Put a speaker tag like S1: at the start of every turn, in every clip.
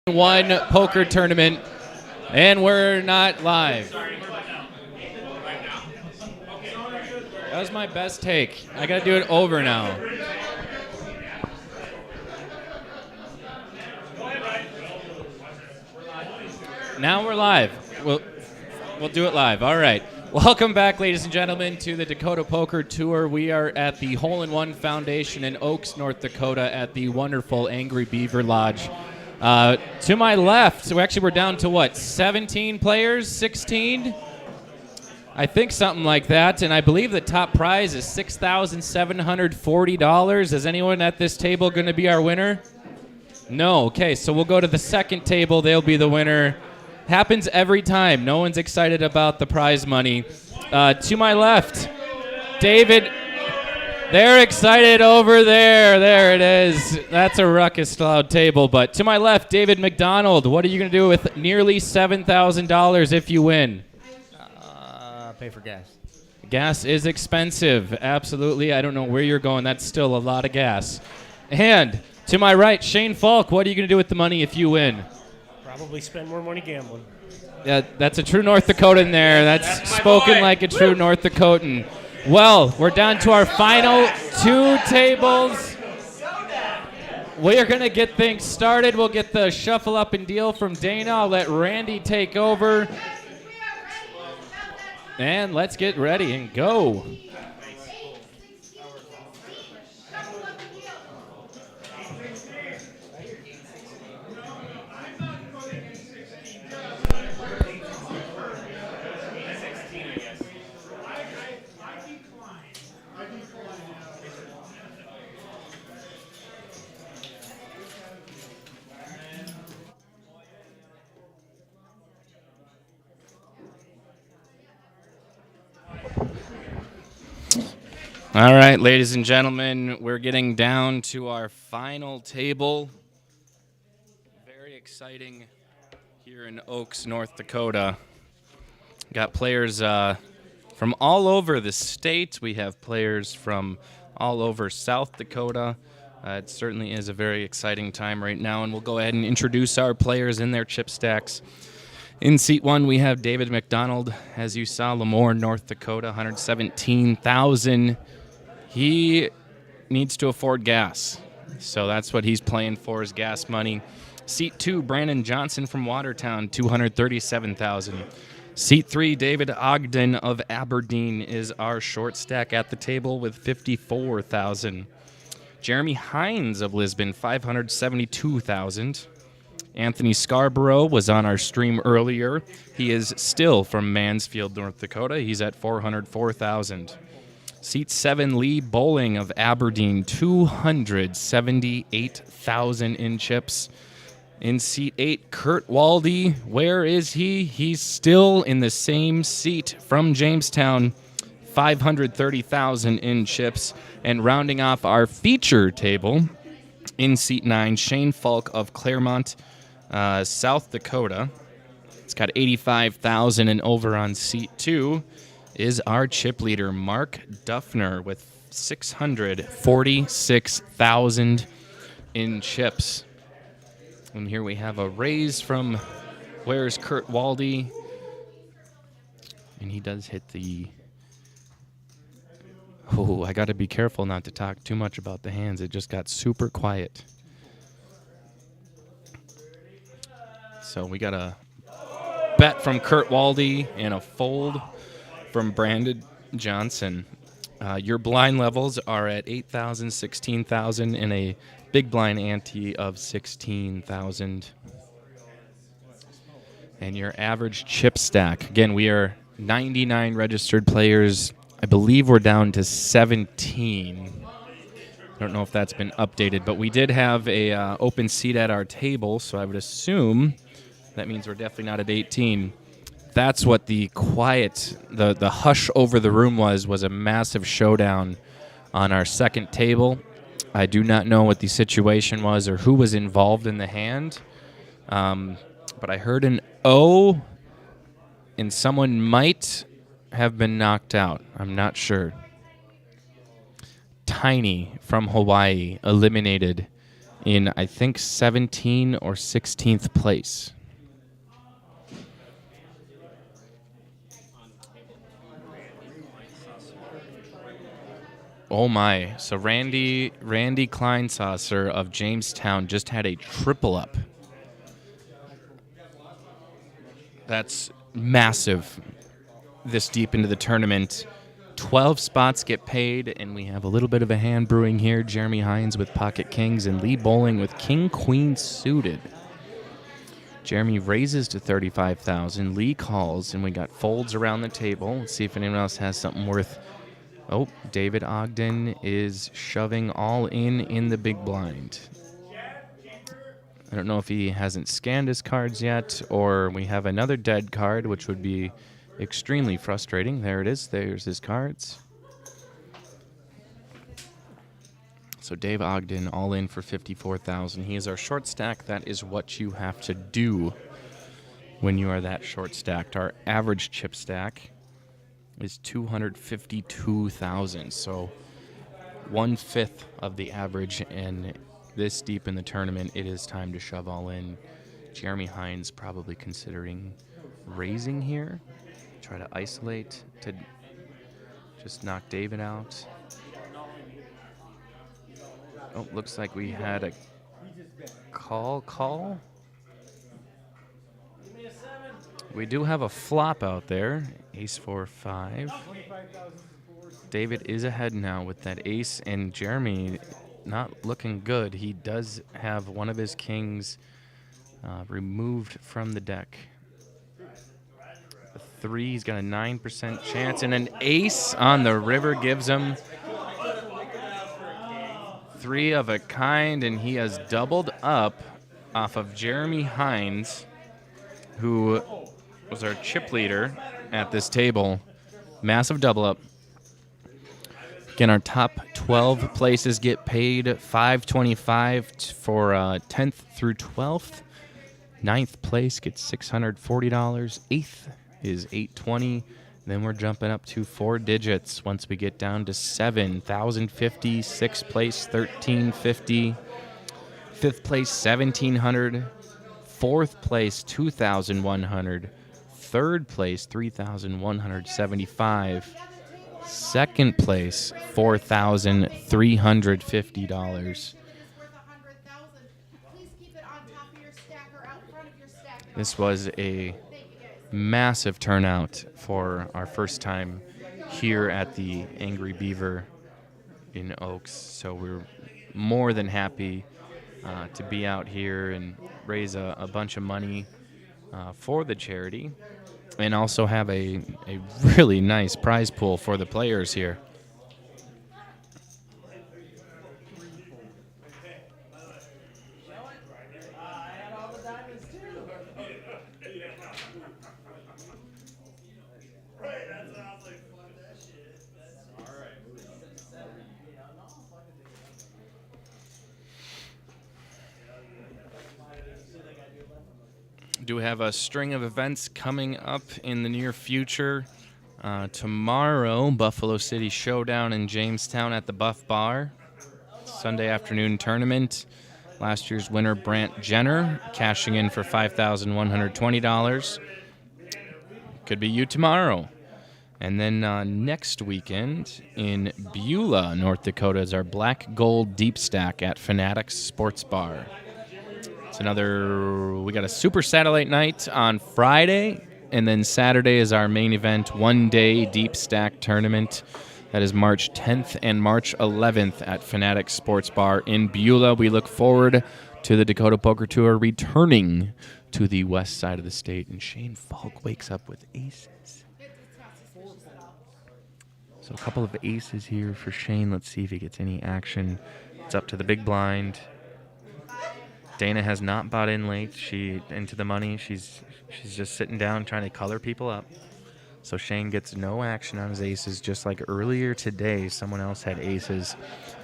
S1: One poker tournament, and we're not live. That was my best take. I gotta do it over now. Now we're live. We'll do it live. All right. Welcome back, ladies and gentlemen, to the Dakota Poker Tour. We are at the Hole-in-One Foundation in Oaks, North Dakota, at the wonderful Angry Beaver Lodge. To my left, so actually we're down to what, 17 players, 16? I think something like that, and I believe the top prize is $6,740. Is anyone at this table going to be our winner? No. Okay, so we'll go to the second table. They'll be the winner. Happens every time. No one's excited about the prize money. To my left, David. They're excited over there. There it is. That's a ruckus loud table. But to my left, David McDonald. What are you going to do with nearly $7,000 if you win?
S2: Pay for gas.
S1: Gas is expensive. Absolutely. I don't know where you're going. That's still a lot of gas. And to my right, Shane Falk. What are you going to do with the money if you win?
S2: Probably spend more money gambling.
S1: Yeah, that's a true North Dakotan there. That's spoken like a true North Dakotan. Well, we're down to our final two tables. We are going to get things started. We'll get the shuffle up and deal from Dana. I'll let Randy take over. And let's get ready and go. All right, ladies and gentlemen, we're getting down to our final table. Very exciting here in Oaks, North Dakota. Got players from all over the state. We have players from all over South Dakota. It certainly is a very exciting time right now, and we'll go ahead and introduce our players in their chip stacks. In seat one, we have David McDonald. As you saw, Lemoore, North Dakota, $117,000. He needs to afford gas, so that's what he's playing for, is gas money. Seat two, Brandon Johnson from Watertown, $237,000. Seat three, David Ogden of Aberdeen is our short stack at the table with $54,000. Jeremy Hines of Lisbon, $572,000. Anthony Scarborough was on our stream earlier. He is still from Mansfield, North Dakota. He's at $404,000. Seat 7, Lee Bowling of Aberdeen, $278,000 in chips. In seat 8, Kurt Waldy. Where is he? He's still in the same seat from Jamestown, $530,000 in chips. And rounding off our feature table, in seat 9, Shane Falk of Claremont, South Dakota. It's got $85,000, and over on seat 2 is our chip leader, Mark Duffner, with $646,000 in chips. And here we have a raise from, where's Kurt Waldy? And he does hit the, oh, I got to be careful not to talk too much about the hands. It just got super quiet. So we got a bet from Kurt Waldy and a fold from Brandon Johnson. Your blind levels are at 8,000, 16,000, and a big blind ante of 16,000. And your average chip stack, again, we are 99 registered players. I believe we're down to 17. I don't know if that's been updated, but we did have a open seat at our table, so I would assume that means we're definitely not at 18. That's what the quiet, the hush over the room was a massive showdown on our second table. I do not know what the situation was or who was involved in the hand, but I heard an O, and someone might have been knocked out. I'm not sure. Tiny from Hawaii eliminated in, I think, 17 or 16th place. Oh my. So Randy Kleinsasser of Jamestown just had a triple up. That's massive this deep into the tournament. 12 spots get paid, and we have a little bit of a hand brewing here. Jeremy Hines with pocket kings and Lee Bowling with king-queen suited. Jeremy raises to 35,000. Lee calls, and we got folds around the table. Let's see if anyone else has something worth. Oh, David Ogden is shoving all in the big blind. I don't know if he hasn't scanned his cards yet, or we have another dead card, which would be extremely frustrating. There it is. There's his cards. So Dave Ogden all in for 54,000. He is our short stack. That is what you have to do when you are that short stacked. Our average chip stack is 252,000. So 1/5 of the average, and this deep in the tournament, it is time to shove all in. Jeremy Hines probably considering raising here. Try to isolate to just knock David out. Oh, looks like we had a call. We do have a flop out there. Ace 4-5. David is ahead now with that ace, and Jeremy not looking good. He does have one of his kings removed from the deck. A 3, he's got a 9% chance, and an ace on the river gives him 3 of a kind, and he has doubled up off of Jeremy Hines, who was our chip leader at this table. Massive double up. Again, our top 12 places get paid $525 for 10th through 12th. 9th place gets $640. 8th is $820. Then we're jumping up to 4 digits once we get down to 7. $1,050. 6th place, $1,350. 5th place, $1,700. 4th place, $2,100. 3rd place, $3,175. 2nd place, $4,350. This was a massive turnout for our first time here at the Angry Beaver in Oaks. So we're more than happy to be out here and raise a bunch of money for the charity, and also have a really nice prize pool for the players here. Do have a string of events coming up in the near future. Tomorrow, Buffalo City Showdown in Jamestown at the Buff Bar. Sunday afternoon tournament. Last year's winner, Brant Jenner, cashing in for $5,120. Could be you tomorrow. And then next weekend in Beulah, North Dakota, is our Black Gold Deep Stack at Fanatics Sports Bar. We got a Super Satellite Night on Friday, and then Saturday is our main event, one-day Deep Stack Tournament. That is March 10th and March 11th at Fanatics Sports Bar in Beulah. We look forward to the Dakota Poker Tour returning to the west side of the state, and Shane Falk wakes up with aces. So a couple of aces here for Shane. Let's see if he gets any action. It's up to the big blind. Dana has not bought in late. Into the money. She's just sitting down trying to color people up. So Shane gets no action on his aces, just like earlier today someone else had aces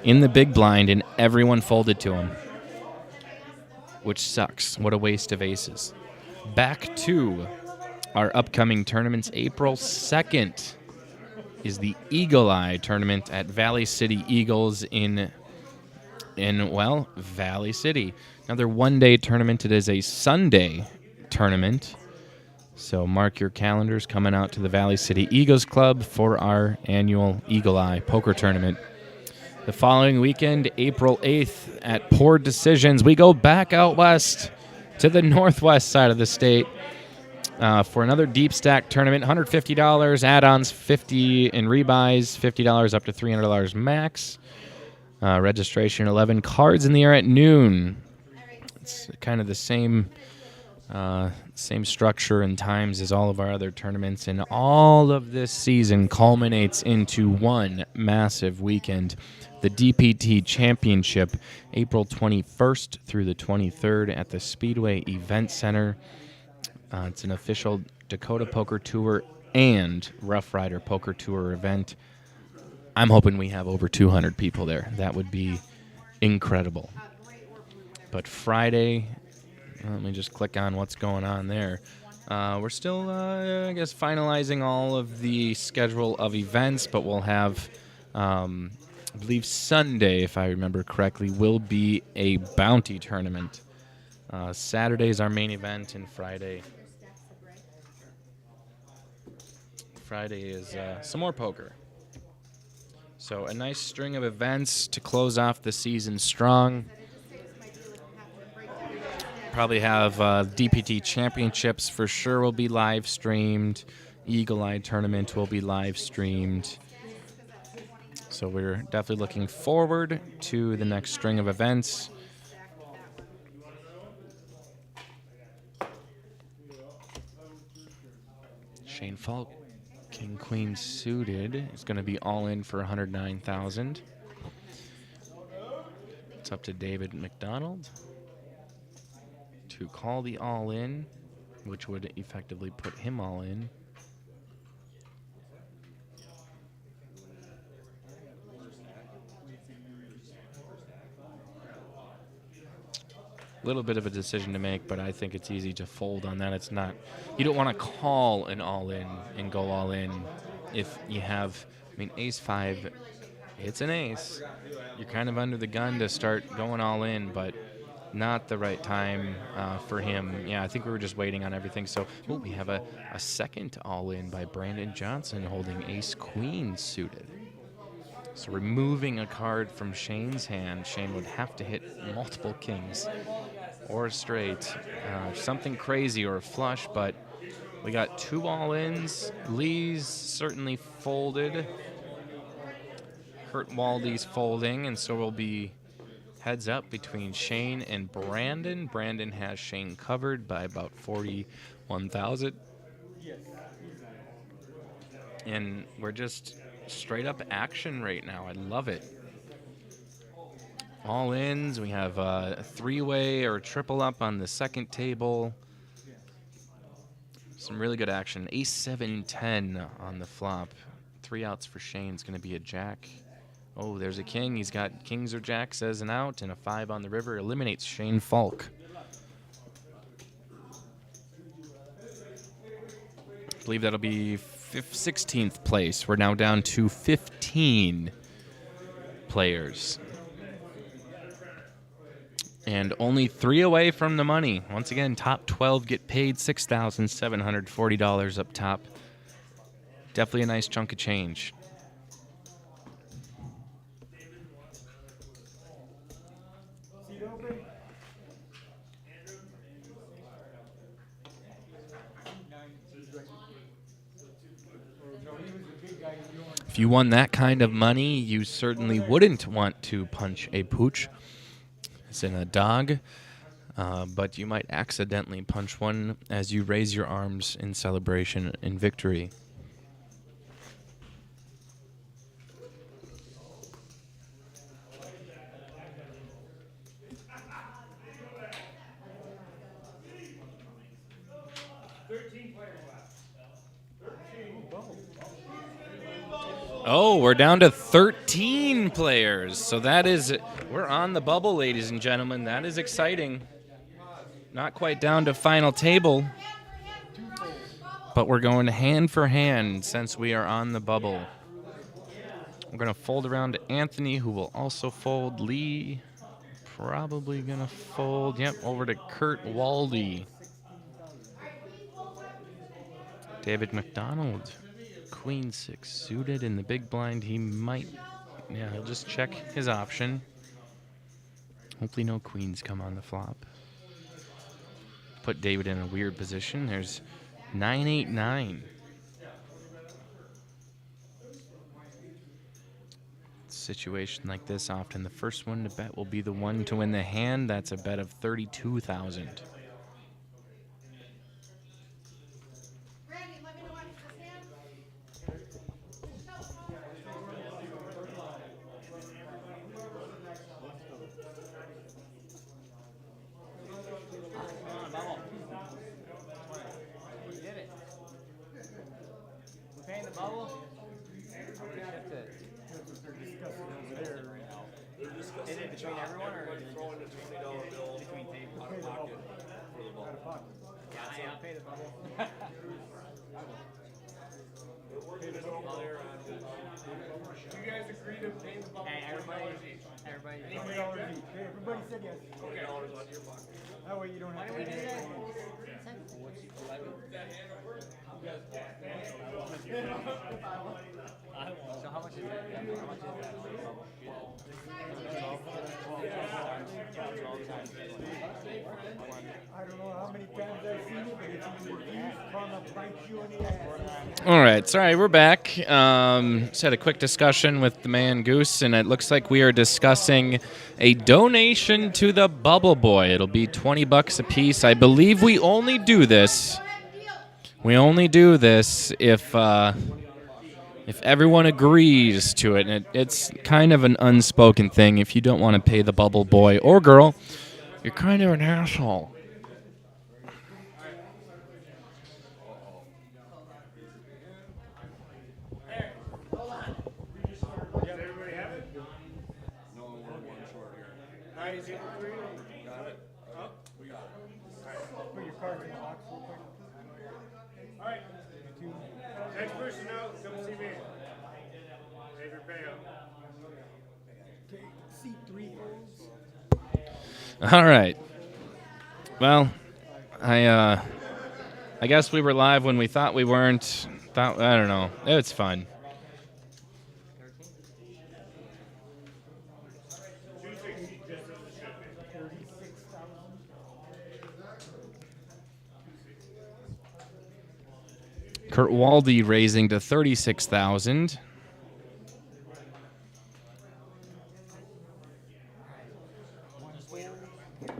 S1: in the big blind and everyone folded to him, which sucks. What a waste of aces. Back to our upcoming tournaments. April 2nd is the Eagle Eye tournament at Valley City Eagles in in, well, Valley City. Another one-day tournament. It is a Sunday tournament. So mark your calendars coming out to the Valley City Eagles Club for our annual Eagle Eye Poker Tournament. The following weekend, April 8th, at Poor Decisions, we go back out west to the northwest side of the state for another deep stack tournament. $150, add-ons $50 in rebuys, $50 up to $300 max. Registration 11. Cards in the air at noon. It's kind of the same structure and times as all of our other tournaments, and all of this season culminates into one massive weekend. The DPT Championship, April 21st through the 23rd at the Speedway Event Center. It's an official Dakota Poker Tour and Rough Rider Poker Tour event. I'm hoping we have over 200 people there. That would be incredible. But Friday, let me just click on what's going on there. We're still, I guess, finalizing all of the schedule of events, but we'll have, I believe Sunday, if I remember correctly, will be a bounty tournament. Saturday is our main event, and Friday is some more poker. So a nice string of events to close off the season strong. Probably have DPT Championships for sure will be live streamed. Eagle Eye Tournament will be live streamed. So we're definitely looking forward to the next string of events. Shane Falk, King Queen suited, is going to be all in for $109,000. It's up to David McDonald to call the all in, which would effectively put him all in. Little bit of a decision to make, but I think it's easy to fold on that. It's not, you don't want to call an all in and go all in if you have, I mean, ace five, it's an ace. You're kind of under the gun to start going all in, but not the right time for him. Yeah, I think we were just waiting on everything. So we have a second all in by Brandon Johnson holding ace queen suited. So removing a card from Shane's hand, Shane would have to hit multiple kings or a straight, something crazy or a flush, but we got two all-ins. Lee's certainly folded. Kurt Waldy's folding, and so we'll be heads up between Shane and Brandon. Brandon has Shane covered by about 41,000. And we're just straight up action right now. I love it. All ins. We have a three-way or a triple up on the second table. Some really good action. Ace 7-10 on the flop. 3 outs for Shane. It's going to be a jack. Oh, there's a king. He's got kings or jacks as an out, and a 5 on the river eliminates Shane Falk. I believe that'll be 16th place. We're now down to 15 players. And only 3 away from the money. Once again, top 12 get paid $6,740 up top. Definitely a nice chunk of change. If you won that kind of money, you certainly wouldn't want to punch a pooch. It's in a dog, but you might accidentally punch one as you raise your arms in celebration and victory. Oh, we're down to 13 players. So that is, we're on the bubble, ladies and gentlemen. That is exciting. Not quite down to final table, but we're going hand for hand since we are on the bubble. We're going to fold around to Anthony, who will also fold. Lee, probably going to fold. Yep, over to Kurt Waldy. David McDonald, Queen 6 suited in the big blind. He might, yeah, he'll just check his option. Hopefully no queens come on the flop. Put David in a weird position. There's 9-8-9. Situation like this, often the first one to bet will be the one to win the hand. That's a bet of 32,000.
S3: Is it between everyone or is it throwing the $20 bill between tables out of pocket for the bubble? Yeah, I'll pay the bubble.
S4: You guys agree to pay the bubble?
S3: Hey, everybody.
S4: Everybody said yes. Okay. $20 on your pocket. That way you don't have to pay that.
S3: So how much is that? How much is that?
S4: I don't know how many times I've seen it, but if you refuse, karma bites you in the ass.
S1: All right, sorry, we're back. Just had a quick discussion with the man Goose, and it looks like we are discussing a donation to the Bubble Boy. It'll be $20 a piece. I believe we only do this. We only do this if everyone agrees to it. And it's kind of an unspoken thing. If you don't want to pay the Bubble Boy or girl, you're kind of an asshole.
S4: Put your cards in the box real quick. All right. Next person out, come see me. Save your payout. Okay, C3 holds.
S1: All right. Well, I guess we were live when we thought we weren't. I don't know. It's fun. Kurt Waldy raising to 36,000.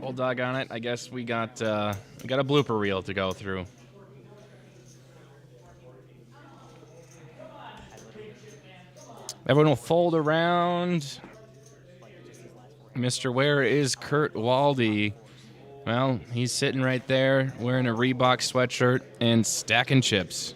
S1: Well, doggone it. I guess we got a blooper reel to go through. Everyone will fold around. Mr. Where is Kurt Waldy? Well, he's sitting right there wearing a Reebok sweatshirt and stacking chips.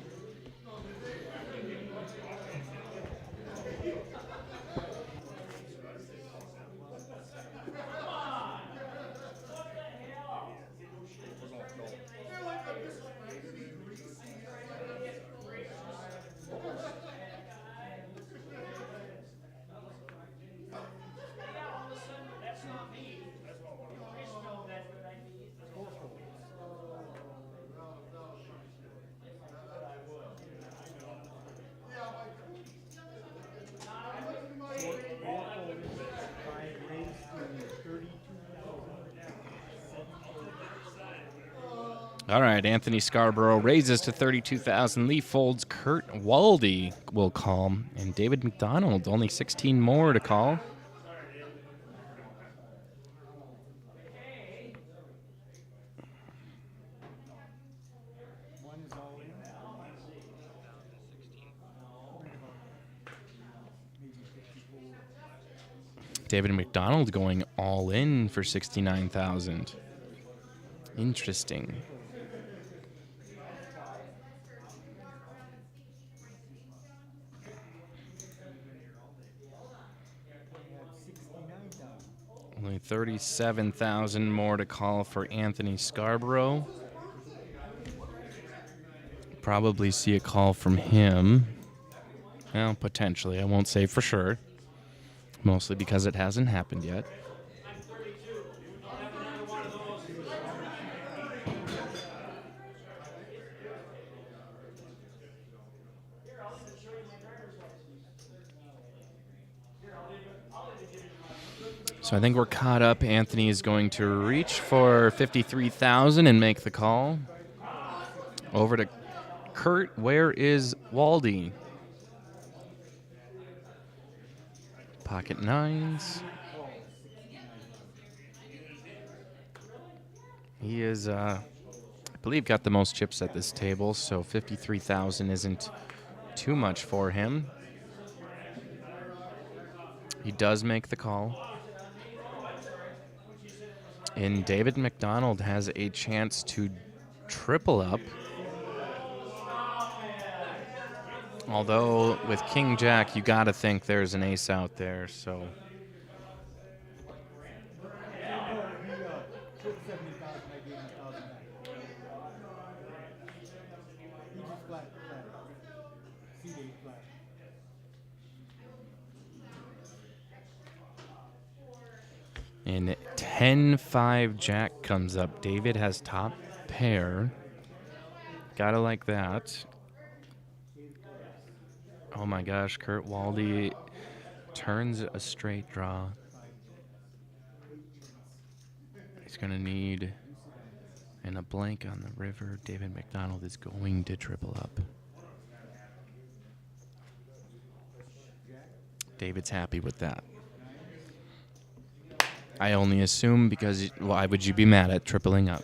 S1: All right, Anthony Scarborough raises to 32,000. Lee folds. Kurt Waldy will call. And David McDonald, only 16 more to call. David McDonald going all in for 69,000. Interesting. Only 37,000 more to call for Anthony Scarborough. Probably see a call from him. Well, potentially. I won't say for sure. Mostly because it hasn't happened yet. So I think we're caught up. Anthony is going to reach for 53,000 and make the call. Over to Kurt. Where is Waldy? Pocket nines. He is, I believe, got the most chips at this table, so 53,000 isn't too much for him. He does make the call. And David McDonald has a chance to triple up. Although with King Jack, you got to think there's an ace out there, so. And 10-5 Jack comes up. David has top pair. Gotta like that. Oh my gosh, Kurt Waldy turns a straight draw. He's gonna need, and a blank on the river. David McDonald is going to triple up. David's happy with that. I only assume because why would you be mad at tripling up?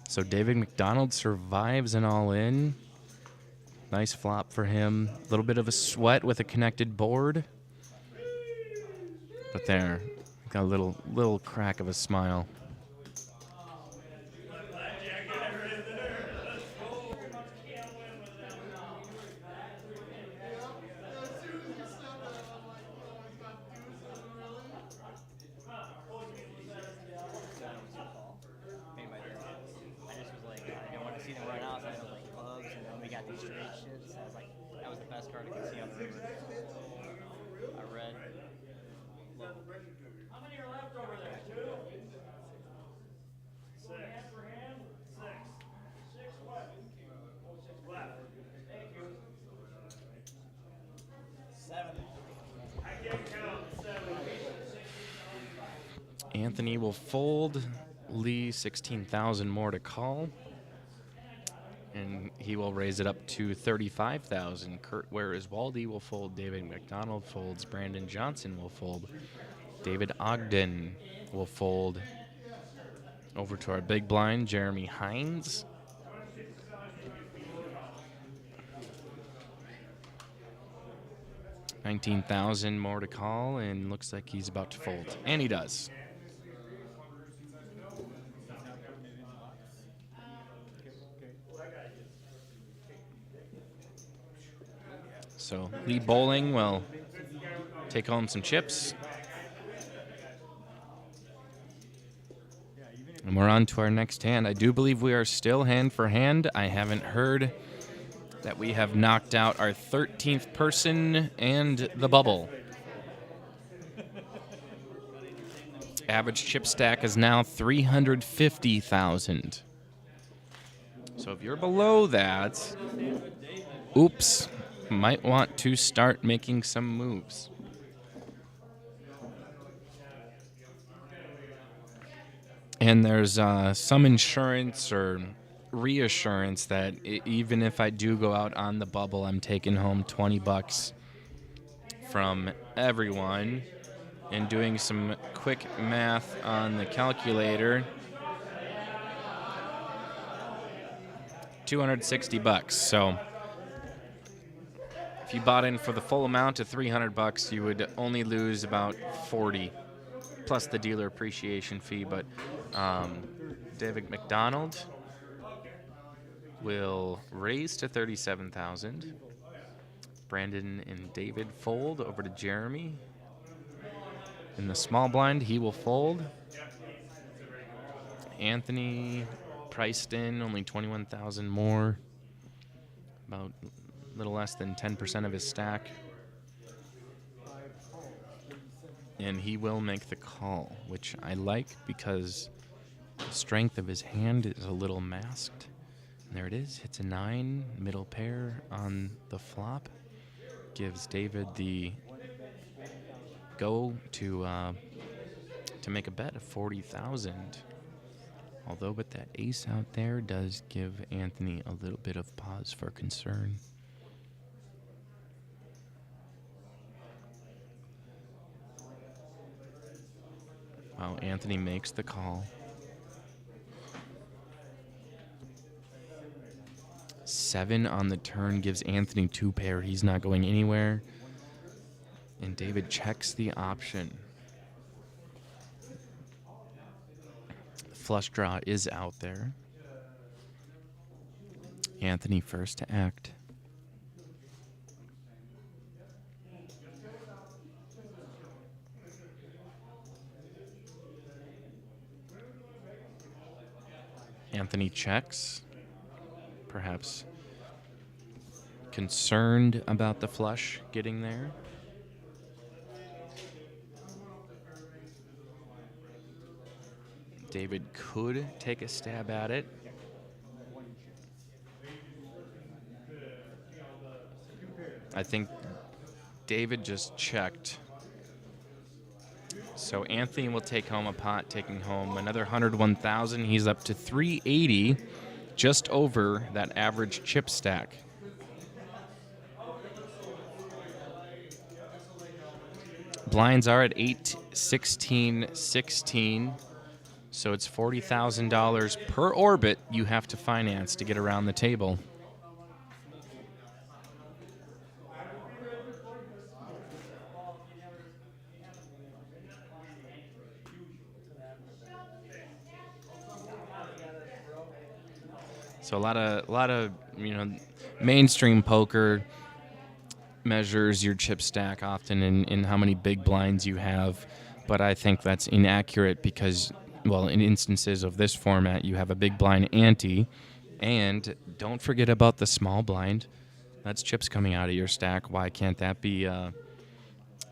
S1: So David McDonald survives an all-in. Nice flop for him. A little bit of a sweat with a connected board. But there, got a little crack of a smile. Anthony will fold. Lee, 16,000 more to call. And he will raise it up to 35,000. Kurt, where is Waldy, will fold. David McDonald folds. Brandon Johnson will fold. David Ogden will fold. Over to our big blind, Jeremy Hines. $19,000 more to call, and looks like he's about to fold. And he does. So Lee Bowling will take home some chips. And we're on to our next hand. I do believe we are still hand for hand. I haven't heard that we have knocked out our 13th person and the bubble. Average chip stack is now 350,000. So if you're below that, oops, might want to start making some moves. And there's some insurance or reassurance that even if I do go out on the bubble, I'm taking home $20 from everyone. And doing some quick math on the calculator, $260. So if you bought in for the full amount of $300, you would only lose about 40 plus the dealer appreciation fee. But David McDonald will raise to 37,000. Brandon and David fold over to Jeremy. In the small blind, he will fold. Anthony priced in only 21,000 more, about a little less than 10% of his stack. And he will make the call, which I like because the strength of his hand is a little masked. And there it is, hits a 9, middle pair on the flop. Gives David the go to to make a bet of 40,000. Although with that ace out there does give Anthony a little bit of pause for concern. Wow, Anthony makes the call. 7 on the turn gives Anthony 2 pair. He's not going anywhere. And David checks the option. The flush draw is out there. Anthony first to act. Anthony checks. Perhaps concerned about the flush getting there. David could take a stab at it. I think David just checked. So Anthony will take home a pot, taking home another 101,000. He's up to 380, just over that average chip stack. Blinds are at 8, 16, 16. So it's $40,000 per orbit you have to finance to get around the table. So a lot of mainstream poker measures your chip stack often in how many big blinds you have, but I think that's inaccurate because, well, in instances of this format, you have a big blind ante, and don't forget about the small blind. That's chips coming out of your stack. Why can't that be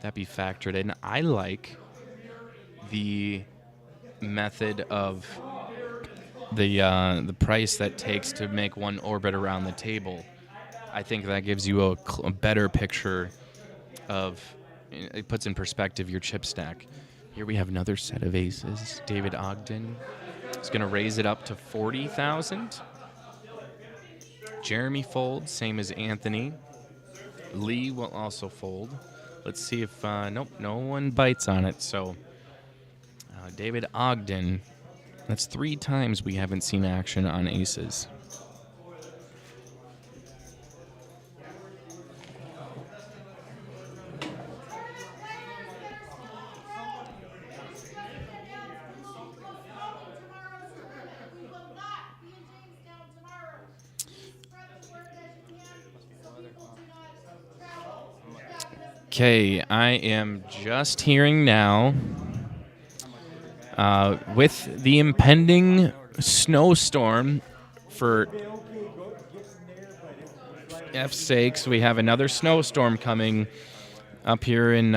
S1: factored in? I like the method of the price that takes to make one orbit around the table. I think that gives you a better picture of, it puts in perspective your chip stack. Here we have another set of aces. David Ogden is going to raise it up to 40,000. Jeremy folds, same as Anthony. Lee will also fold. Let's see if, nope, no one bites on it. So David Ogden, that's 3 times we haven't seen action on aces. Okay, I am just hearing now, with the impending snowstorm, for F's sakes, we have another snowstorm coming up here in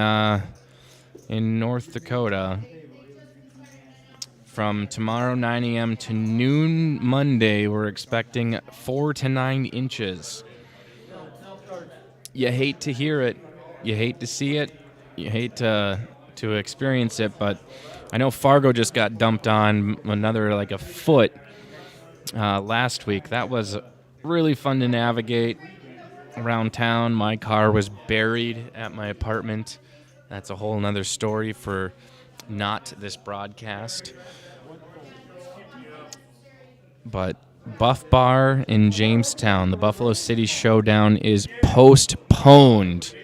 S1: North Dakota. From tomorrow 9 a.m. to noon Monday, we're expecting 4 to 9 inches. You hate to hear it. You hate to see it. You hate to experience it, but I know Fargo just got dumped on another like a foot last week. That was really fun to navigate around town. My car was buried at my apartment. That's a whole nother story for not this broadcast. But Buff Bar in Jamestown, the Buffalo City Showdown, is postponed.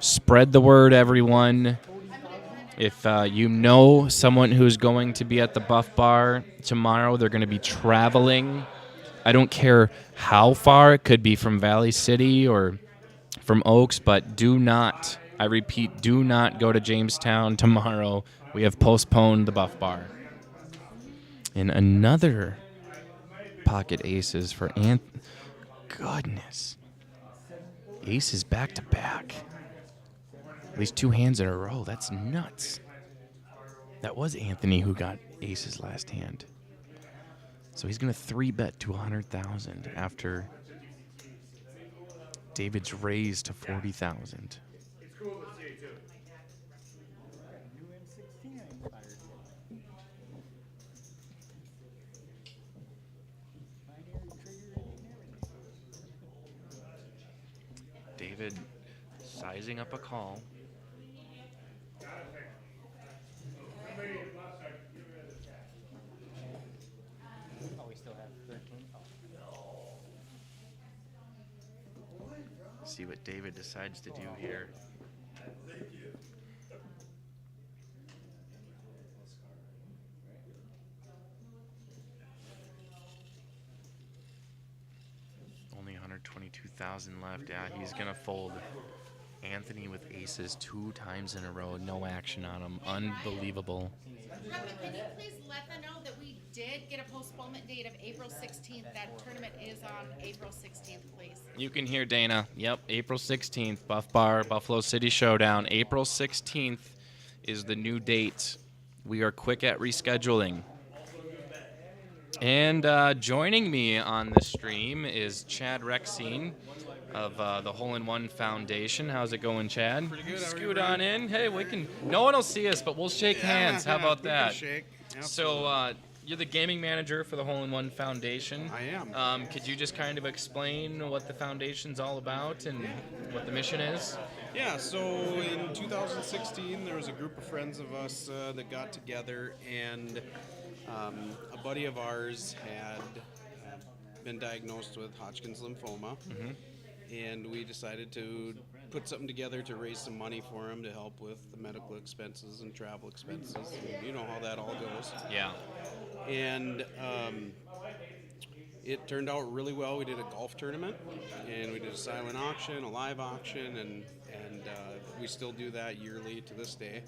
S1: Spread the word, everyone. If you know someone who's going to be at the Buff Bar tomorrow, they're going to be traveling. I don't care how far. It could be from Valley City or from Oaks, but do not, I repeat, do not go to Jamestown tomorrow. We have postponed the Buff Bar. And another pocket aces for Goodness. Aces back to back. At least 2 hands in a row. That's nuts. That was Anthony who got aces last hand. So he's going to 3-bet to 100,000 after David's raise to 40,000. David sizing up a call.
S2: Oh, we still have 13.
S1: See what David decides to do here. Only 122,000 left. Yeah, he's gonna fold. Anthony with aces 2 times in a row. No action on him. Unbelievable.
S5: Rebecca, can you please let them know that we did get a postponement date of April 16th? That tournament is on April 16th, please.
S1: You can hear Dana. Yep, April 16th, Buff Bar, Buffalo City Showdown. April 16th is the new date. We are quick at rescheduling. And joining me on the stream is Chad Rexine of the Hole in One Foundation. How's it going, Chad?
S6: Pretty good.
S1: Scoot on in. Hey, we can. No one will see us, but we'll shake hands. How about
S6: we
S1: that?
S6: can shake.
S1: So you're the gaming manager for the Hole in One Foundation.
S6: I am.
S1: Could you just kind of explain what the foundation's all about and what the mission is?
S6: Yeah, so in 2016, there was a group of friends of us that got together, and a buddy of ours had been diagnosed with Hodgkin's lymphoma, and we decided to put something together to raise some money for him to help with the medical expenses and travel expenses. And you know how that all goes.
S1: Yeah.
S6: And it turned out really well. We did a golf tournament, and we did a silent auction, a live auction, and we still do that yearly to this day.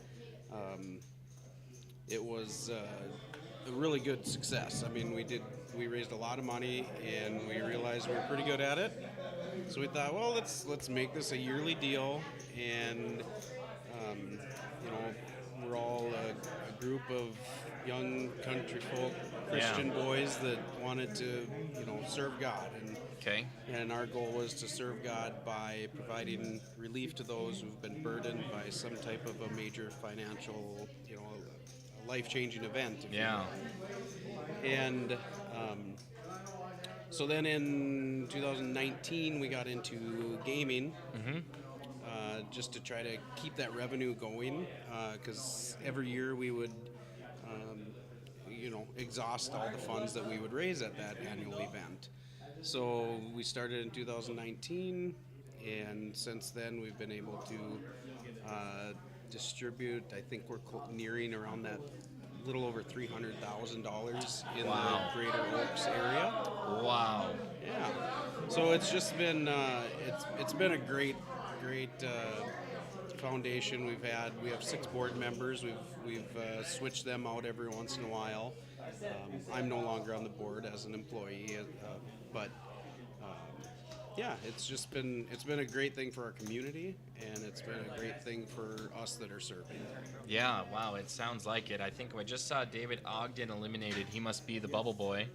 S6: It was a really good success. I mean, we raised a lot of money, and we realized we were pretty good at it. So we thought, well, let's make this a yearly deal, and you know, we're all a group of young country folk, Christian boys that wanted to, you know, serve God, and our goal was to serve God by providing relief to those who've been burdened by some type of a major financial, you know, a life-changing event. if you will. And so then in 2019, we got into gaming, just to try to keep that revenue going, because every year we would, you know, exhaust all the funds that we would raise at that annual event. So we started in 2019, and since then we've been able to distribute, I think we're nearing around that little over $300,000 in the Greater Oaks area. Wow. Yeah. So it's just been it's been a great foundation we've had. We have 6 board members. We've switched them out every once in a while. I'm no longer on the board as an employee, but yeah, it's been a great thing for our community, and it's been a great thing for us that are serving.
S1: Yeah, wow, it sounds like it. I think I just saw David Ogden eliminated. He must be the bubble boy.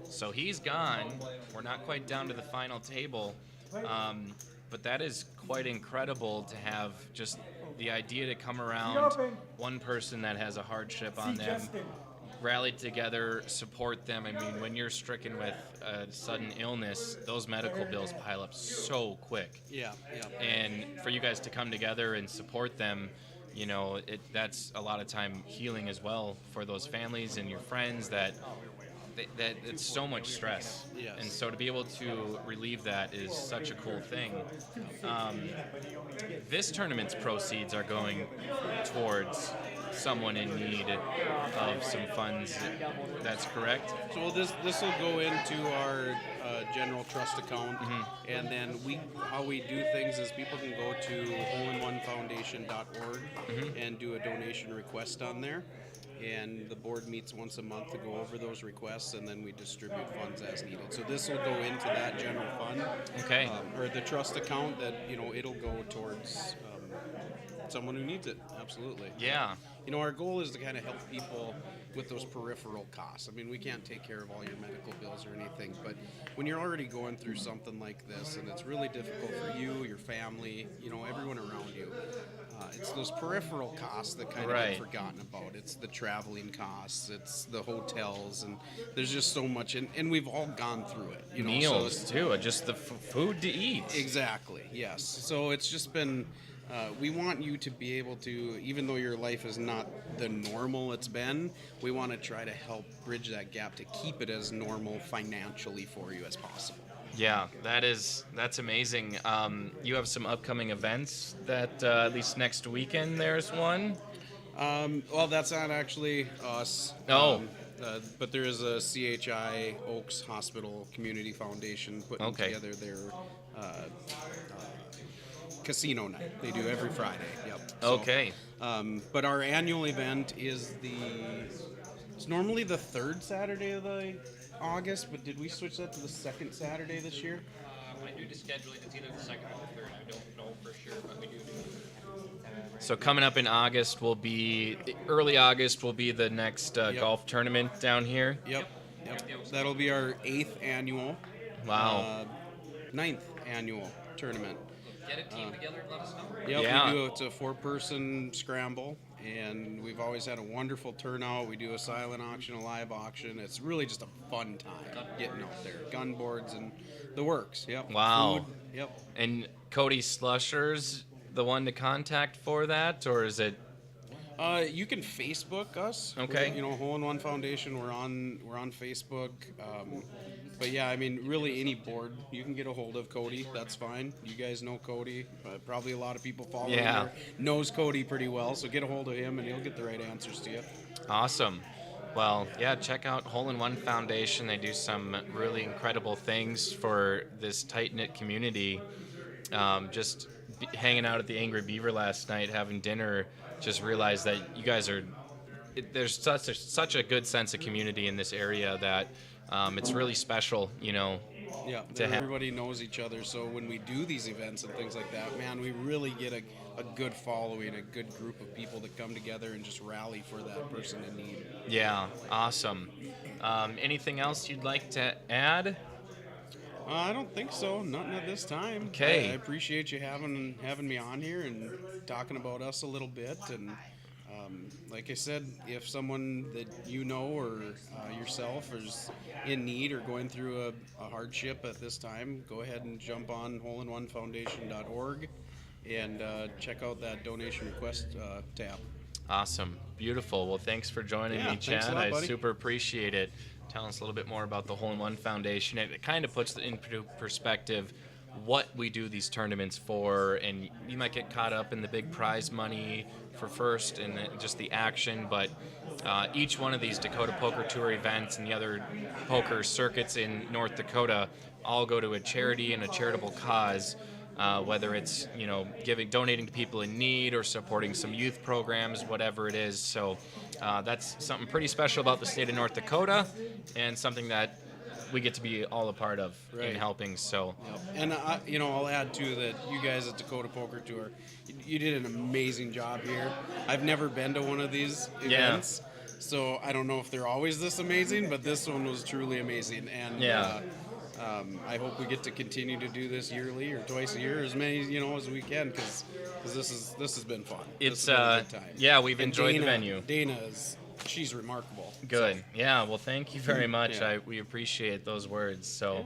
S1: So he's gone. We're not quite down to the final table. But that is quite incredible to have just the idea to come around one person that has a hardship on them, rally together, support them. I mean, when you're stricken with a sudden illness, those medical bills pile up so quick.
S6: Yeah.
S1: And for you guys to come together and support them, you know, that's a lot of time healing as well for those families and your friends that it's so much stress.
S6: Yes.
S1: And so to be able to relieve that is such a cool thing. This tournament's proceeds are going towards someone in need of some funds. That's correct?
S6: So this will go into our general trust account, and then how we do things is people can go to holeinOnefoundation.org and do a donation request on there. And the board meets once a month to go over those requests, and then we distribute funds as needed. So this will go into that general fund, or the trust account that, you know, it'll go towards someone who needs it. Absolutely.
S1: Yeah.
S6: you know, our goal is to kind of help people with those peripheral costs. I mean, we can't take care of all your medical bills or anything, but when you're already going through something like this and it's really difficult for you, your family, you know, everyone around you, it's those peripheral costs that kind of
S1: Right.
S6: get forgotten about. It's the traveling costs, it's the hotels, and there's just so much, and we've all gone through it. You know,
S1: Meals
S6: so
S1: too, just the food to eat.
S6: exactly, yes. So it's just been, we want you to be able to, even though your life is not the normal it's been, we want to try to help bridge that gap to keep it as normal financially for you as possible.
S1: Yeah, that's amazing. You have some upcoming events that at least next weekend there's one.
S6: Well, that's not actually us.
S1: Oh.
S6: But there is a CHI Oaks Hospital Community Foundation putting
S1: Okay.
S6: together their casino night. They do every Friday. Yep. So,
S1: Okay.
S6: but our annual event is it's normally the third Saturday of the August, but did we switch that to the second Saturday this year?
S2: I do the scheduling. It's either the second or the third. I don't know for sure, but we do it.
S1: So coming up in August will be early August will be the next golf tournament down here.
S6: Yep. That'll be our 8th annual.
S1: Wow.
S6: 9th annual tournament.
S2: Get a team together and let us know.
S6: Yep,
S1: Yeah.
S6: we do. It's a 4-person scramble, and we've always had a wonderful turnout. We do a silent auction, a live auction. It's really just a fun time getting out there. Gun boards and the works. Yep.
S1: Wow.
S6: Food. Yep.
S1: And Cody Slusher's the one to contact for that, or is it?
S6: You can Facebook us.
S1: Okay.
S6: You know, Hole in One Foundation. We're on Facebook. But yeah, I mean, really any board you can get a hold of Cody. That's fine. You guys know Cody. Probably a lot of people following
S1: Yeah.
S6: here knows Cody pretty well. So get a hold of him, and he'll get the right answers to you.
S1: Awesome. Well, yeah, check out Hole in One Foundation. They do some really incredible things for this tight-knit community. Just hanging out at the Angry Beaver last night, having dinner, just realized that you guys are there's such a good sense of community in this area that it's really special, you know.
S6: Yeah, everybody knows each other. So when we do these events and things like that, man, we really get a good following, a good group of people that come together and just rally for that person in need.
S1: Yeah, awesome. Anything else you'd like to add?
S6: I don't think so. Nothing at this time.
S1: Okay.
S6: I appreciate you having me on here and talking about us a little bit. And like I said, if someone that you know or yourself is in need or going through a hardship at this time, go ahead and jump on holeinOneFoundation.org and check out that donation request tab.
S1: Awesome. Beautiful. Well, thanks for joining me,
S6: Thanks
S1: Chad.
S6: a lot,
S1: I
S6: buddy.
S1: super appreciate it. Telling us a little bit more about the Hole in One Foundation. It kind of puts into perspective what we do these tournaments for, and you might get caught up in the big prize money for first and just the action, but each one of these Dakota Poker Tour events and the other poker circuits in North Dakota all go to a charity and a charitable cause. Whether it's donating to people in need or supporting some youth programs, whatever it is. So that's something pretty special about the state of North Dakota, and something that we get to be all a part of in helping. So,
S6: and I'll add too that you guys at Dakota Poker Tour, you did an amazing job here. I've never been to one of these events. So I don't know if they're always this amazing, but this one was truly amazing. And I hope we get to continue to do this yearly or twice a year, as many as we can, because this has been fun.
S1: It's
S6: been a good time.
S1: we've
S6: And
S1: enjoyed the venue.
S6: Dana she's remarkable.
S1: Good.
S6: So,
S1: Yeah. Well, thank you very much.
S6: Yeah.
S1: We appreciate those words. So,
S6: Yeah.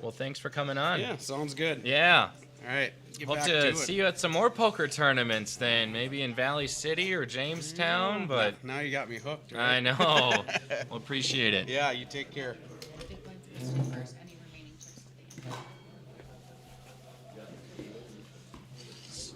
S1: well, thanks for coming on.
S6: yeah, sounds good.
S1: Yeah.
S6: All right, get
S1: Hope
S6: back
S1: to
S6: it.
S1: see you at some more poker tournaments then, maybe in Valley City or Jamestown. But
S6: now you got me hooked. Right?
S1: I know. We'll appreciate it.
S6: Yeah, you take care.
S5: Big ones, Mr. First, any remaining chips today?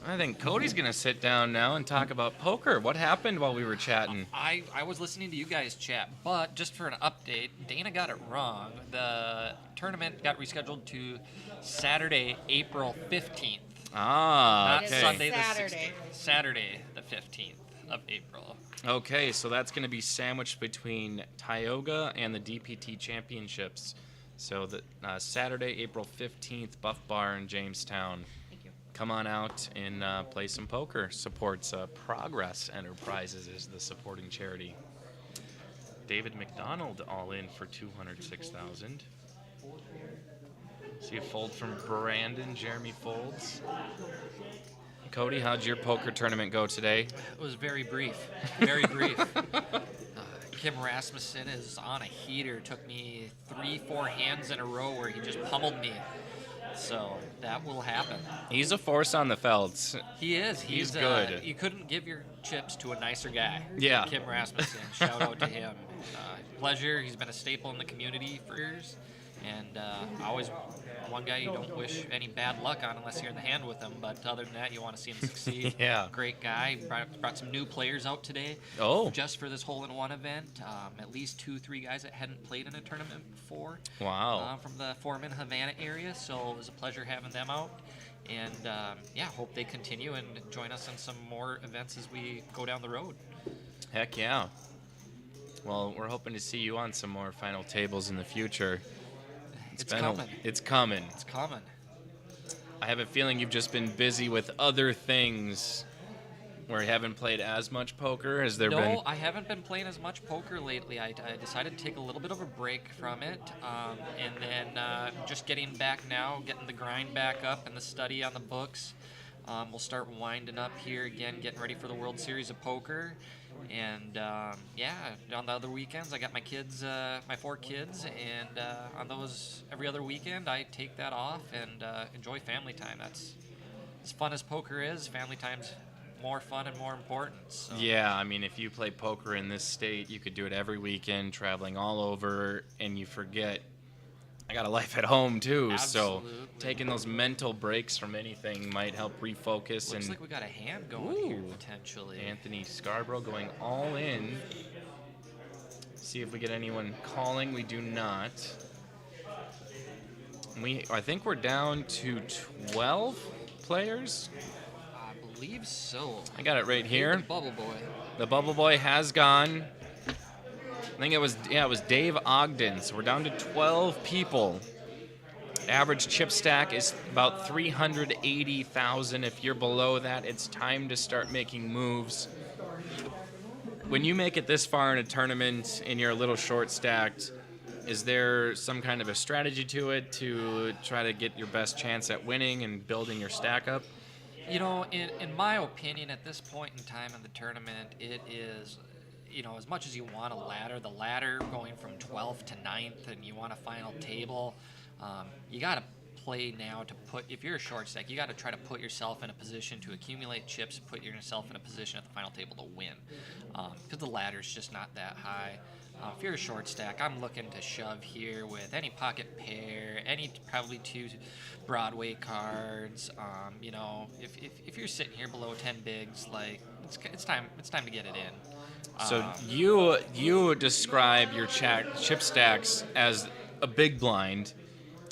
S1: I think Cody's gonna sit down now and talk about poker. What happened while we were chatting?
S2: I was listening to you guys chat, but just for an update, Dana got it wrong. The tournament got rescheduled to Saturday, April 15th.
S1: Ah,
S2: Not
S5: It is
S1: okay.
S2: Sunday
S5: Saturday.
S2: the 16th. Saturday the 15th of April.
S1: Okay, so that's gonna be sandwiched between Tioga and the DPT Championships. So the Saturday, April 15th, Buff Bar in Jamestown.
S5: Thank you.
S1: come on out and play some poker. Supports Progress Enterprises is the supporting charity. David McDonald all in for 206,000. See a fold from Brandon. Jeremy folds. Cody, how'd your poker tournament go today?
S2: It was very brief. Very brief. Kim Rasmussen is on a heater. Took me 3-4 hands in a row where he just pummeled me. So that will happen.
S1: He's a force on the felds.
S2: He is.
S1: He's good.
S2: You couldn't give your chips to a nicer guy.
S1: Yeah.
S2: Kim Rasmussen. Shout out to him. Pleasure. He's been a staple in the community for years. And always one guy you don't wish any bad luck on unless you're in the hand with him. But other than that, you want to see him succeed.
S1: Yeah.
S2: Great guy. Brought some new players out today.
S1: Oh.
S2: Just for this hole-in-one event. At least 2-3 guys that hadn't played in a tournament before.
S1: Wow.
S2: From the Foreman, Havana area. So it was a pleasure having them out. And hope they continue and join us in some more events as we go down the road.
S1: Heck yeah. Well, we're hoping to see you on some more final tables in the future.
S2: It's coming.
S1: It's coming.
S2: It's coming.
S1: I have a feeling you've just been busy with other things where you haven't played as much poker. Has there been?
S2: No, I haven't been playing as much poker lately. I decided to take a little bit of a break from it, and then just getting back now, getting the grind back up and the study on the books. We'll start winding up here again, getting ready for the World Series of Poker. And on the other weekends, I got my kids, my 4 kids, and on those every other weekend, I take that off and enjoy family time. That's as fun as poker is. Family time's more fun and more important. So.
S1: Yeah, I mean, if you play poker in this state, you could do it every weekend, traveling all over, and you forget, I got a life at home too.
S2: Absolutely.
S1: So taking those mental breaks from anything might help refocus.
S2: Looks
S1: and
S2: like we got a hand going here potentially.
S1: Anthony Scarborough going all in. See if we get anyone calling. We do not. I think we're down to 12 players.
S2: I believe so.
S1: I got it right here.
S2: The Bubble Boy.
S1: The Bubble Boy has gone. I think it was Dave Ogden. So we're down to 12 people. Average chip stack is about 380,000. If you're below that, it's time to start making moves. When you make it this far in a tournament and you're a little short stacked, is there some kind of a strategy to it to try to get your best chance at winning and building your stack up?
S2: You know, in my opinion, at this point in time in the tournament, it is, as much as you want a ladder, the ladder going from 12th to 9th, and you want a final table, you got to play now to if you're a short stack, you got to try to put yourself in a position to accumulate chips, put yourself in a position at the final table to win, because the ladder's just not that high. If you're a short stack, I'm looking to shove here with any pocket pair, probably 2 Broadway cards. If you're sitting here below 10 bigs, like it's time to get it in.
S1: So you describe your chip stacks as a big blind.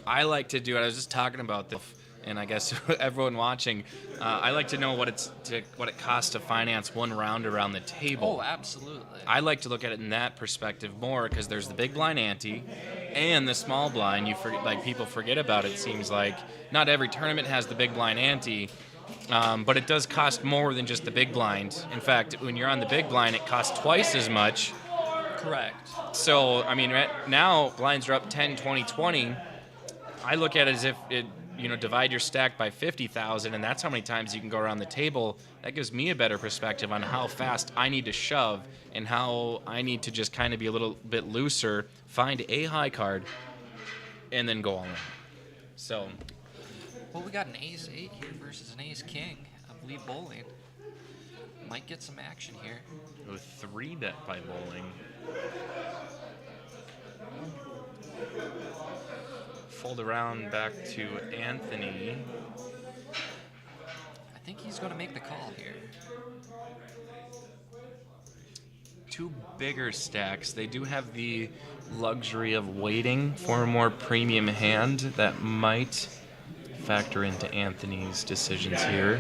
S1: I like to do it. I was just talking about this, and I guess everyone watching, I like to know what it costs to finance one round around the table.
S2: Oh, absolutely.
S1: I like to look at it in that perspective more because there's the big blind ante and the small blind. People forget about it. Seems like not every tournament has the big blind ante, but it does cost more than just the big blind. In fact, when you're on the big blind, it costs twice as much.
S2: Correct.
S1: So, I mean, right now blinds are up 10, 20, 20. I look at it as if divide your stack by 50,000, and that's how many times you can go around the table. That gives me a better perspective on how fast I need to shove and how I need to just kind of be a little bit looser, find a high card, and then go all in. So,
S2: well, we got an ace 8 here versus an ace king. I believe bowling might get some action here.
S1: A 3-bet by bowling. Fold around back to Anthony.
S2: I think he's going to make the call here.
S1: 2 bigger stacks. They do have the luxury of waiting for a more premium hand that might factor into Anthony's decisions here.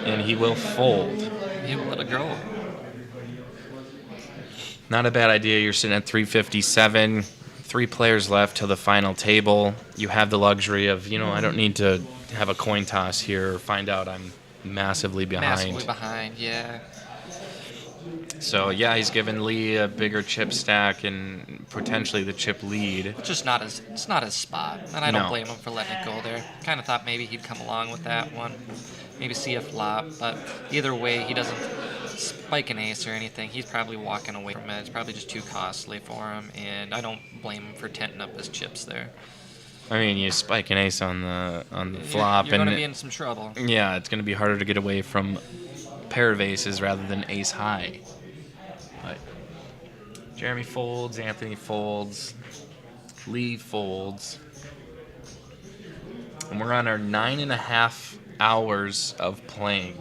S1: And he will fold.
S2: He will let it go.
S1: Not a bad idea. You're sitting at 357. 3 players left to the final table. You have the luxury of, I don't need to have a coin toss here or find out I'm massively behind.
S2: Massively behind, yeah.
S1: So yeah, he's given Lee a bigger chip stack and potentially the chip lead.
S2: It's just not his spot, and I don't
S1: No.
S2: blame him for letting it go there. Kind of thought maybe he'd come along with that one, maybe see a flop, but either way, he doesn't spike an ace or anything. He's probably walking away from it. It's probably just too costly for him, and I don't blame him for tenting up his chips there.
S1: I mean, you spike an ace on the flop,
S2: You're
S1: and
S2: going to be in some trouble.
S1: yeah, it's going to be harder to get away from pair of aces rather than ace high. But Jeremy folds, Anthony folds, Lee folds, and we're on our 9.5 hours of playing.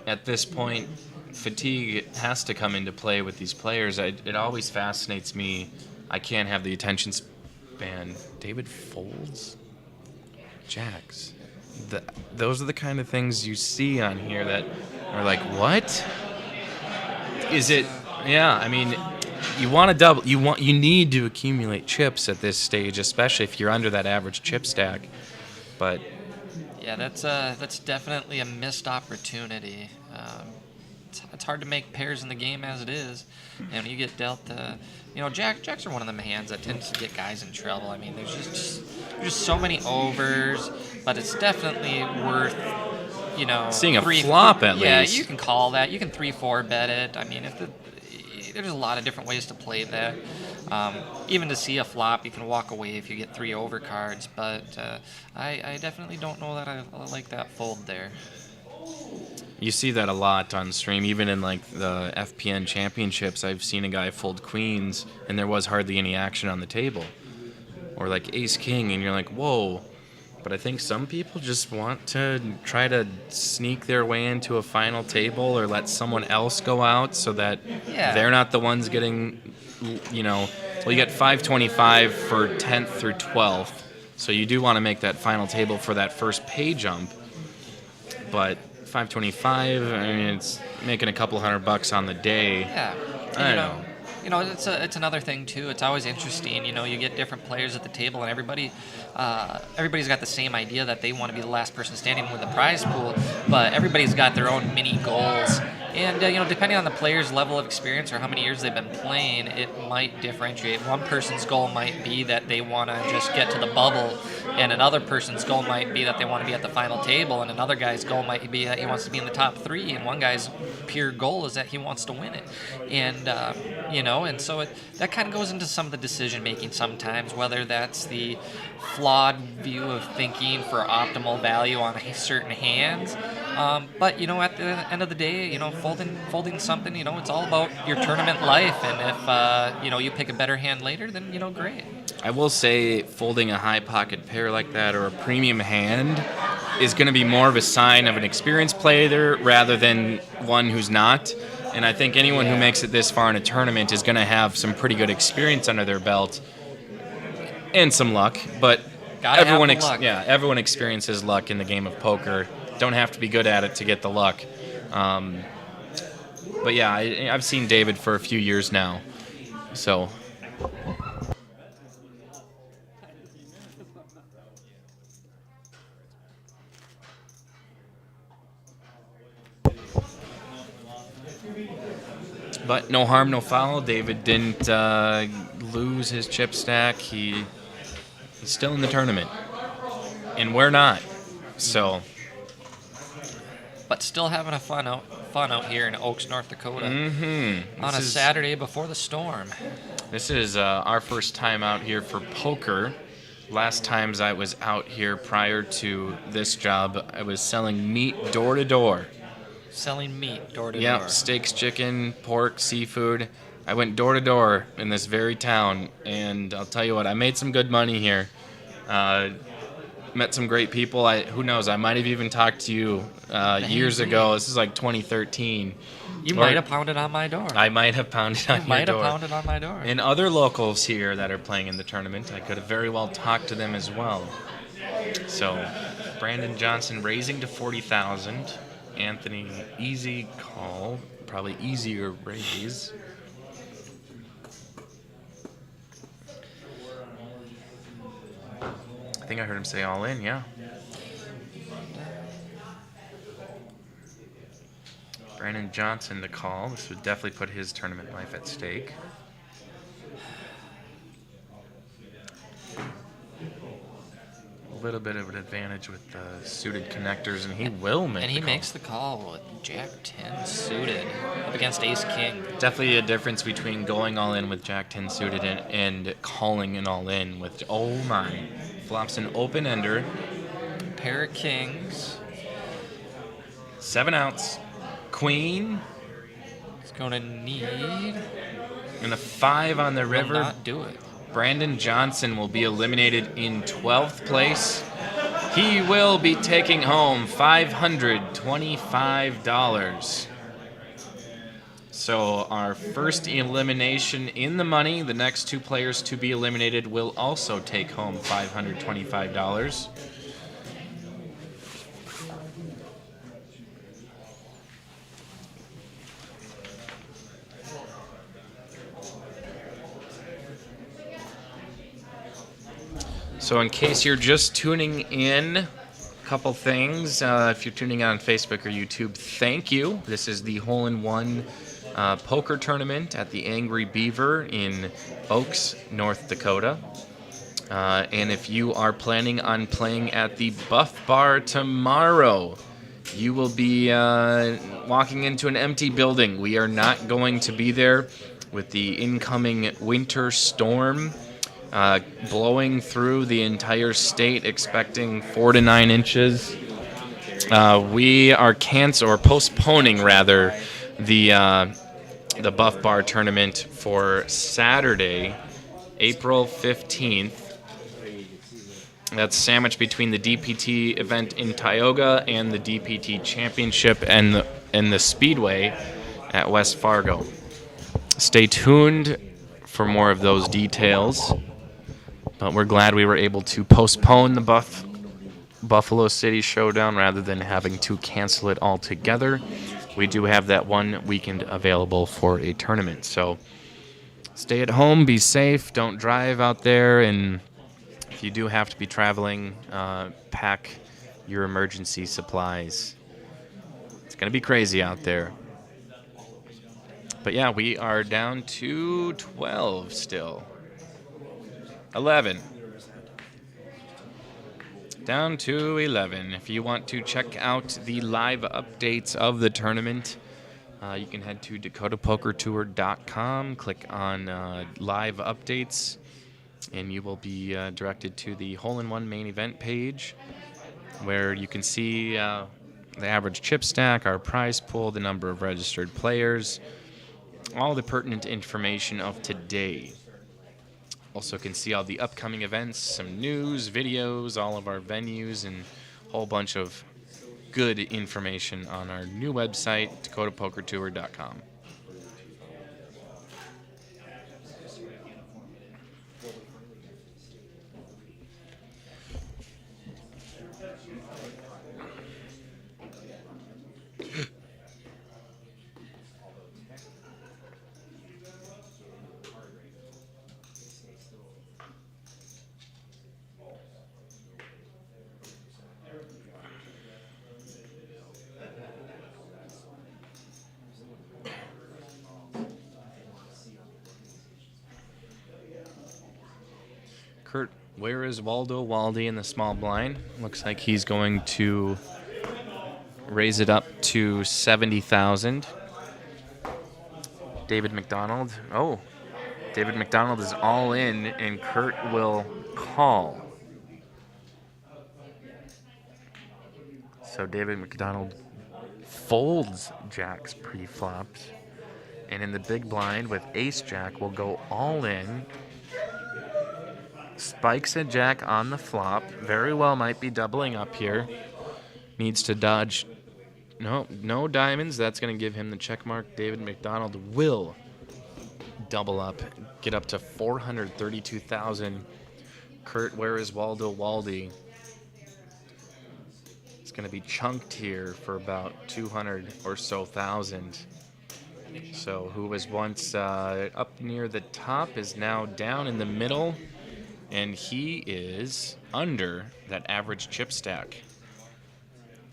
S1: At this point, fatigue has to come into play with these players. It always fascinates me. I can't have the attention span. David folds? Jacks. Those are the kind of things you see on here that are like, what? Is it? Yeah, I mean, you want to double. You need to accumulate chips at this stage, especially if you're under that average chip stack. But
S2: Yeah, that's definitely a missed opportunity. It's hard to make pairs in the game as it is, and when you get dealt, jacks are one of them hands that tends to get guys in trouble. I mean, there's just so many overs, but it's definitely worth,
S1: seeing a flop at
S2: yeah,
S1: least.
S2: you can call that. You can 3-4 bet it. I mean, there's a lot of different ways to play that. Even to see a flop, you can walk away if you get 3 overcards, but I definitely don't know that I like that fold there.
S1: You see that a lot on stream, even in like the FPN championships. I've seen a guy fold queens, and there was hardly any action on the table, or like ace king, and you're like, whoa. But I think some people just want to try to sneak their way into a final table or let someone else go out so that they're not the ones getting, well, you get 525 for 10th through 12th. So you do want to make that final table for that first pay jump. But 525, I mean, it's making a couple $100 on the day.
S2: Yeah.
S1: I don't know.
S2: It's another thing too. It's always interesting. You get different players at the table, and everybody's got the same idea that they want to be the last person standing with the prize pool, but everybody's got their own mini goals. And depending on the player's level of experience or how many years they've been playing, it might differentiate. One person's goal might be that they want to just get to the bubble, and another person's goal might be that they want to be at the final table, and another guy's goal might be that he wants to be in the top 3, and one guy's pure goal is that he wants to win it. And and so that kind of goes into some of the decision making sometimes, whether that's the flawed view of thinking for optimal value on certain hands. But at the end of the day, folding something, it's all about your tournament life. And if you pick a better hand later, then great.
S1: I will say folding a high pocket pair like that or a premium hand is going to be more of a sign of an experienced player rather than one who's not. And I think anyone who makes it this far in a tournament is going to have some pretty good experience under their belt and some luck. But everyone experiences luck in the game of poker. Don't have to be good at it to get the luck. But yeah, I've seen David for a few years now. So but no harm, no foul. David didn't lose his chip stack. He's still in the tournament. And we're not. So
S2: but still having a fun out here in Oaks, North Dakota on a Saturday before the storm.
S1: This is our first time out here for poker. Last times I was out here prior to this job, I was selling meat door to door.
S2: Selling meat door to door.
S1: Yep, steaks, chicken, pork, seafood. I went door to door in this very town, and I'll tell you what, I made some good money here. Met some great people. Who knows? I might have even talked to you years ago. This is like 2013.
S2: You might have pounded on my door.
S1: I might have pounded on your door.
S2: Might have pounded on my door.
S1: And other locals here that are playing in the tournament, I could have very well talked to them as well. So, Brandon Johnson raising to 40,000. Anthony, easy call, probably easier raise. I think I heard him say all in, yeah. Brandon Johnson to call. This would definitely put his tournament life at stake. A little bit of an advantage with the suited connectors, and he will make
S2: And
S1: the
S2: he
S1: call.
S2: makes the call with Jack 10 suited up against Ace King.
S1: Definitely a difference between going all in with Jack 10 suited and calling an all in with, oh my. Flops an open ender.
S2: Pair of kings.
S1: 7 outs. Queen.
S2: He's going to need.
S1: And a 5 on the
S2: Will
S1: river.
S2: not do it.
S1: Brandon Johnson will be eliminated in 12th place. He will be taking home $525. So our first elimination in the money. The next 2 players to be eliminated will also take home $525. So in case you're just tuning in, a couple things. If you're tuning in on Facebook or YouTube, thank you. This is the hole-in-one poker tournament at the Angry Beaver in Oaks, North Dakota. And if you are planning on playing at the Buff Bar tomorrow, you will be walking into an empty building. We are not going to be there with the incoming winter storm blowing through the entire state, expecting 4 to 9 inches. We are postponing rather the Buff Bar tournament for Saturday, April 15th. That's sandwiched between the DPT event in Tioga and the DPT Championship and the Speedway at West Fargo. Stay tuned for more of those details. But we're glad we were able to postpone the Buffalo City Showdown rather than having to cancel it altogether. We do have that one weekend available for a tournament. So stay at home, be safe, don't drive out there, and if you do have to be traveling, pack your emergency supplies. It's going to be crazy out there. But yeah, we are down to 12 still. 11. Down to 11. If you want to check out the live updates of the tournament, you can head to dakotapokertour.com, click on live updates, and you will be directed to the hole-in-one main event page, where you can see the average chip stack, our prize pool, the number of registered players, all the pertinent information of today. Also can see all the upcoming events, some news, videos, all of our venues, and a whole bunch of good information on our new website, dakotapokertour.com. Kurt, where is Waldo Waldy in the small blind? Looks like he's going to raise it up to 70,000. David McDonald. Oh, David McDonald is all in, and Kurt will call. So David McDonald folds Jack's pre-flops, and in the big blind with Ace Jack will go all in. Spikes a Jack on the flop. Very well might be doubling up here. Needs to dodge. No diamonds. That's going to give him the check mark. David McDonald will double up, get up to 432,000. Kurt, where is Waldo Waldy? It's going to be chunked here for about 200 or so thousand. So who was once up near the top is now down in the middle. And he is under that average chip stack,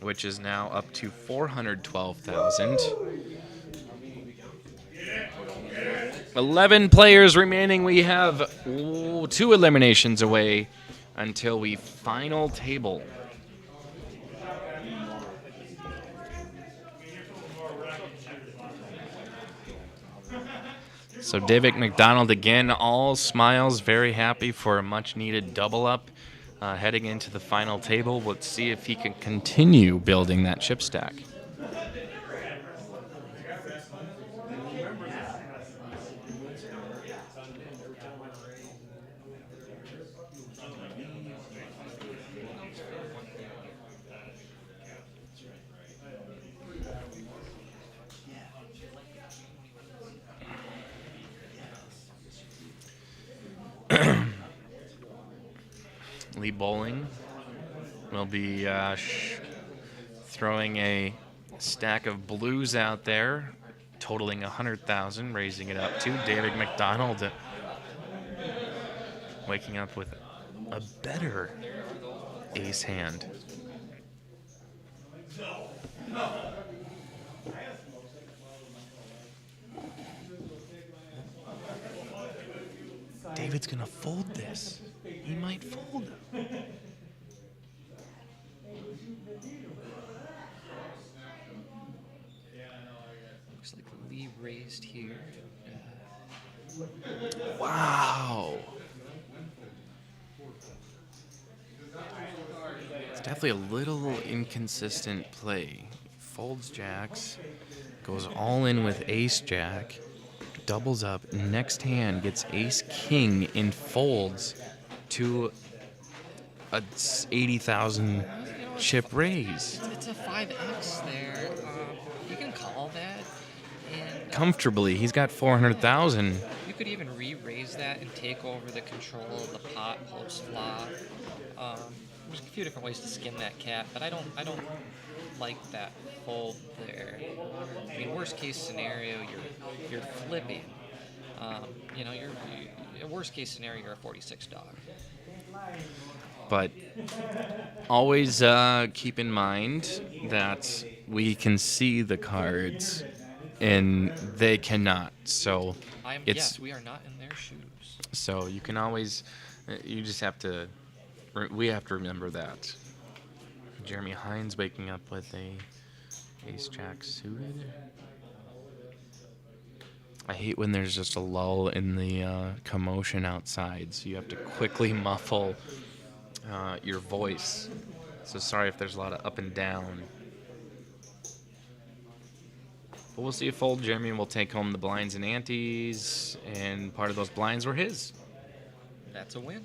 S1: which is now up to 412,000. 11 players remaining. We have 2 eliminations away until we final table. So David McDonald again, all smiles, very happy for a much-needed double up heading into the final table. Let's see if he can continue building that chip stack. Lee Bowling will be throwing a stack of blues out there, totaling 100,000, raising it up to David McDonald, waking up with a better ace hand. David's gonna fold this. He might fold.
S2: Looks like Lee raised here.
S1: Wow. It's definitely a little inconsistent play. Folds jacks, goes all in with ace jack, doubles up, next hand gets ace king and folds to a 80,000 chip raise.
S2: It's a 5x there. You can call that. And
S1: Comfortably, he's got 400,000.
S2: you could even re-raise that and take over the control of the pot post flop. There's a few different ways to skin that cat, but I don't like that fold there. I mean, worst case scenario, you're flipping. Worst case scenario, you're a 46 dog.
S1: But always keep in mind that we can see the cards and they cannot. So
S2: Yes, we are not in their shoes.
S1: So you can always, you just have to, we have to remember that. Jeremy Hines waking up with a ace jack suited. I hate when there's just a lull in the commotion outside, so you have to quickly muffle your voice. So sorry if there's a lot of up and down. But we'll see if old Jeremy will take home the blinds and antes, and part of those blinds were his.
S2: That's a win.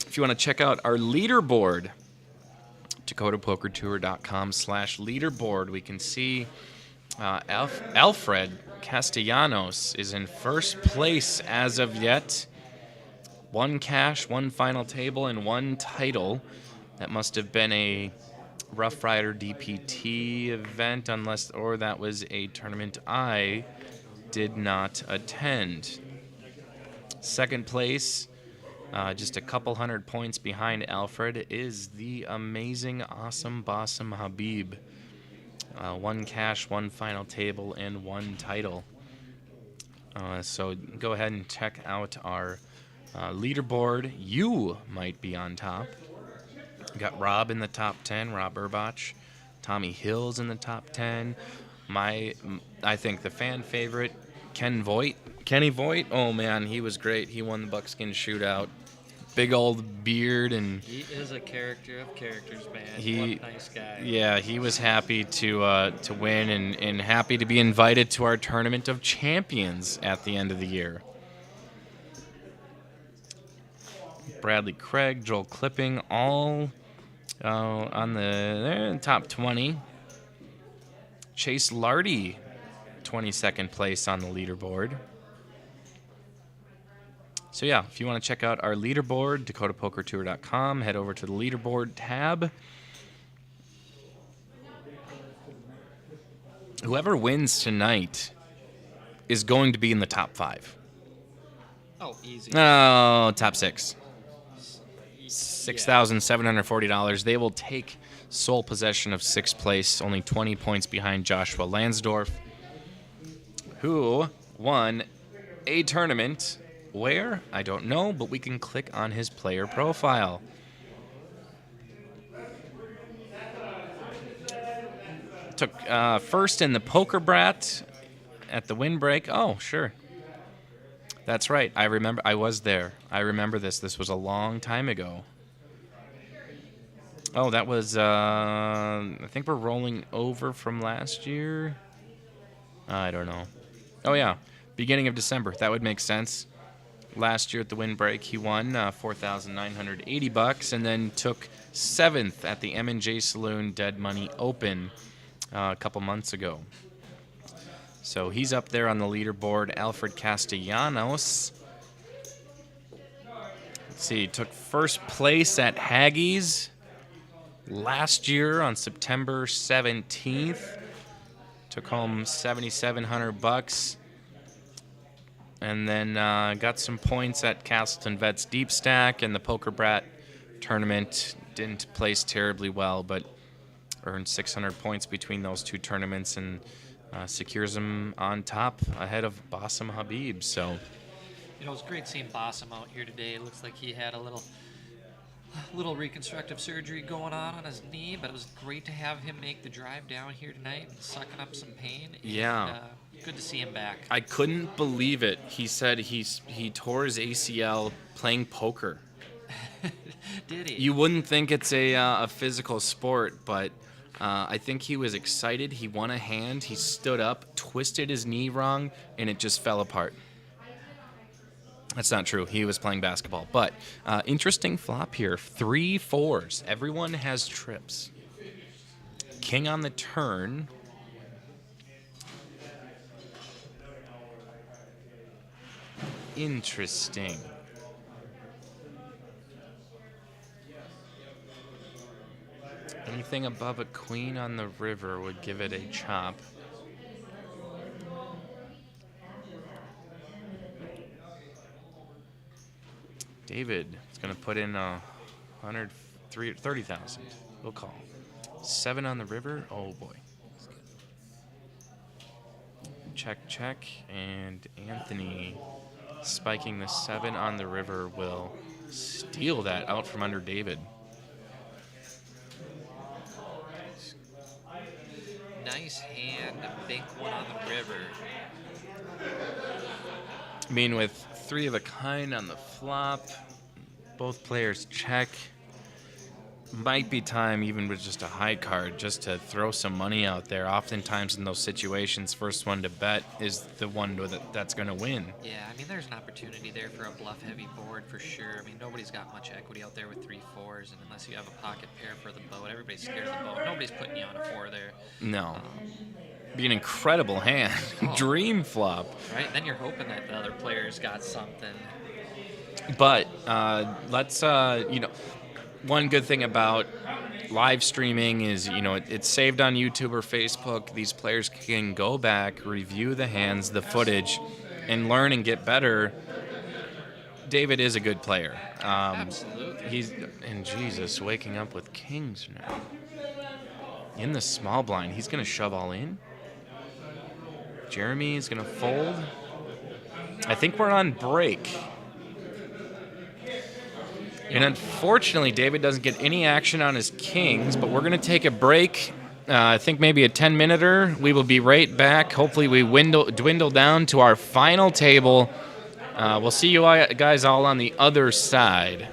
S1: If you want to check out our leaderboard, DakotaPokerTour.com/leaderboard, we can see Alfred Castellanos is in first place as of yet. 1 cash, 1 final table, and 1 title. That must have been a Rough Rider DPT event, or that was a tournament I did not attend. Second place, just a couple hundred points behind Alfred, is the amazing, awesome, bossum Habib. 1 cash, 1 final table, and 1 title. So go ahead and check out our leaderboard. You might be on top. We got Rob in the top 10, Rob Urbach. Tommy Hill's in the top 10. I think the fan favorite, Kenny Voigt. Oh man, he was great. He won the buckskin shootout. Big old beard, and
S2: He is a character of characters, man. What a nice guy.
S1: Yeah, he was happy to win and happy to be invited to our Tournament of Champions at the end of the year. Bradley Craig, Joel Clipping, all they're in the top 20. Chase Lardy, 22nd place on the leaderboard. So yeah, if you want to check out our leaderboard, DakotaPokerTour.com, head over to the leaderboard tab. Whoever wins tonight is going to be in the top 5.
S2: Oh, easy.
S1: Oh, top 6. $6,740. They will take sole possession of 6th place, only 20 points behind Joshua Lansdorf, who won a tournament where? I don't know, but we can click on his player profile. Took first in the Poker Brat at the windbreak. Oh, sure. That's right. I remember. I was there. I remember this. This was a long time ago. Oh, that was, I think we're rolling over from last year. I don't know. Oh, yeah. Beginning of December. That would make sense. Last year at the windbreak, he won $4,980 and then took 7th at the M&J Saloon Dead Money Open a couple months ago. So he's up there on the leaderboard. Alfred Castellanos. Let's see, took first place at Haggie's last year on September 17th. Took home $7,700. And then got some points at Castleton Vets Deep Stack and the Poker Brat tournament. Didn't place terribly well, but earned 600 points between those two tournaments and secures him on top ahead of Bassem Habib. So,
S2: You know, it's great seeing Bassem out here today. It looks like he had a little reconstructive surgery going on his knee, but it was great to have him make the drive down here tonight and sucking up some pain.
S1: Yeah.
S2: Good to see him back.
S1: I couldn't believe it. He said he tore his ACL playing poker.
S2: Did he?
S1: You wouldn't think it's a physical sport, but I think he was excited. He won a hand. He stood up, twisted his knee wrong, and it just fell apart. That's not true. He was playing basketball. But interesting flop here. 3 4s. Everyone has trips. King on the turn. Interesting. Anything above a queen on the river would give it a chop. David is going to put in 30,000. We'll call. 7 on the river. Oh boy. Check, check, and Anthony spiking the 7 on the river will steal that out from under David.
S2: Nice hand, a big one on the river.
S1: I mean, with 3 of a kind on the flop, both players check. Might be time, even with just a high card, just to throw some money out there. Oftentimes in those situations, first one to bet is the one that's going to win.
S2: Yeah, I mean, there's an opportunity there for a bluff-heavy board for sure. I mean, nobody's got much equity out there with 3 4s, and unless you have a pocket pair for the boat, everybody's scared of the boat. Nobody's putting you on a 4 there.
S1: No. Be an incredible hand. Dream flop.
S2: Right? Then you're hoping that the other player's got something.
S1: But let's, one good thing about live streaming is, it's saved on YouTube or Facebook. These players can go back, review the hands, the footage, and learn and get better. David is a good player.
S2: Absolutely.
S1: Jesus, waking up with kings now. In the small blind, he's going to shove all in. Jeremy is going to fold. I think we're on break. And unfortunately, David doesn't get any action on his kings, but we're going to take a break. I think maybe a 10-minuter. We will be right back. Hopefully we dwindle down to our final table. We'll see you guys all on the other side.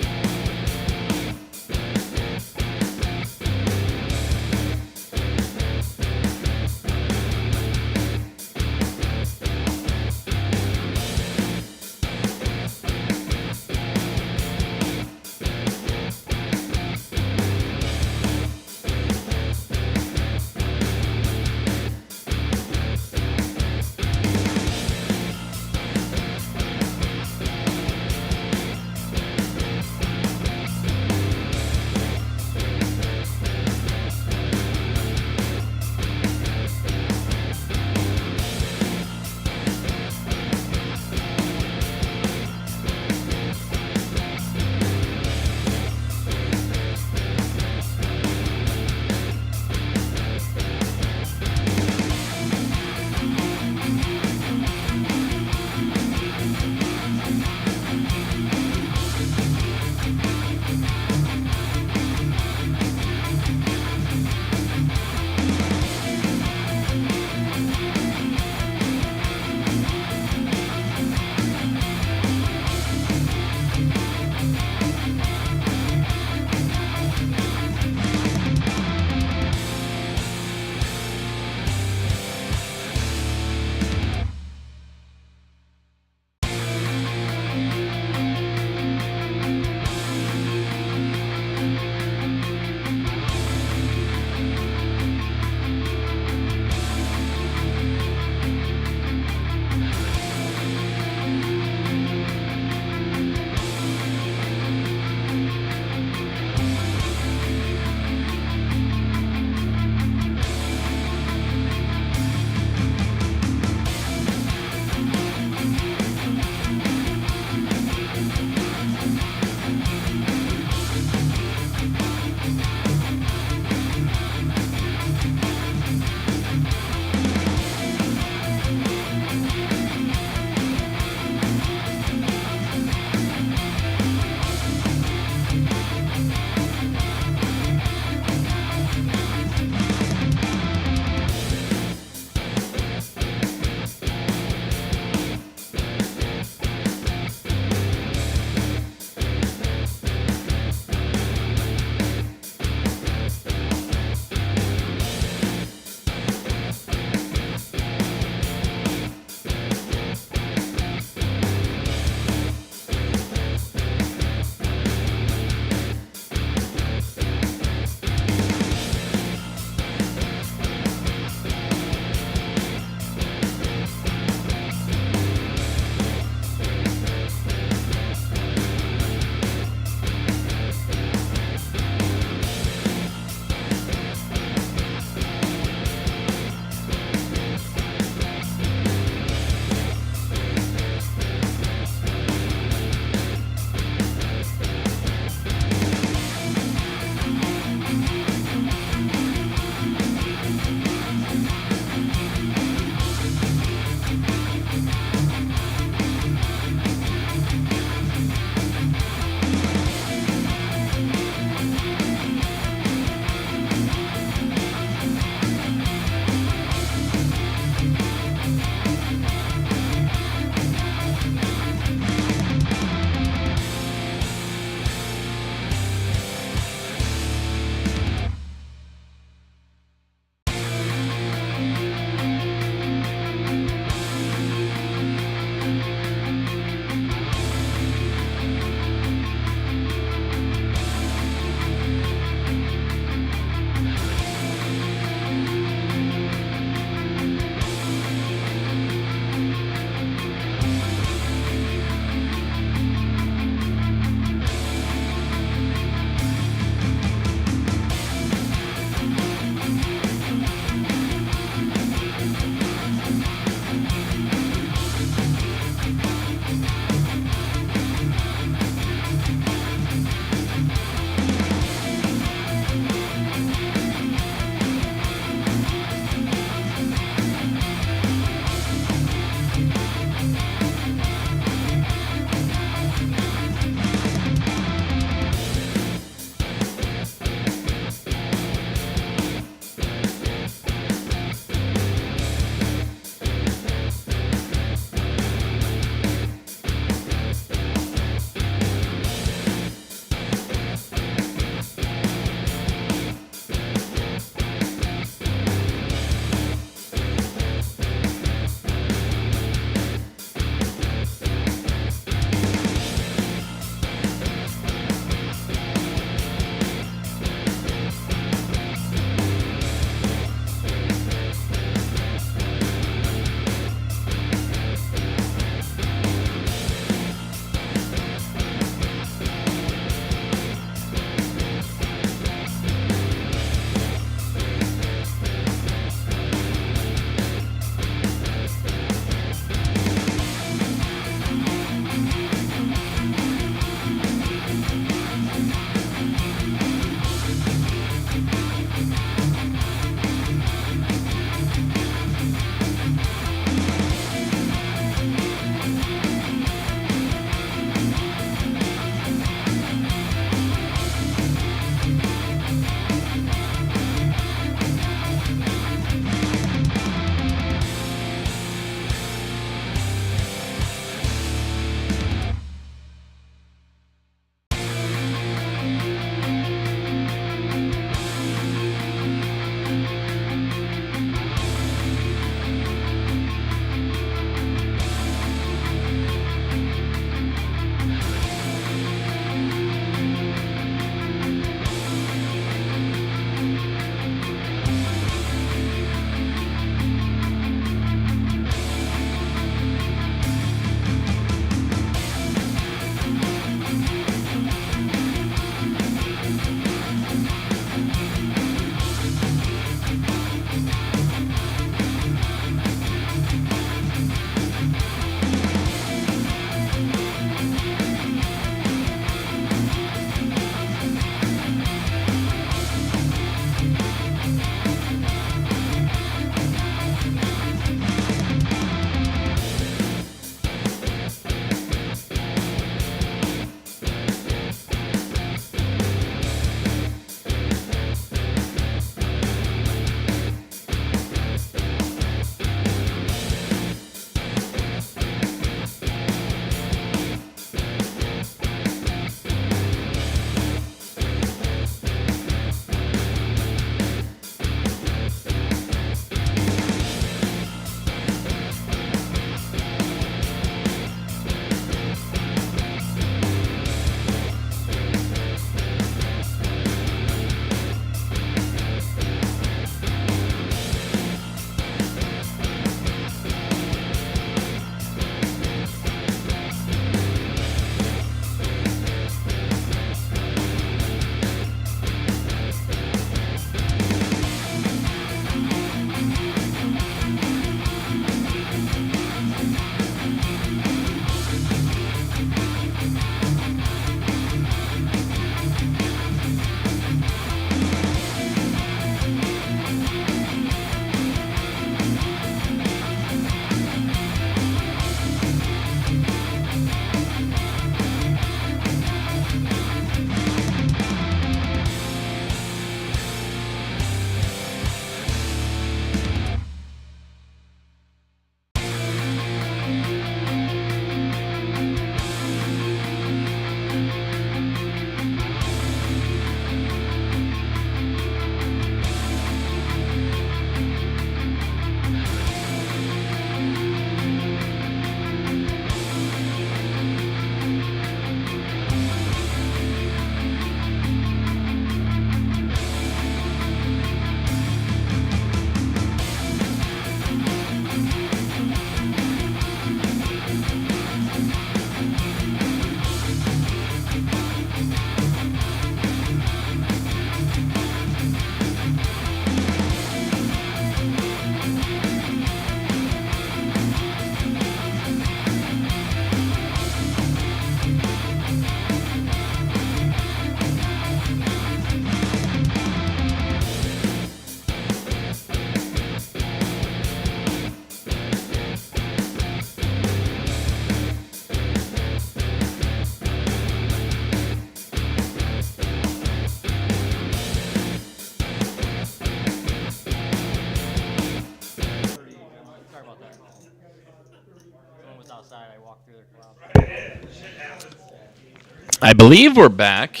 S1: I believe we're back.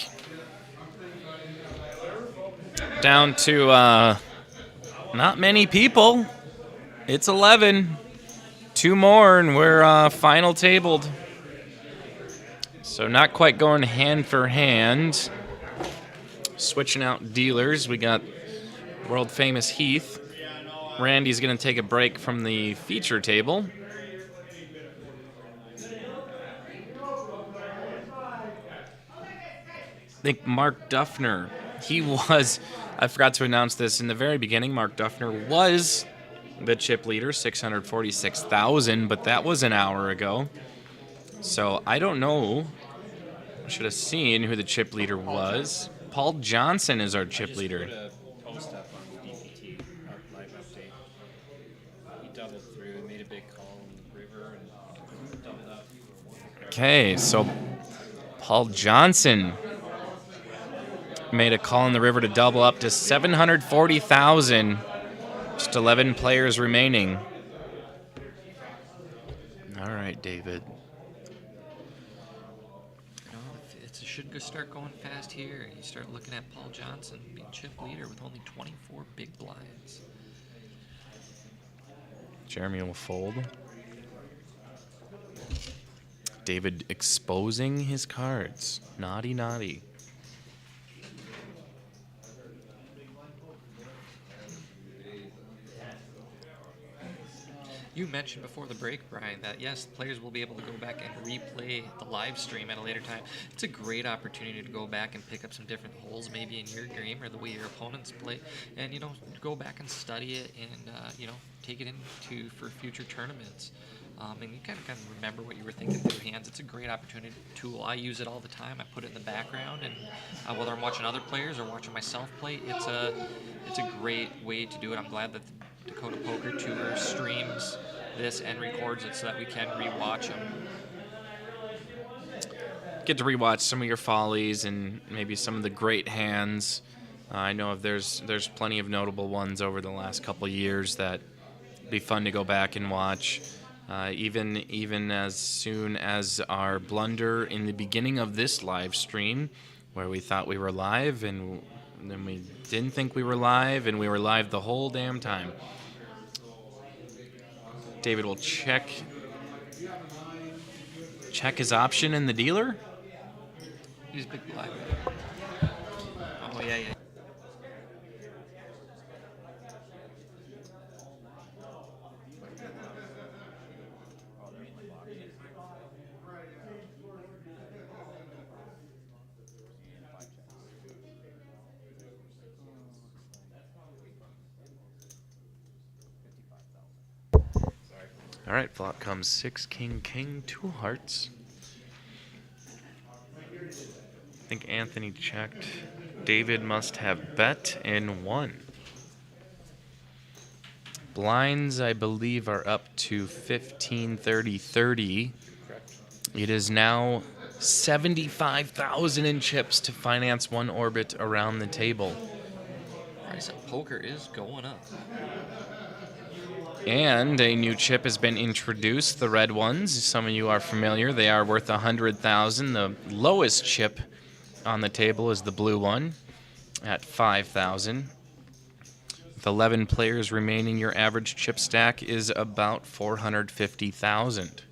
S1: Down to not many people. It's 11. 2 more, and we're final tabled. So not quite going hand for hand. Switching out dealers. We got world famous Heath. Randy's going to take a break from the feature table. I think Mark Duffner, I forgot to announce this in the very beginning, Mark Duffner was the chip leader, 646,000, but that was an hour ago. So I don't know. I should have seen who the chip leader was. Paul Johnson is our chip leader.
S7: Put a post up on DPT, our live update. He doubled through, made a big call in the river, and doubled up.
S1: Okay, so Paul Johnson made a call in the river to double up to 740,000. Just 11 players remaining. All right, David.
S2: It should start going fast here. You start looking at Paul Johnson being chip leader with only 24 big blinds.
S1: Jeremy will fold. David exposing his cards. Naughty, naughty.
S2: You mentioned before the break, Brian, that yes, players will be able to go back and replay the live stream at a later time. It's a great opportunity to go back and pick up some different holes, maybe in your game or the way your opponents play, and go back and study it and take it into for future tournaments. And you kind of remember what you were thinking through your hands. It's a great opportunity tool. I use it all the time. I put it in the background, and whether I'm watching other players or watching myself play, it's a great way to do it. I'm glad that the Dakota Poker Tour streams this and records it so that we can rewatch them.
S1: Get to rewatch some of your follies and maybe some of the great hands. I know there's plenty of notable ones over the last couple of years that be fun to go back and watch. Even as soon as our blunder in the beginning of this live stream, where we thought we were live and then we didn't think we were live, and we were live the whole damn time. David will check his option in the dealer.
S2: He's big blind. Oh yeah.
S1: All right, flop comes 6, king, king, 2 hearts. I think Anthony checked. David must have bet and won. Blinds, I believe, are up to 15, 30, 30. It is now 75,000 in chips to finance one orbit around the table.
S2: Price of poker is going up.
S1: And a new chip has been introduced, the red ones. Some of you are familiar. They are worth 100,000. The lowest chip on the table is the blue one at 5,000. With 11 players remaining, your average chip stack is about 450,000.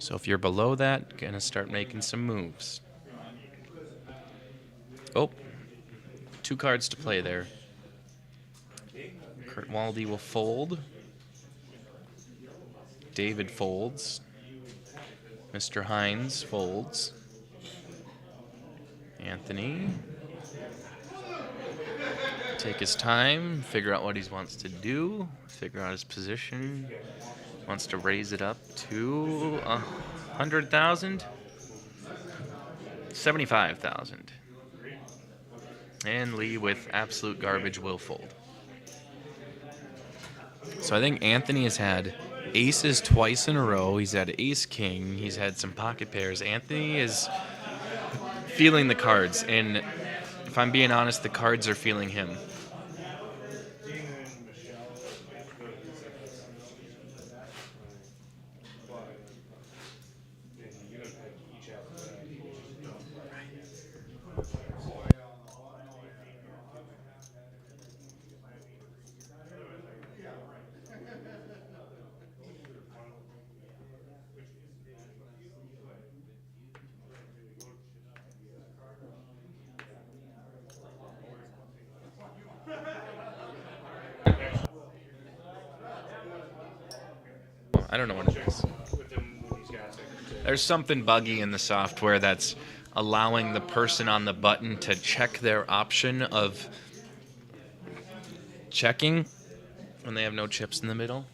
S1: So if you're below that, gonna start making some moves. Oh, 2 cards to play there. Kurt Waldy will fold. David folds. Mr. Hines folds. Anthony. Take his time, figure out what he wants to do, figure out his position. Wants to raise it up to 100,000. 75,000. And Lee with absolute garbage will fold. So I think Anthony has had aces twice in a row. He's had ace-king. He's had some pocket pairs. Anthony is feeling the cards, and if I'm being honest, the cards are feeling him. I don't know what it is.
S4: with them with these guys.
S1: There's something buggy in the software that's allowing the person on the button to check their option of checking when they have no chips in the middle.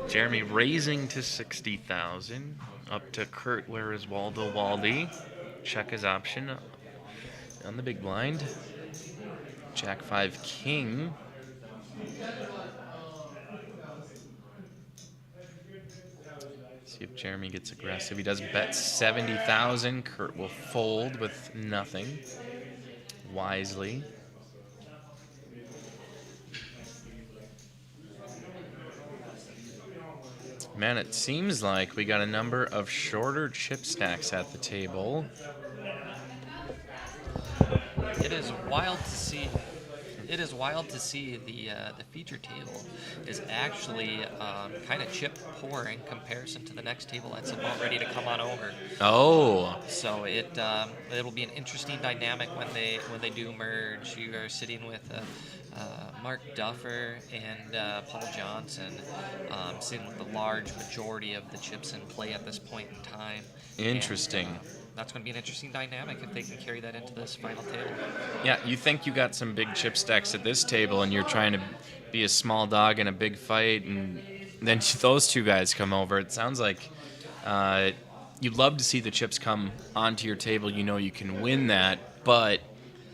S1: Jeremy raising to 60,000. Up to Kurt, where is Waldo Waldy? Check his option on the big blind. Jack 5 King. See if Jeremy gets aggressive. He does bet 70,000. Kurt will fold with nothing. Wisely. Man, it seems like we got a number of shorter chip stacks at the table.
S2: It is wild to see. It is wild to see the feature table is actually kind of chip poor in comparison to the next table that's about ready to come on over.
S1: Oh.
S2: So it'll be an interesting dynamic when they do merge. You are sitting with Mark Duffer and Paul Johnson, sitting with the large majority of the chips in play at this point in time.
S1: Interesting.
S2: And, that's going to be an interesting dynamic if they can carry that into this final table.
S1: Yeah, you think you got some big chip stacks at this table and you're trying to be a small dog in a big fight, and then those two guys come over. It sounds like you'd love to see the chips come onto your table. You know you can win that, but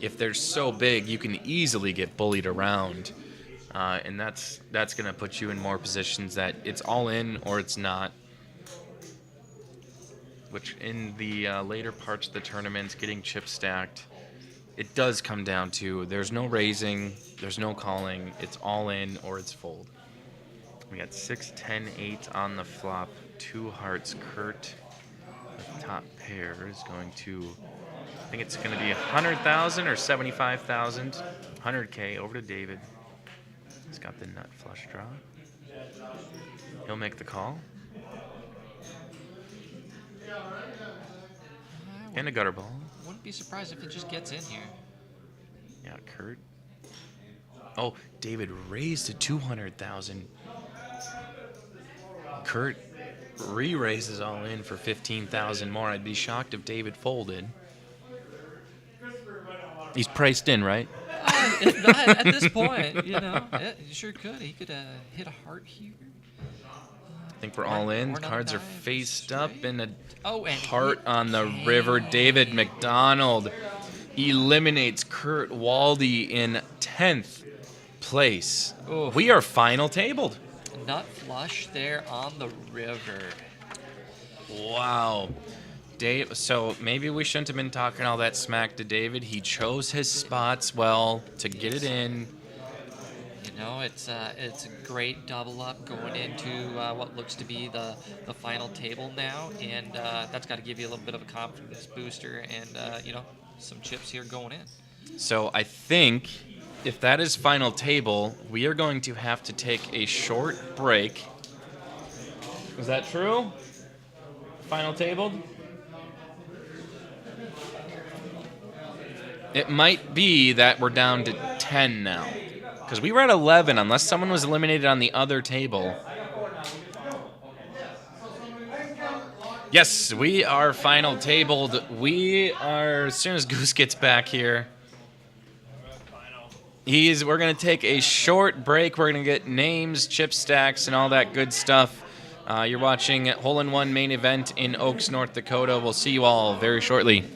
S1: if they're so big, you can easily get bullied around. And that's going to put you in more positions that it's all in or it's not. Which in the later parts of the tournament, getting chip stacked, it does come down to there's no raising, there's no calling, it's all in or it's fold. We got 6, 10, 8 on the flop, 2 hearts. Kurt, the top pair, is going to, I think it's going to be 100,000 or 75,000, 100K over to David. He's got the nut flush draw. He'll make the call. And a gutter ball.
S2: Wouldn't be surprised if it just gets in here.
S1: Yeah, Kurt. Oh, David raised to 200,000. Kurt re-raises all in for 15,000 more. I'd be shocked if David folded. He's priced in, right?
S2: If not, at this point, he sure could. He could hit a heart here.
S1: I think we're all in.
S2: Or
S1: Cards are
S2: dive,
S1: faced up, and a
S2: and
S1: heart on the
S2: king.
S1: river. David McDonald eliminates Kurt Waldy in 10th place.
S2: Oof.
S1: We are final tabled.
S2: Nut flush there on the river.
S1: Wow. Dave, so maybe we shouldn't have been talking all that smack to David. He chose his spots well to get it in.
S2: It's a great double up going into what looks to be the final table now, and that's got to give you a little bit of a confidence booster and some chips here going in.
S1: So I think if that is final table, we are going to have to take a short break. Is that true? Final tabled? It might be that we're down to 10 now. Because we were at 11, unless someone was eliminated on the other table. Yes, we are final tabled. We are, as soon as Goose gets back here, we're going to take a short break. We're going to get names, chip stacks, and all that good stuff. You're watching Hole in One main event in Oaks, North Dakota. We'll see you all very shortly.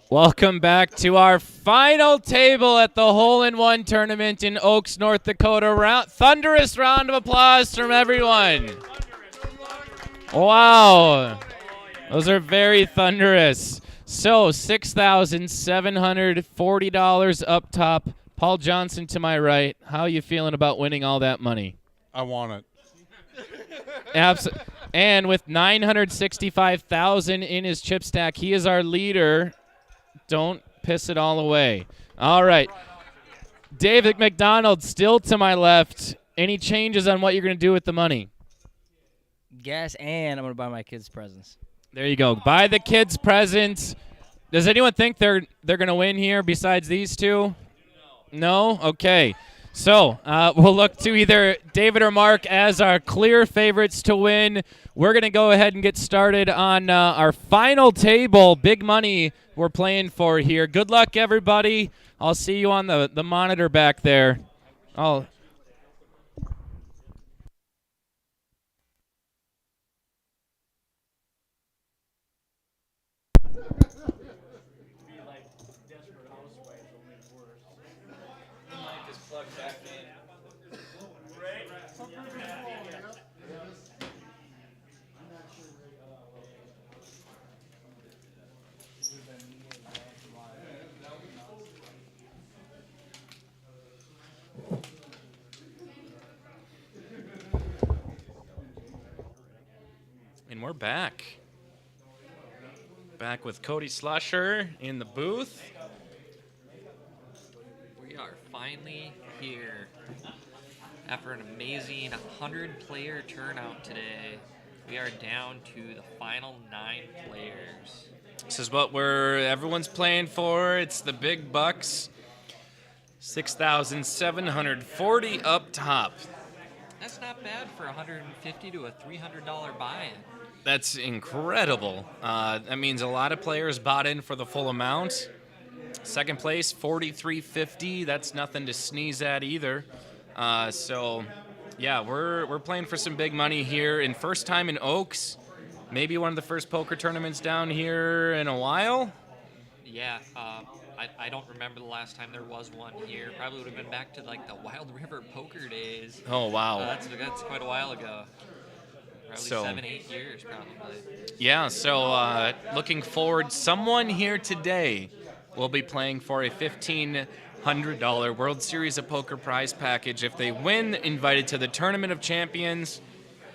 S1: Welcome back to our final table at the hole-in-one tournament in Oaks, North Dakota. Thunderous round of applause from everyone. Wow. Those are very thunderous. So $6,740 up top. Paul Johnson to my right. How are you feeling about winning all that money?
S8: I want it.
S1: And with $965,000 in his chip stack, he is our leader. Don't piss it all away. All right. David McDonald still to my left. Any changes on what you're going to do with the money?
S9: Gas, and I'm going to buy my kids presents.
S1: There you go. Buy the kids presents. Does anyone think they're going to win here besides these two? No? Okay. So we'll look to either David or Mark as our clear favorites to win. We're going to go ahead and get started on our final table. Big money we're playing for here. Good luck, everybody. I'll see you on the monitor back there. And we're back. Back with Cody Slusher in the booth.
S2: We are finally here. After an amazing 100-player turnout today, we are down to the final 9 players.
S1: This is what everyone's playing for. It's the big bucks. 6,740 up top.
S2: That's not bad for $150 to a $300 buy-in.
S1: That's incredible. That means a lot of players bought in for the full amount. Second place, $43.50. That's nothing to sneeze at either. So, yeah, we're playing for some big money here. And first time in Oaks, maybe one of the first poker tournaments down here in a while.
S2: Yeah, I don't remember the last time there was one here. Probably would have been back to like the Wild River poker days.
S1: Oh, wow.
S2: That's quite a while ago. Probably 7-8 years, probably.
S1: Yeah, so looking forward. Someone here today will be playing for a $1,500 World Series of Poker prize package. If they win, invited to the Tournament of Champions.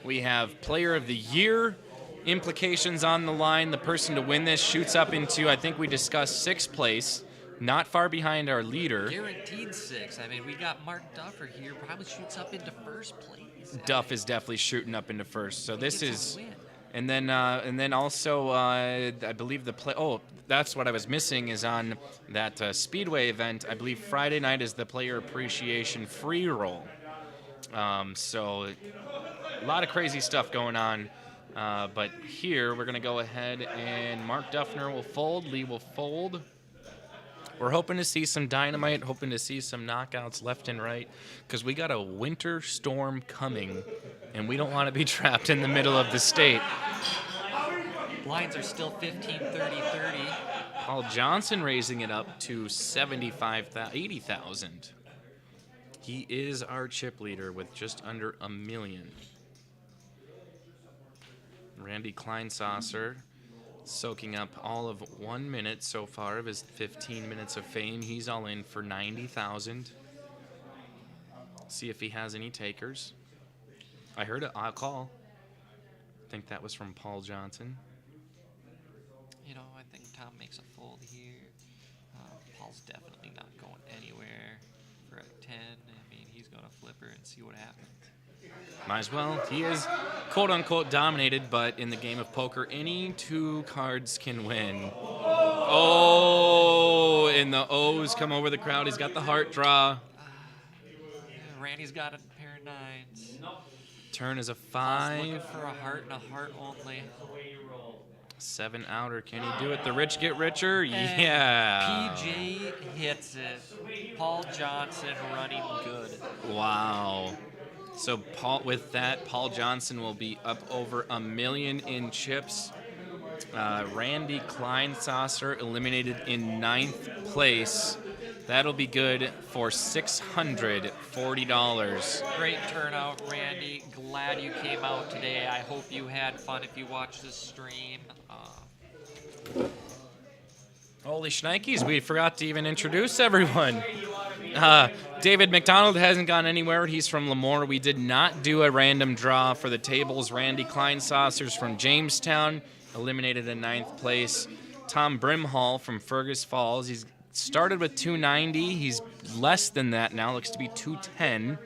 S1: We have Player of the Year implications on the line. The person to win this shoots up into, I think we discussed, 6th place, not far behind our leader.
S2: Guaranteed 6. I mean, we got Mark Duffer here, probably shoots up into 1st place.
S1: Duff is definitely shooting up into 1st. So this is, and then also I believe that's what I was missing is on that Speedway event. I believe Friday night is the player appreciation free roll. So a lot of crazy stuff going on. But here we're going to go ahead and Mark Duffner will fold, Lee will fold. We're hoping to see some dynamite, hoping to see some knockouts left and right, because we got a winter storm coming, and we don't want to be trapped in the middle of the state.
S2: Blinds are still 15, 30, 30.
S1: Paul Johnson raising it up to 80,000. He is our chip leader with just under $1 million. Randy Kleinsasser soaking up all of 1 minute so far of his 15 minutes of fame. He's all in for 90,000. See if he has any takers. I heard a call. I think that was from Paul Johnson.
S2: You know, I think Tom makes a fold here. Paul's definitely not going anywhere for a 10. I mean, he's going to flip her and see what happens.
S1: Might as well. He is quote-unquote dominated, but in the game of poker, any 2 cards can win. Oh, and the O's come over the crowd. He's got the heart draw.
S2: Randy's got a pair of 9s.
S1: Turn is a
S2: Paul's looking
S1: 5.
S2: for a heart and a heart only.
S1: 7 outer. Can he do it? The rich get richer?
S2: And
S1: Yeah.
S2: PJ hits it. Paul Johnson running good.
S1: Wow. So Paul Johnson will be up over $1 million in chips. Randy Kleinsasser eliminated in 9th place. That'll be good for $640.
S2: Great turnout, Randy. Glad you came out today. I hope you had fun if you watched this stream.
S1: Holy shnikes, we forgot to even introduce everyone. David McDonald hasn't gone anywhere. He's from Lemoore. We did not do a random draw for the tables. Randy Kleinsasser's from Jamestown, eliminated in 9th place. Tom Brimhall from Fergus Falls. He's started with 290. He's less than that now, looks to be 210.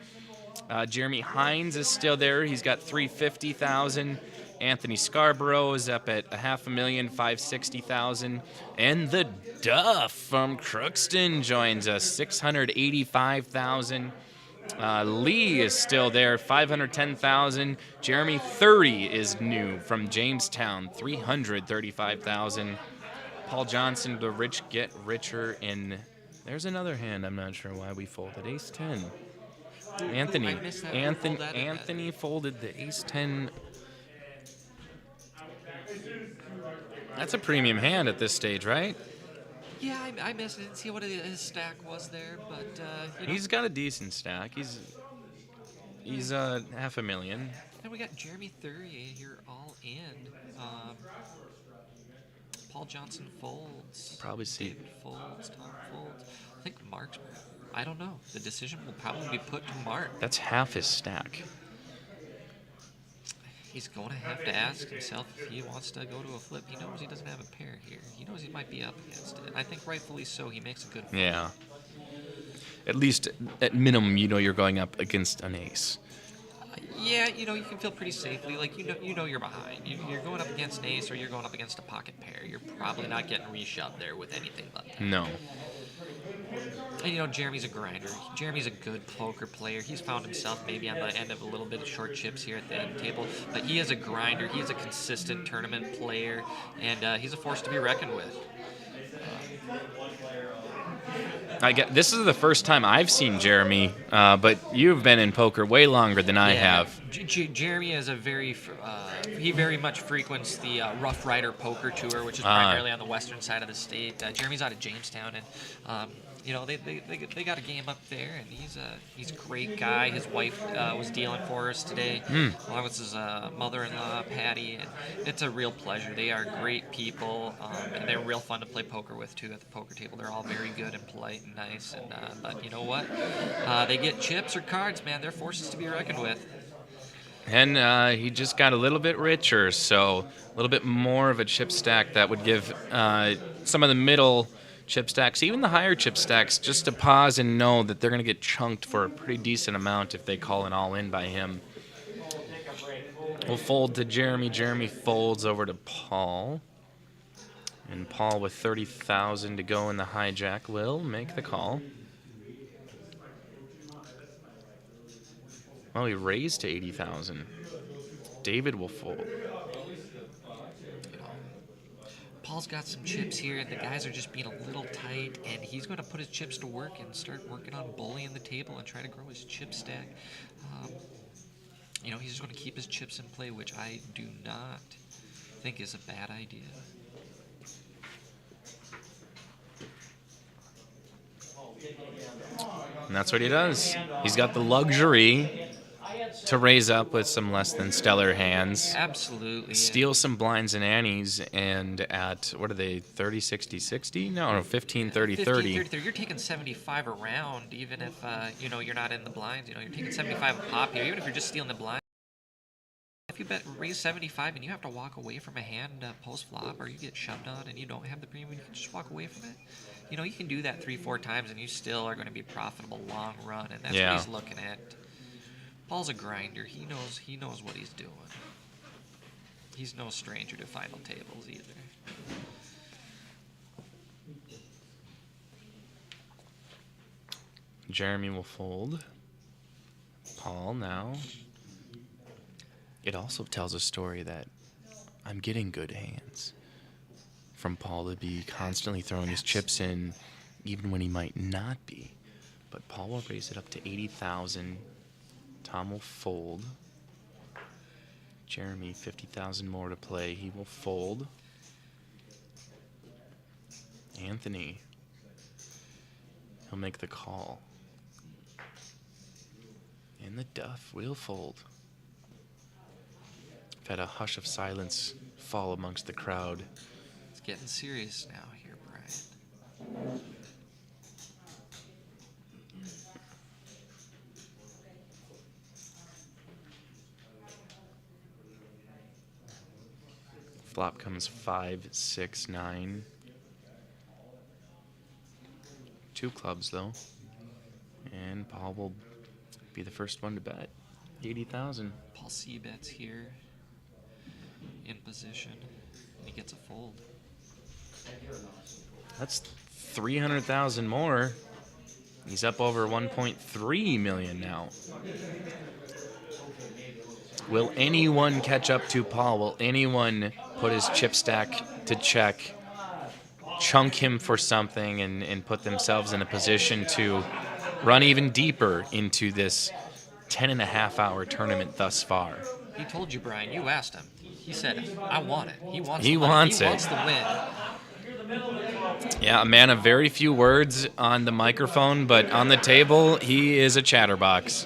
S1: Jeremy Hines is still there. He's got 350,000. Anthony Scarborough is up at $500,000, 560,000. And the Duff from Crookston joins us, 685,000. Lee is still there, 510,000. Jeremy Thury is new from Jamestown, 335,000. Paul Johnson, the rich get richer in. There's another hand. I'm not sure why we folded ace 10. Anthony folded the ace 10. That's a premium hand at this stage, right?
S2: Yeah, I missed it. Didn't see what his stack was there, but
S1: He's got a decent stack. He's $500,000.
S2: And we got Jeremy Thury here all in. Paul Johnson folds.
S1: Probably see.
S2: David folds. Tom folds. I think Mark's. I don't know. The decision will probably be put to Mark.
S1: That's half his stack.
S2: He's going to have to ask himself if he wants to go to a flip. He knows he doesn't have a pair here. He knows he might be up against it. I think rightfully so. He makes a good flip.
S1: Yeah. At least, at minimum, you know you're going up against an ace.
S2: Yeah, you can feel pretty safely. Like, you know you're behind. You're going up against an ace or you're going up against a pocket pair. You're probably not getting reshoved there with anything but that.
S1: No.
S2: And, Jeremy's a grinder. Jeremy's a good poker player. He's found himself maybe on the end of a little bit of short chips here at the end table. But he is a grinder. He is a consistent tournament player. And he's a force to be reckoned with.
S1: This is the first time I've seen Jeremy, but you've been in poker way longer than I have.
S2: Jeremy is he very much frequents the Rough Rider Poker Tour, which is primarily on the western side of the state. Jeremy's out of Jamestown, and they got a game up there, and he's a great guy. His wife was dealing for us today, along with his mother-in-law Patty, and it's a real pleasure. They are great people, and they're real fun to play poker with too at the poker table. They're all very good and polite and nice, and but you know what? They get chips or cards, man. They're forces to be reckoned with.
S1: And he just got a little bit richer, so a little bit more of a chip stack that would give some of the middle chip stacks, even the higher chip stacks, just to pause and know that they're going to get chunked for a pretty decent amount if they call an all-in by him. We'll fold to Jeremy. Jeremy folds over to Paul. And Paul, with 30,000 to go in the hijack, will make the call. Well, he raised to 80,000. David will fold.
S2: Paul's got some chips here, and the guys are just being a little tight, and he's going to put his chips to work and start working on bullying the table and try to grow his chip stack. He's just going to keep his chips in play, which I do not think is a bad idea.
S1: And that's what he does. He's got the luxury to raise up with some less than stellar hands.
S2: Absolutely.
S1: Steal some blinds and annies, and at, what are they, 30, 60, 60? No, 15, 30, 30.
S2: You're taking 75 around, even if, you're not in the blinds. You're taking 75 a pop here, even if you're just stealing the blinds. If you raise 75 and you have to walk away from a hand post-flop, or you get shoved on and you don't have the premium, you can just walk away from it. You can do that 3-4 times and you still are going to be profitable long run, and that's what he's looking at. Paul's a grinder. He knows what he's doing. He's no stranger to final tables either.
S1: Jeremy will fold. Paul now. It also tells a story that I'm getting good hands from Paul to be constantly throwing his chips in even when he might not be. But Paul will raise it up to 80,000. Tom will fold. Jeremy, 50,000 more to play. He will fold. Anthony. He'll make the call. And the duff will fold. I've had a hush of silence fall amongst the crowd.
S2: It's getting serious now here, Brian.
S1: Flop comes 5, 6, 9. 2 clubs though. And Paul will be the first one to bet. 80,000.
S2: Paul C bets here in position. He gets a fold.
S1: That's 300,000 more. He's up over 1.3 million now. Will anyone catch up to Paul? Will anyone put his chip stack to check, chunk him for something, and put themselves in a position to run even deeper into this 10.5-hour tournament thus far?
S2: He told you, Brian. You asked him. He said, I want it. He wants
S1: He
S2: the money.
S1: wants
S2: He
S1: it.
S2: wants the win.
S1: Yeah, a man of very few words on the microphone, but on the table, he is a chatterbox.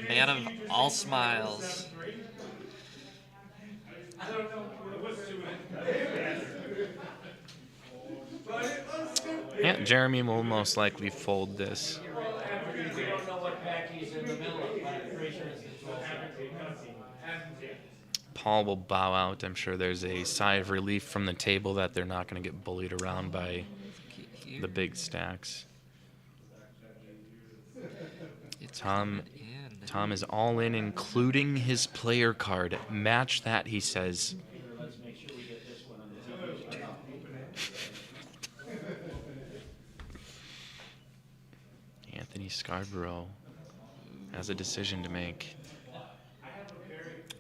S2: Man of all smiles.
S1: Yeah, Jeremy will most likely fold this. Paul will bow out. I'm sure there's a sigh of relief from the table that they're not going to get bullied around by the big stacks. Tom is all in, including his player card. Match that, he says. Anthony Scarborough has a decision to make.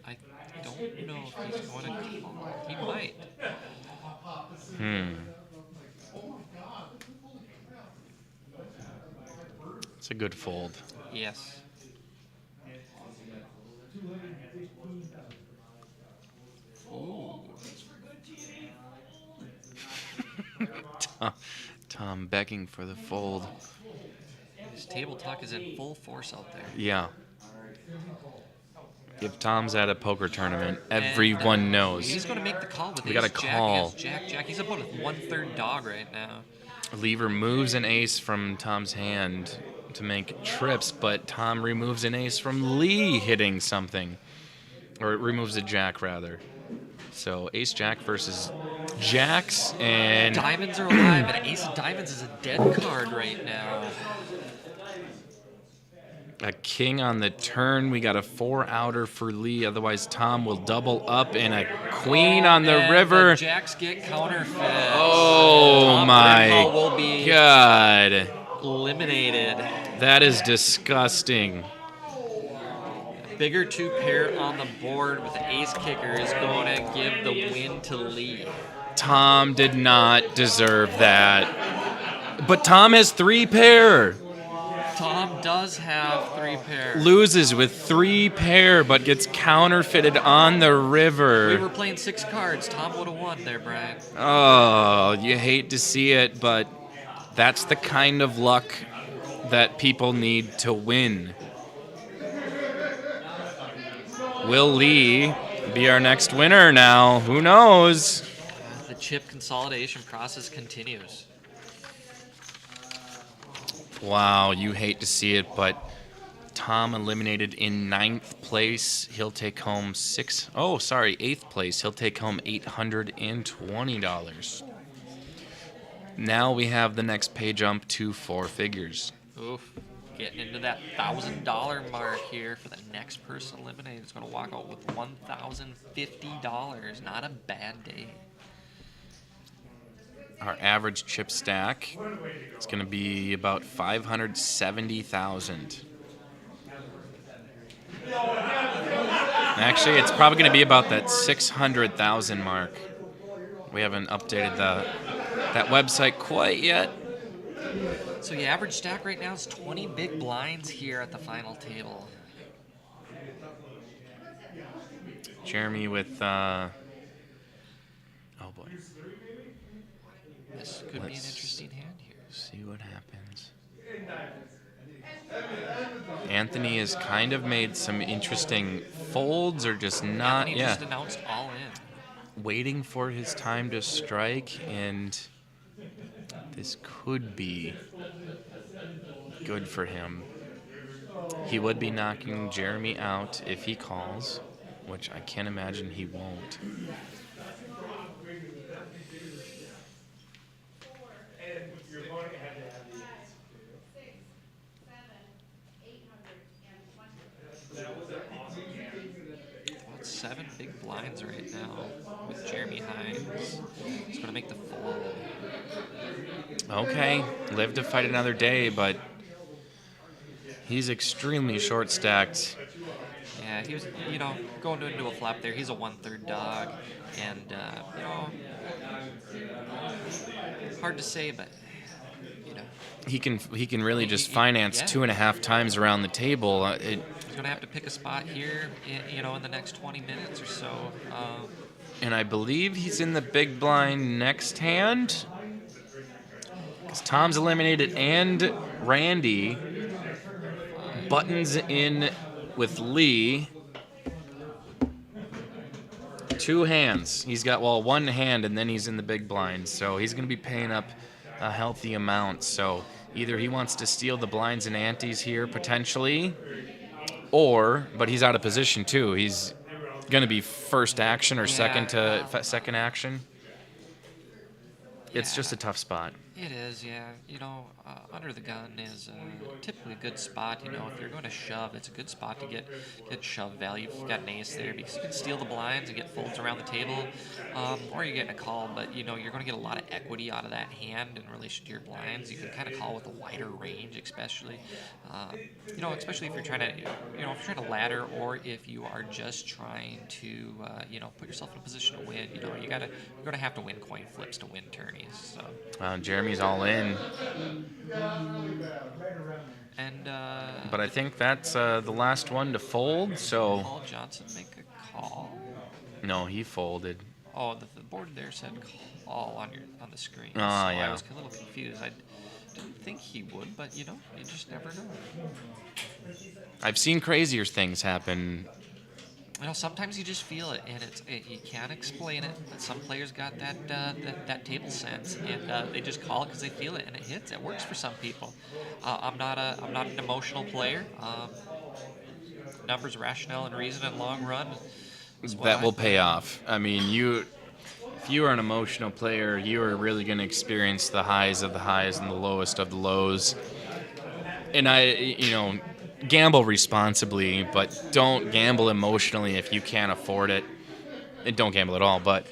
S2: I don't know if he's going to call. He might.
S1: It's a good fold.
S2: Yes.
S1: Tom begging for the fold.
S2: His table talk is in full force out there.
S1: Yeah. If Tom's at a poker tournament, everyone knows.
S2: He's going to make the call with
S1: We got a
S2: ace jack
S1: call.
S2: against Jack. Jack. He's about a 1/3 dog right now.
S1: Lee removes an ace from Tom's hand to make trips, but Tom removes an ace from Lee hitting something. Or it removes a jack, rather. So ace-jack versus jacks, and
S2: Diamonds are alive, and ace of diamonds is a dead card right now.
S1: a king on the turn. We got a 4-outer for Lee. Otherwise, Tom will double up, and a queen on the
S2: And
S1: river.
S2: The jacks get counterfeit.
S1: Oh,
S2: Tom
S1: my
S2: Bernhal will be
S1: God.
S2: eliminated.
S1: That is disgusting.
S2: Bigger 2-pair on the board with the ace kicker is going to give the win to Lee.
S1: Tom did not deserve that. But Tom has 3-pair.
S2: Tom does have 3-pair.
S1: Loses with 3-pair, but gets counterfeited on the river.
S2: We were playing 6 cards. Tom would have won there, Brian.
S1: Oh, you hate to see it, but that's the kind of luck that people need to win. Will Lee be our next winner now? Who knows?
S2: The chip consolidation process continues.
S1: Wow, you hate to see it, but Tom eliminated in 9th place. He'll take home 8th place. He'll take home $820. Now we have the next pay jump to 4 figures.
S2: Oof. Getting into that $1,000 mark here for the next person eliminated. It's going to walk out with $1,050. Not a bad day.
S1: Our average chip stack is going to be about 570,000. Actually, it's probably going to be about that 600,000 mark. We haven't updated that website quite yet.
S2: So the average stack right now is 20 big blinds here at the final table.
S1: Jeremy with, oh boy.
S2: This could be an
S1: Let's
S2: interesting hand here.
S1: see what happens. Anthony has kind of made some interesting folds or just not.
S2: Anthony just announced all in.
S1: Waiting for his time to strike, and this could be good for him. He would be knocking Jeremy out if he calls, which I can't imagine he won't.
S2: About 7 big blinds right now with Jeremy Hines. He's going to make the fold.
S1: Okay, live to fight another day, but he's extremely short stacked.
S2: Yeah, he was, going into a flop there. He's a 1/3 dog, and hard to say, but
S1: He can really just
S2: He-
S1: finance
S2: yeah.
S1: 2.5 times around the table.
S2: he's going to have to pick a spot here, in the next 20 minutes or so.
S1: And I believe he's in the big blind next hand. Because Tom's eliminated and Randy. Buttons in with Lee. 2 hands. He's got, one hand, and then he's in the big blind. So he's going to be paying up a healthy amount. So either he wants to steal the blinds and antes here, potentially, but he's out of position, too. He's going to be first action or second action. It's just a tough spot.
S2: It is, yeah. Under the gun is typically a good spot. If you're going to shove, it's a good spot to get shove value. If you've got an ace there, because you can steal the blinds and get folds around the table, or you're getting a call. But you're going to get a lot of equity out of that hand in relation to your blinds. You can kind of call with a wider range, especially, especially if you're trying to ladder, or if you are just trying to, put yourself in a position to win. You're going to have to win coin flips to win tourneys. So.
S1: Jeremy's all in.
S2: And
S1: But I think that's the last one to fold, so...
S2: Paul Johnson make a call.
S1: No, he folded.
S2: Oh, the board there said call on the screen.
S1: Ah,
S2: So
S1: yeah.
S2: I was a little confused. I didn't think he would, but you just never know.
S1: I've seen crazier things happen.
S2: Sometimes you just feel it, and you can't explain it. But some players got that table sense, and they just call it because they feel it, and it hits. It works for some people. I'm not an emotional player. Numbers, rationale, and reason in long run. is what
S1: That
S2: I
S1: will
S2: think.
S1: pay off. I mean, if you are an emotional player, you are really going to experience the highs of the highs and the lowest of the lows. And gamble responsibly, but don't gamble emotionally if you can't afford it. And don't gamble at all. But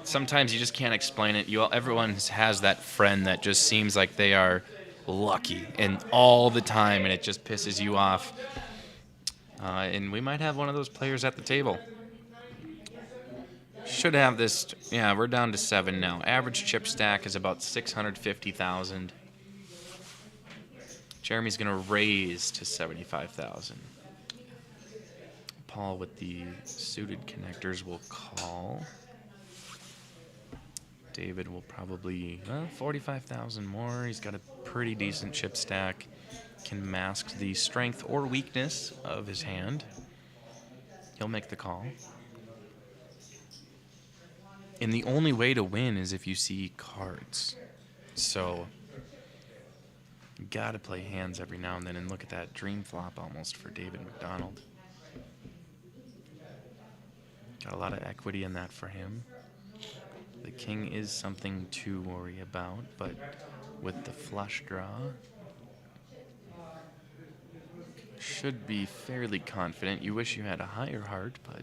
S1: sometimes you just can't explain it. Everyone has that friend that just seems like they are lucky and all the time, and it just pisses you off. And we might have one of those players at the table. Should have this. Yeah, we're down to 7 now. Average chip stack is about 650,000. Jeremy's going to raise to 75,000. Paul with the suited connectors will call. David will probably 45,000 more. He's got a pretty decent chip stack. Can mask the strength or weakness of his hand. He'll make the call. And the only way to win is if you see cards. So you gotta play hands every now and then, and look at that dream flop almost for David McDonald. Got a lot of equity in that for him. The king is something to worry about, but with the flush draw, should be fairly confident. You wish you had a higher heart, but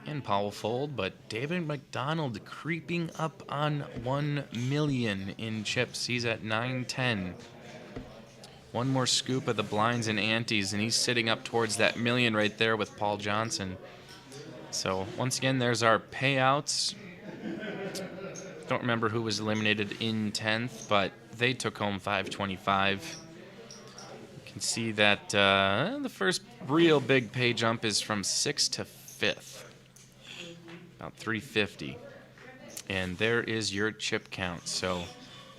S1: and Paul will fold, but David McDonald creeping up on 1 million in chips. He's at 910. One more scoop of the blinds and antes, and he's sitting up towards that million right there with Paul Johnson. So once again, there's our payouts. Don't remember who was eliminated in 10th, but they took home $525. can see that the first real big pay jump is from 6th to 5th, about 350. And there is your chip count. So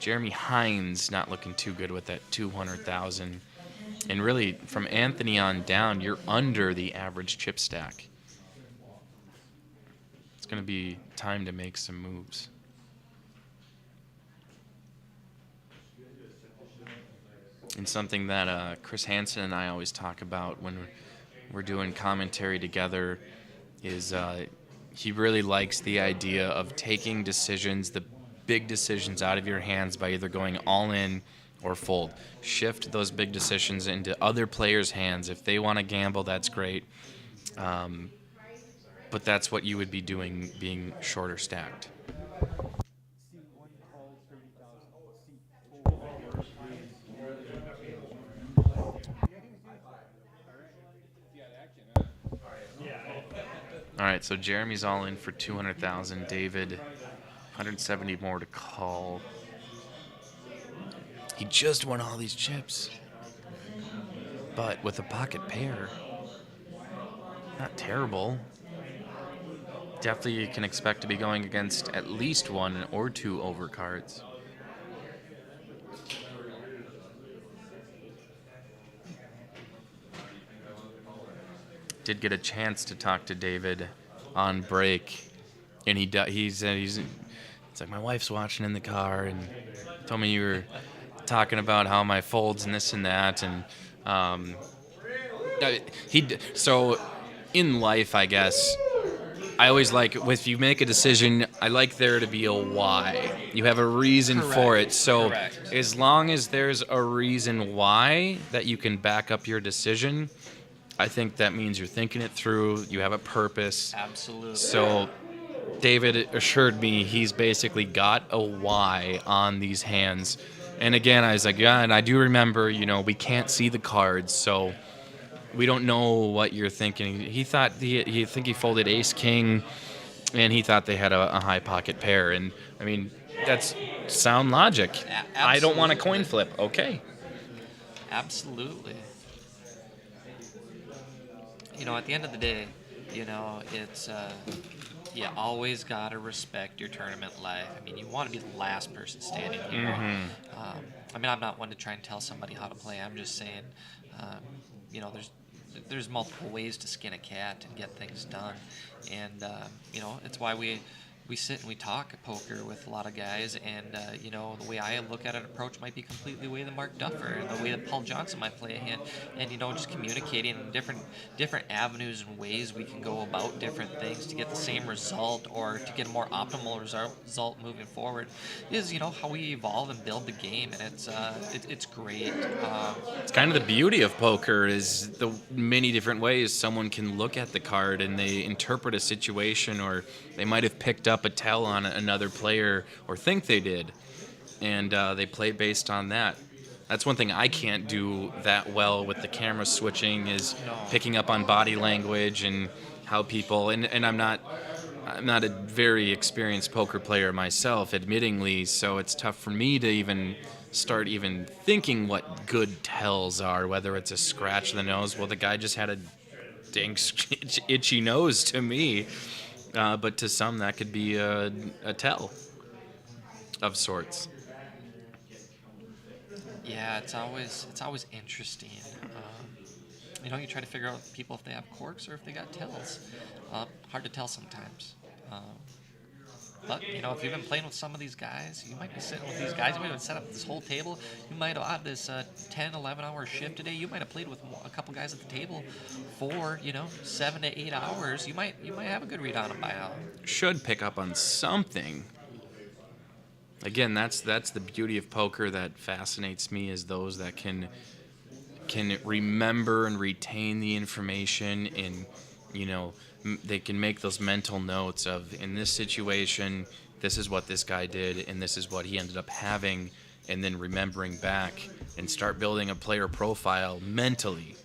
S1: Jeremy Hines not looking too good with that 200,000. And really, from Anthony on down, you're under the average chip stack. It's going to be time to make some moves. And something that Chris Hansen and I always talk about when we're doing commentary together is he really likes the idea of taking decisions, the big decisions, out of your hands by either going all in or fold. Shift those big decisions into other players' hands. If they want to gamble, that's great. But that's what you would be doing being shorter stacked.
S4: C1 called 30,000.
S1: All right, so Jeremy's all in for 200,000. David, 170 more to call. He just won all these chips. But with a pocket pair, not terrible. Definitely you can expect to be going against at least 1 or 2 overcards. Did get a chance to talk to David on break, and he said it's like, my wife's watching in the car and told me you were talking about how my folds and this and that, and so in life, I guess, I always like, if you make a decision, I like there to be a why. You have a reason for it. So
S2: Correct.
S1: as long as there's a reason why that you can back up your decision, I think that means you're thinking it through, you have a purpose.
S2: Absolutely.
S1: So David assured me he's basically got a why on these hands. And again, I was like, yeah, and I do remember, we can't see the cards, so we don't know what you're thinking. He thought he folded ace king, and he thought they had a high pocket pair. And I mean, that's sound logic. I don't want a coin flip. Okay.
S2: Absolutely. At the end of the day, it's you always gotta respect your tournament life. I mean, you want to be the last person standing here. I mean, I'm not one to try and tell somebody how to play. I'm just saying, there's multiple ways to skin a cat and get things done, and it's why we sit and we talk poker with a lot of guys, and the way I look at an approach might be completely the way that Mark Duffer and the way that Paul Johnson might play a hand, and just communicating in different avenues and ways we can go about different things to get the same result or to get a more optimal result moving forward is how we evolve and build the game, and it's great.
S1: It's kind of the beauty of poker is the many different ways someone can look at the card and they interpret a situation, or they might have picked up a tell on another player or think they did, and they play based on that. That's one thing I can't do that well with the camera switching, is picking up on body language and how people, and I'm not a very experienced poker player myself, admittingly, so it's tough for me to even start thinking what good tells are, whether it's a scratch of the nose. Well, the guy just had a dang itchy nose to me. But to some, that could be a tell of sorts.
S2: Yeah, it's always interesting. You try to figure out people if they have corks or if they got tells. Hard to tell sometimes. But if you've been playing with some of these guys, you might be sitting with these guys. You might have set up this whole table. You might have had this 10, 11-hour shift today. You might have played with a couple guys at the table for 7 to 8 hours. You might have a good read on them by now.
S1: Should pick up on something. Again, that's the beauty of poker that fascinates me, is those that can remember and retain the information, and they can make those mental notes of, in this situation, this is what this guy did, and this is what he ended up having, and then remembering back and start building a player profile mentally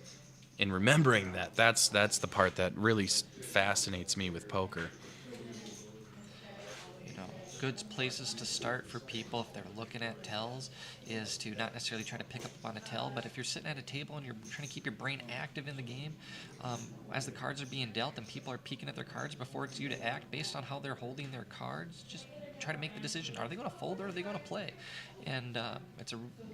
S1: and remembering that. That's the part that really fascinates me with poker.
S2: good places to start for people if they're looking at tells is to not necessarily try to pick up on a tell, but if you're sitting at a table and you're trying to keep your brain active in the game, as the cards are being dealt and people are peeking at their cards before it's you to act based on how they're holding their cards, just try to make the decision. Are they going to fold or are they going to play? And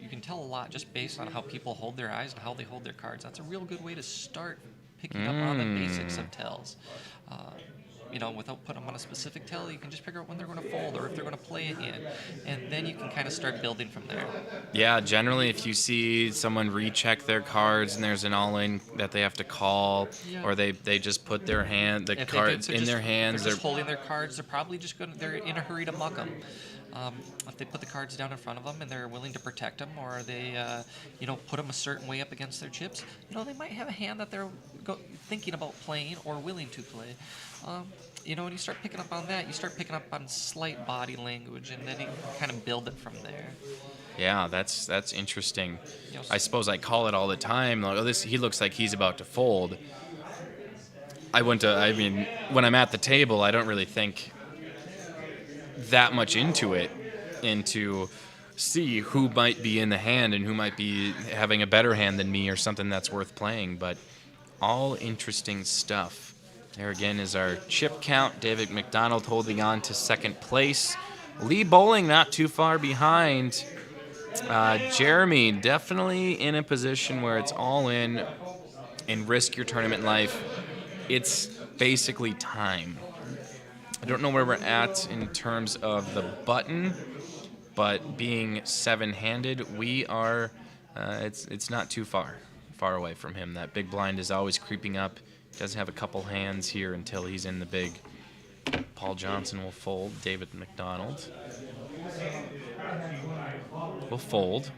S2: you can tell a lot just based on how people hold their eyes and how they hold their cards. That's a real good way to start picking up on the basics of tells. Without putting them on a specific tell, you can just figure out when they're going to fold or if they're going to play a hand, and then you can kind of start building from there.
S1: Yeah, generally if you see someone recheck their cards and there's an all-in that they have to call, or they just put their cards in their hands,
S2: they're just holding their cards. They're probably just they're in a hurry to muck them. If they put the cards down in front of them and they're willing to protect them, or they put them a certain way up against their chips, they might have a hand that they're thinking about playing or willing to play. And you start picking up on that. You start picking up on slight body language, and then you can kind of build it from there.
S1: Yeah, that's interesting. I suppose I call it all the time. Like, he looks like he's about to fold. When I'm at the table, I don't really think that much into it, and to see who might be in the hand and who might be having a better hand than me or something that's worth playing. But all interesting stuff. There again is our chip count. David McDonald holding on to second place. Lee Bowling not too far behind. Jeremy definitely in a position where it's all in and risk your tournament life. It's basically time. I don't know where we're at in terms of the button, but being seven-handed, we are. It's not too far away from him. That big blind is always creeping up. Doesn't have a couple hands here until he's in the big. Paul Johnson will fold. David McDonald will fold.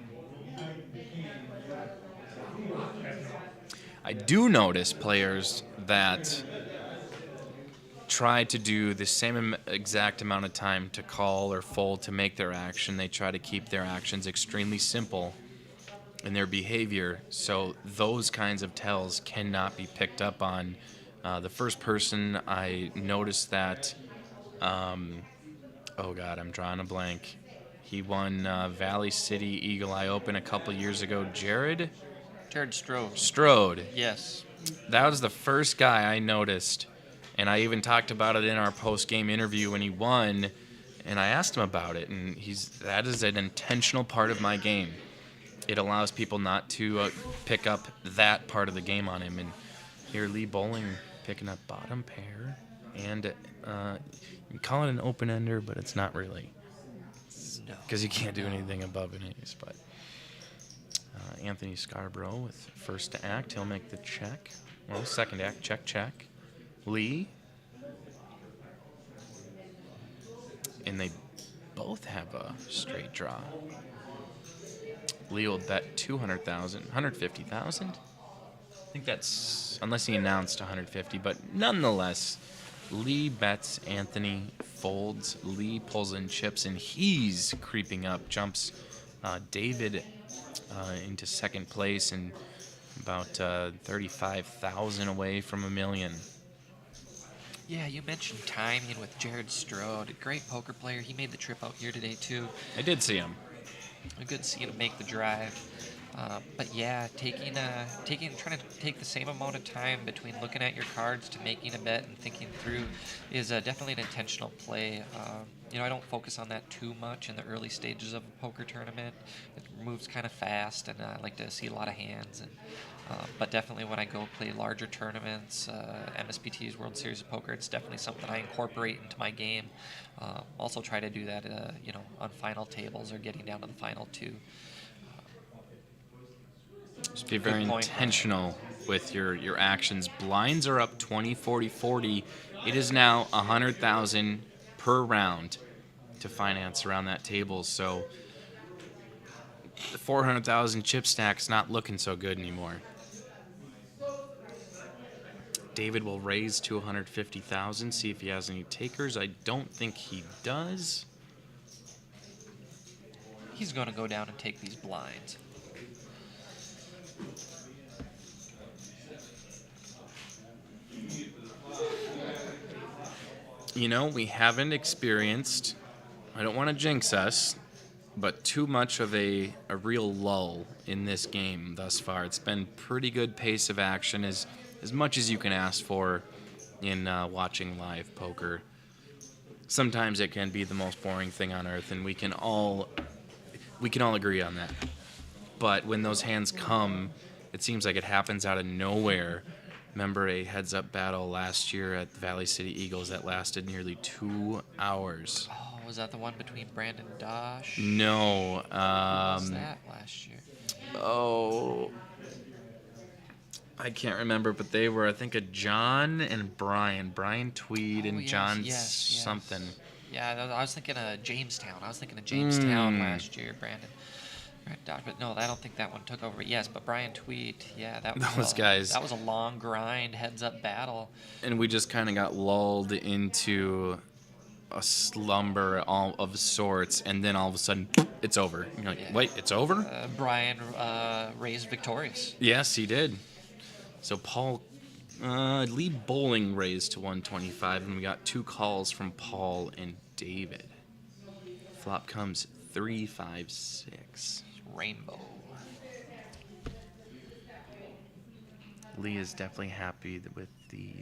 S1: I do notice players that try to do the same exact amount of time to call or fold to make their action. They try to keep their actions extremely simple in their behavior, so those kinds of tells cannot be picked up on. The first person I noticed that, I'm drawing a blank. He won Valley City Eagle Eye Open a couple years ago. Jared Strode.
S2: Yes.
S1: That was the first guy I noticed, and I even talked about it in our post-game interview when he won, and I asked him about it, and that is an intentional part of my game. It allows people not to pick up that part of the game on him. And here, Lee Bowling picking up bottom pair. And you call it an open-ender, but it's not really.
S2: No.
S1: Because you can't do anything above an ace. But Anthony Scarborough with first to act. He'll make the check. Well, second act, check. Lee. And they both have a straight draw. Lee will bet 150,000. I think that's, unless he announced 150, but nonetheless, Lee bets, Anthony folds, Lee pulls in chips, and he's creeping up, jumps David into second place and about 35,000 away from $1 million.
S2: Yeah, you mentioned timing with Jared Strode, a great poker player. He made the trip out here today too.
S1: I did see him.
S2: Good to see him make the drive. But yeah, trying to take the same amount of time between looking at your cards to making a bet and thinking through is definitely an intentional play. I don't focus on that too much in the early stages of a poker tournament. It moves kind of fast, and I like to see a lot of hands. But definitely when I go play larger tournaments, MSPT's World Series of Poker, it's definitely something I incorporate into my game. Also try to do that, on final tables or getting down to the final two.
S1: Just be very intentional with your actions. Blinds are up 20, 40, 40. It is now 100,000 per round to finance around that table. So the 400,000 chip stack's not looking so good anymore. David will raise to 150,000. See if he has any takers. I don't think he does.
S2: He's going to go down and take these blinds.
S1: We haven't experienced I don't want to jinx us, but too much of a real lull in this game thus far. It's been pretty good pace of action, as much as you can ask for in watching live poker. Sometimes it can be the most boring thing on earth, and we can all agree on that. But when those hands come, it seems like it happens out of nowhere. Remember a heads-up battle last year at Valley City Eagles that lasted nearly 2 hours.
S2: Oh, was that the one between Brandon Dosh?
S1: No.
S2: What was that last year?
S1: Oh, I can't remember, but they were, I think, a John and Brian Tweed and
S2: yes,
S1: John
S2: yes.
S1: something.
S2: Yeah, I was thinking of Jamestown. Last year, Brandon. Dosh, but no, I don't think that one took over. But yes, but Brian Tweed, yeah, that was
S1: Those guys.
S2: That was a long grind, heads-up battle.
S1: And we just kind of got lulled into a slumber of sorts, and then all of a sudden, it's over. You're like, wait, it's over?
S2: Brian raised victorious.
S1: Yes, he did. So Paul, Lee Bowling raised to 125, and we got 2 calls from Paul and David. Flop comes 3, 5, 6.
S2: Rainbow.
S1: Lee is definitely happy with the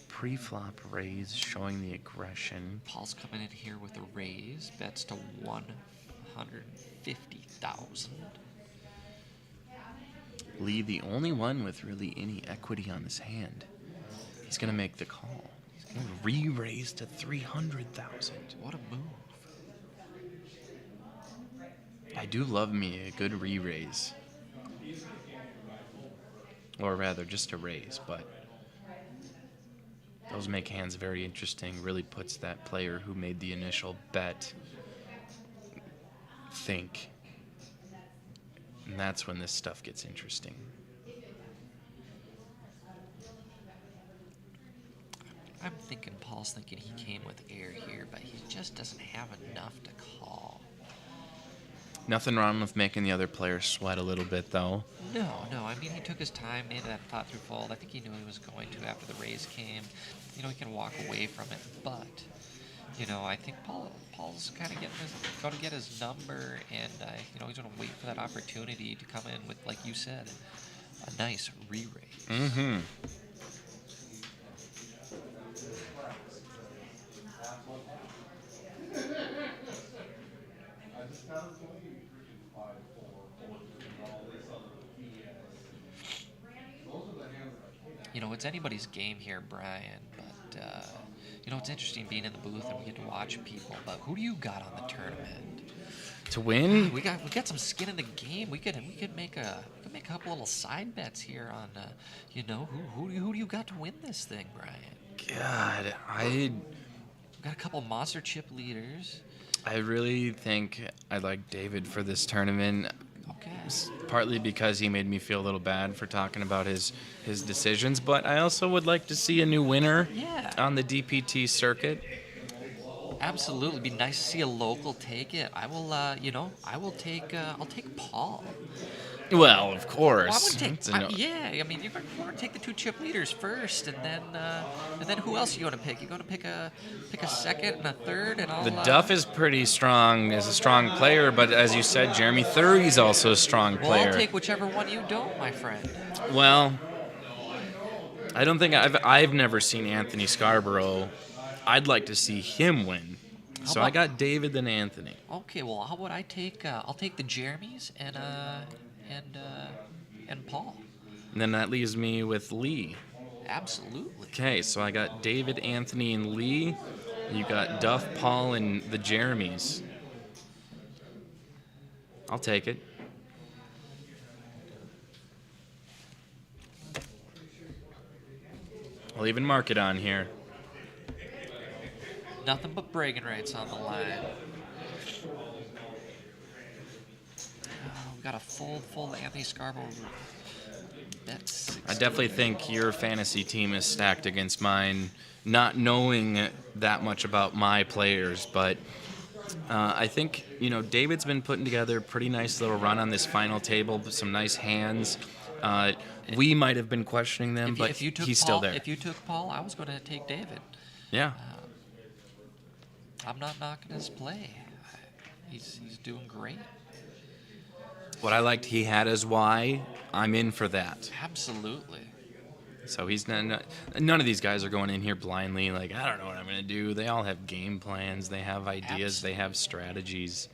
S1: pre-flop raise, showing the aggression.
S2: Paul's coming in here with a raise. Bets to 150,000.
S1: Lee, the only one with really any equity on his hand. He's gonna make the call. He's gonna re-raise to 300,000.
S2: What a move.
S1: I do love me a good re-raise. Or rather, just a raise, but those make hands very interesting. Really puts that player who made the initial bet think. And that's when this stuff gets interesting.
S2: I'm thinking Paul's thinking he came with air here, but he just doesn't have enough to call.
S1: Nothing wrong with making the other player sweat a little bit, though.
S2: No. I mean, he took his time, made that thought-through fold. I think he knew he was going to after the raise came. He can walk away from it, but I think Paul's kind of going to get his number, and he's going to wait for that opportunity to come in with, like you said, a nice re-raise.
S1: Mm-hmm.
S2: It's anybody's game here, Brian, but it's interesting being in the booth and we get to watch people. But who do you got on the tournament?
S1: To win?
S2: We got some skin in the game. We could make a couple little side bets here on who do you got to win this thing, Brian?
S1: God,
S2: we got a couple monster chip leaders.
S1: I really think I like David for this tournament.
S2: Okay.
S1: Partly because he made me feel a little bad for talking about his decisions, but I also would like to see a new winner on the DPT circuit.
S2: Absolutely, be nice to see a local take it. I will, I'll take Paul.
S1: Well, of course.
S2: Well, I would take, you're going to take the 2 chip leaders first, and then who else are you going to pick? You're going to pick a second and a third, and
S1: The Duff is pretty strong, is a strong player, but as you said, Jeremy Thury's also a strong player.
S2: Well, I'll take whichever one you don't, my friend.
S1: Well, I don't think I've never seen Anthony Scarborough. I'd like to see him win. So I got David then Anthony.
S2: Okay, well, how about I take? I'll take the Jeremys and Paul.
S1: And then that leaves me with Lee.
S2: Absolutely.
S1: Okay, so I got David, Anthony, and Lee. You got Duff, Paul, and the Jeremys. I'll take it. I'll even mark it on here.
S2: Nothing but bragging rights on the line. We got a full Anthony Scarborough.
S1: I definitely think your fantasy team is stacked against mine, not knowing that much about my players, but I think, David's been putting together a pretty nice little run on this final table, some nice hands. We might have been questioning them, but he's still there.
S2: If you took Paul, I was going to take David.
S1: Yeah.
S2: I'm not knocking his play. he's doing great.
S1: What I liked he had is why I'm in for that.
S2: Absolutely.
S1: So he's none of these guys are going in here blindly like, I don't know what I'm going to do. They all have game plans. They have ideas. They have strategies.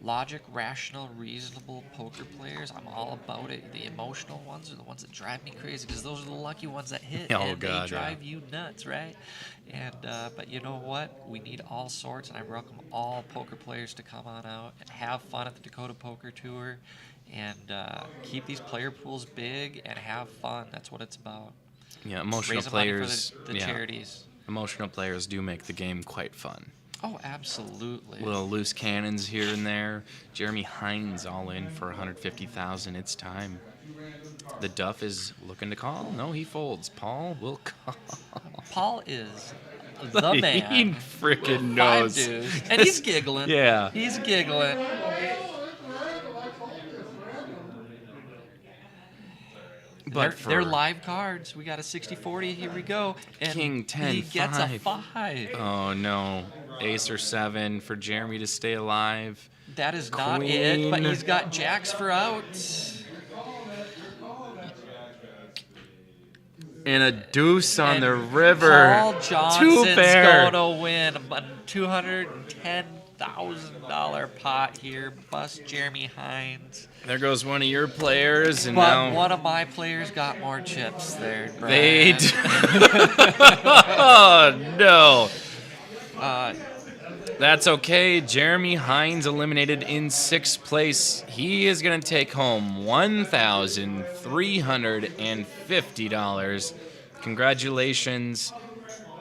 S2: Logic, rational, reasonable poker players. I'm all about it. The emotional ones are the ones that drive me crazy because those are the lucky ones that hit
S1: Oh,
S2: and
S1: God,
S2: they drive you nuts, right? And but you know what? We need all sorts, and I welcome all poker players to come on out and have fun at the Dakota Poker Tour, and keep these player pools big and have fun. That's what it's about.
S1: Yeah, emotional
S2: Raising money
S1: players.
S2: for the charities.
S1: Emotional players do make the game quite fun.
S2: Oh, absolutely.
S1: Little loose cannons here and there. Jeremy Hines all in for 150,000. It's time. The Duff is looking to call. No, he folds. Paul will call.
S2: Paul is the man.
S1: He freaking
S2: Five
S1: knows.
S2: dudes. And he's giggling.
S1: Yeah.
S2: He's giggling.
S1: But
S2: they're live cards. We got a 60-40. Here we go. And
S1: King 10,
S2: he gets a
S1: 5.
S2: 5.
S1: Oh, no. Ace or 7 for Jeremy to stay alive.
S2: That is not it, but
S1: Queen.
S2: he's got jacks for outs.
S1: And a deuce on the river.
S2: Paul Johnson's
S1: 2 pair.
S2: going to win a $210,000 pot here. Bust Jeremy Hines.
S1: There goes one of your players, and
S2: But
S1: now
S2: one of my players got more chips there.
S1: they.
S2: Brad.
S1: Oh no.
S2: Uh,
S1: That's okay. Jeremy Hines eliminated in 6th place. He is going to take home $1,350. Congratulations.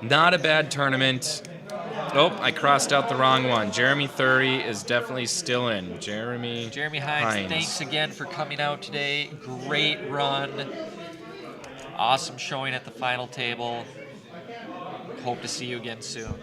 S1: Not a bad tournament. Oh, I crossed out the wrong one. Jeremy 30 is definitely still in. Jeremy
S2: Hines, thanks again for coming out today. Great run. Awesome showing at the final table. Hope to see you again soon.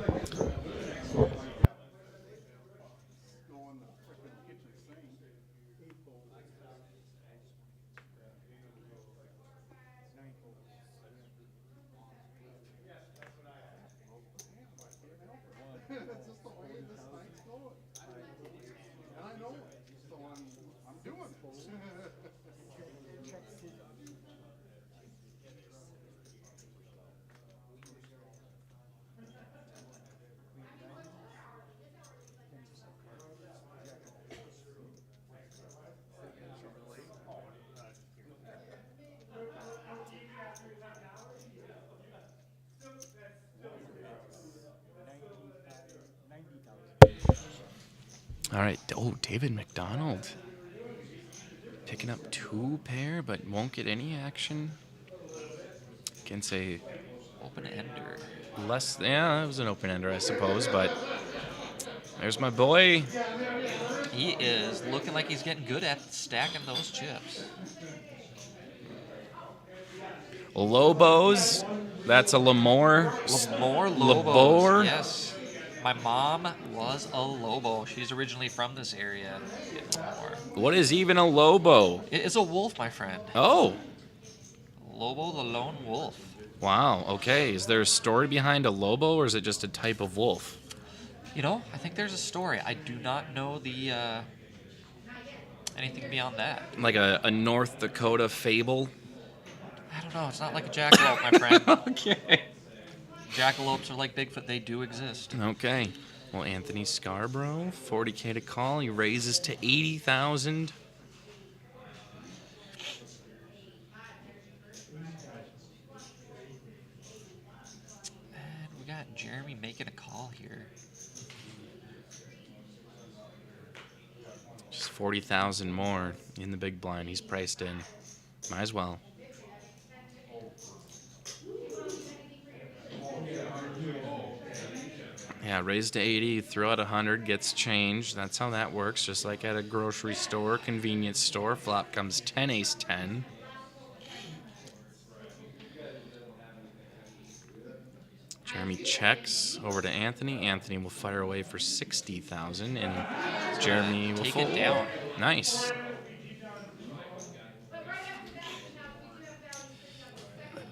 S1: All right. Oh, David McDonald. Picking up 2 pair, but won't get any action. Against a
S2: Open-ender.
S1: less. Yeah, it was an open-ender, I suppose, but there's my boy.
S2: He is looking like he's getting good at stacking those chips.
S1: Lobos. That's a Lamore.
S2: Lobos.
S1: Labor?
S2: Yes. My mom was a Lobo. She's originally from this area in Lemoore.
S1: What is even a Lobo?
S2: It is a wolf, my friend.
S1: Oh,
S2: Lobo the lone wolf.
S1: wow. Okay. Is there a story behind a Lobo, or is it just a type of wolf?
S2: You know, I think there's a story. I do not know the anything beyond that.
S1: Like a North Dakota fable?
S2: I don't know. It's not like a jackalope, my friend.
S1: Okay.
S2: Jackalopes are like Bigfoot. They do exist.
S1: Okay. Well, Anthony Scarborough, 40K to call. He raises to 80,000.
S2: And we got Jeremy making a call here.
S1: Just 40,000 more in the big blind. He's priced in. Might as well. Yeah, raised to 80, throw out 100, gets changed. That's how that works, just like at a grocery store, convenience store. Flop comes 10, ace 10. Jeremy checks over to Anthony. Anthony will fire away for 60,000, and Jeremy will
S2: take
S1: fold.
S2: it down.
S1: Nice.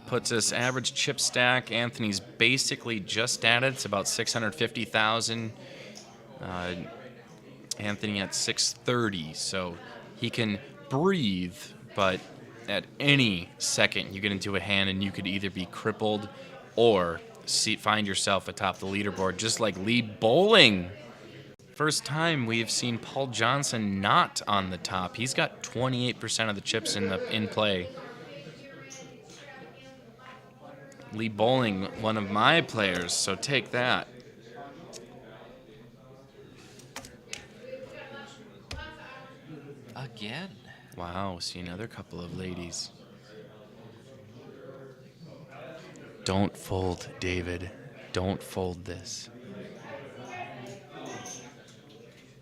S1: Puts us average chip stack. Anthony's basically just at it. It's about 650,000. Anthony at 630, so he can breathe, but at any second you get into a hand and you could either be crippled or find yourself atop the leaderboard, just like Lee Bowling. First time we've seen Paul Johnson not on the top. He's got 28% of the chips in play. Lee Bowling, one of my players, so take that.
S2: Again.
S1: Wow, see another couple of ladies. Don't fold, David. Don't fold this.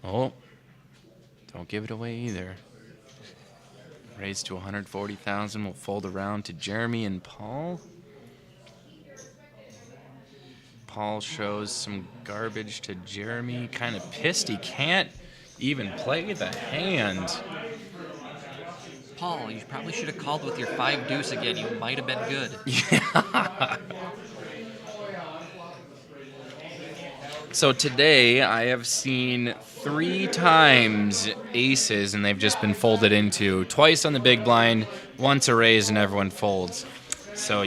S1: Oh, don't give it away either. Raised to 140,000. We'll fold around to Jeremy and Paul. Paul shows some garbage to Jeremy. Kind of pissed he can't even play the hand.
S2: Paul, you probably should have called with your 5 deuce again. You might have been good.
S1: Yeah. So today I have seen 3 times aces and they've just been folded into. Twice on the big blind, once a raise and everyone folds. So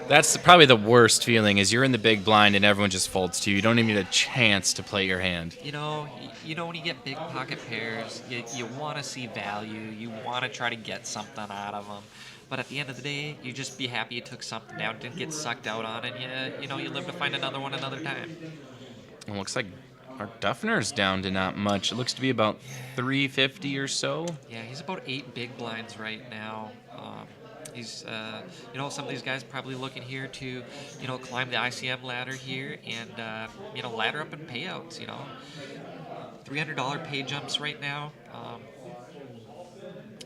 S1: that's probably the worst feeling is you're in the big blind and everyone just folds to you. You don't even get a chance to play your hand.
S2: You know when you get big pocket pairs, you want to see value. You want to try to get something out of them. But at the end of the day, you just be happy you took something down, didn't get sucked out on it. You live to find another one another time.
S1: It looks like our Duffner's down to not much. It looks to be about 350 or so.
S2: Yeah, he's about 8 big blinds right now. He's, some of these guys probably looking here to, climb the ICM ladder here and, ladder up in payouts, $300 pay jumps right now.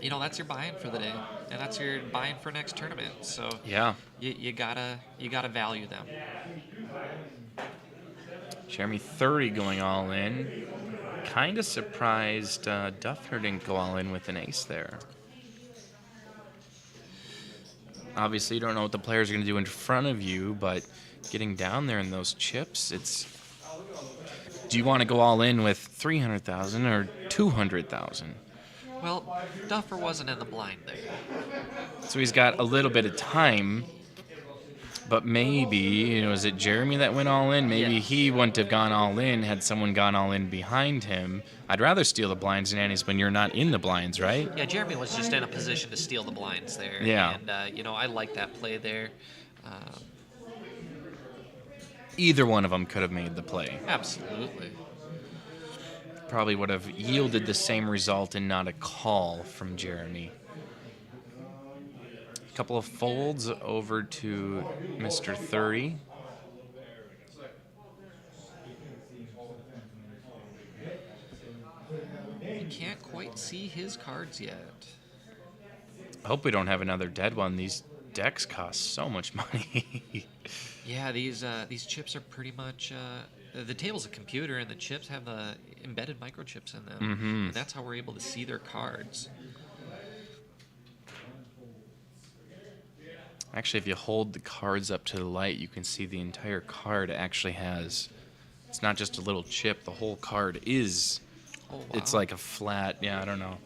S2: That's your buy-in for the day, and that's your buy-in for next tournament. So
S1: yeah,
S2: you gotta value them.
S1: Jeremy 30 going all in. Kind of surprised Duffner didn't go all in with an ace there. Obviously, you don't know what the players are going to do in front of you, but getting down there in those chips, do you want to go all in with 300,000 or 200,000?
S2: Well, Duffer wasn't in the blind there.
S1: So he's got a little bit of time, but maybe, was it Jeremy that went all in? Maybe he wouldn't have gone all in had someone gone all in behind him. I'd rather steal the blinds and antes when you're not in the blinds, right?
S2: Yeah, Jeremy was just in a position to steal the blinds there.
S1: Yeah.
S2: And, I like that play there.
S1: Either one of them could have made the play.
S2: Absolutely.
S1: Probably would have yielded the same result and not a call from Jeremy. A couple of folds over to Mr. 30.
S2: You can't quite see his cards yet.
S1: I hope we don't have another dead one. These decks cost so much money.
S2: Yeah, these chips are pretty much... the table's a computer, and the chips have the embedded microchips in them.
S1: Mm-hmm.
S2: And that's how we're able to see their cards.
S1: Actually, if you hold the cards up to the light, you can see the entire card actually has... It's not just a little chip. The whole card is...
S2: Oh, wow.
S1: It's like a flat... Yeah, I don't know.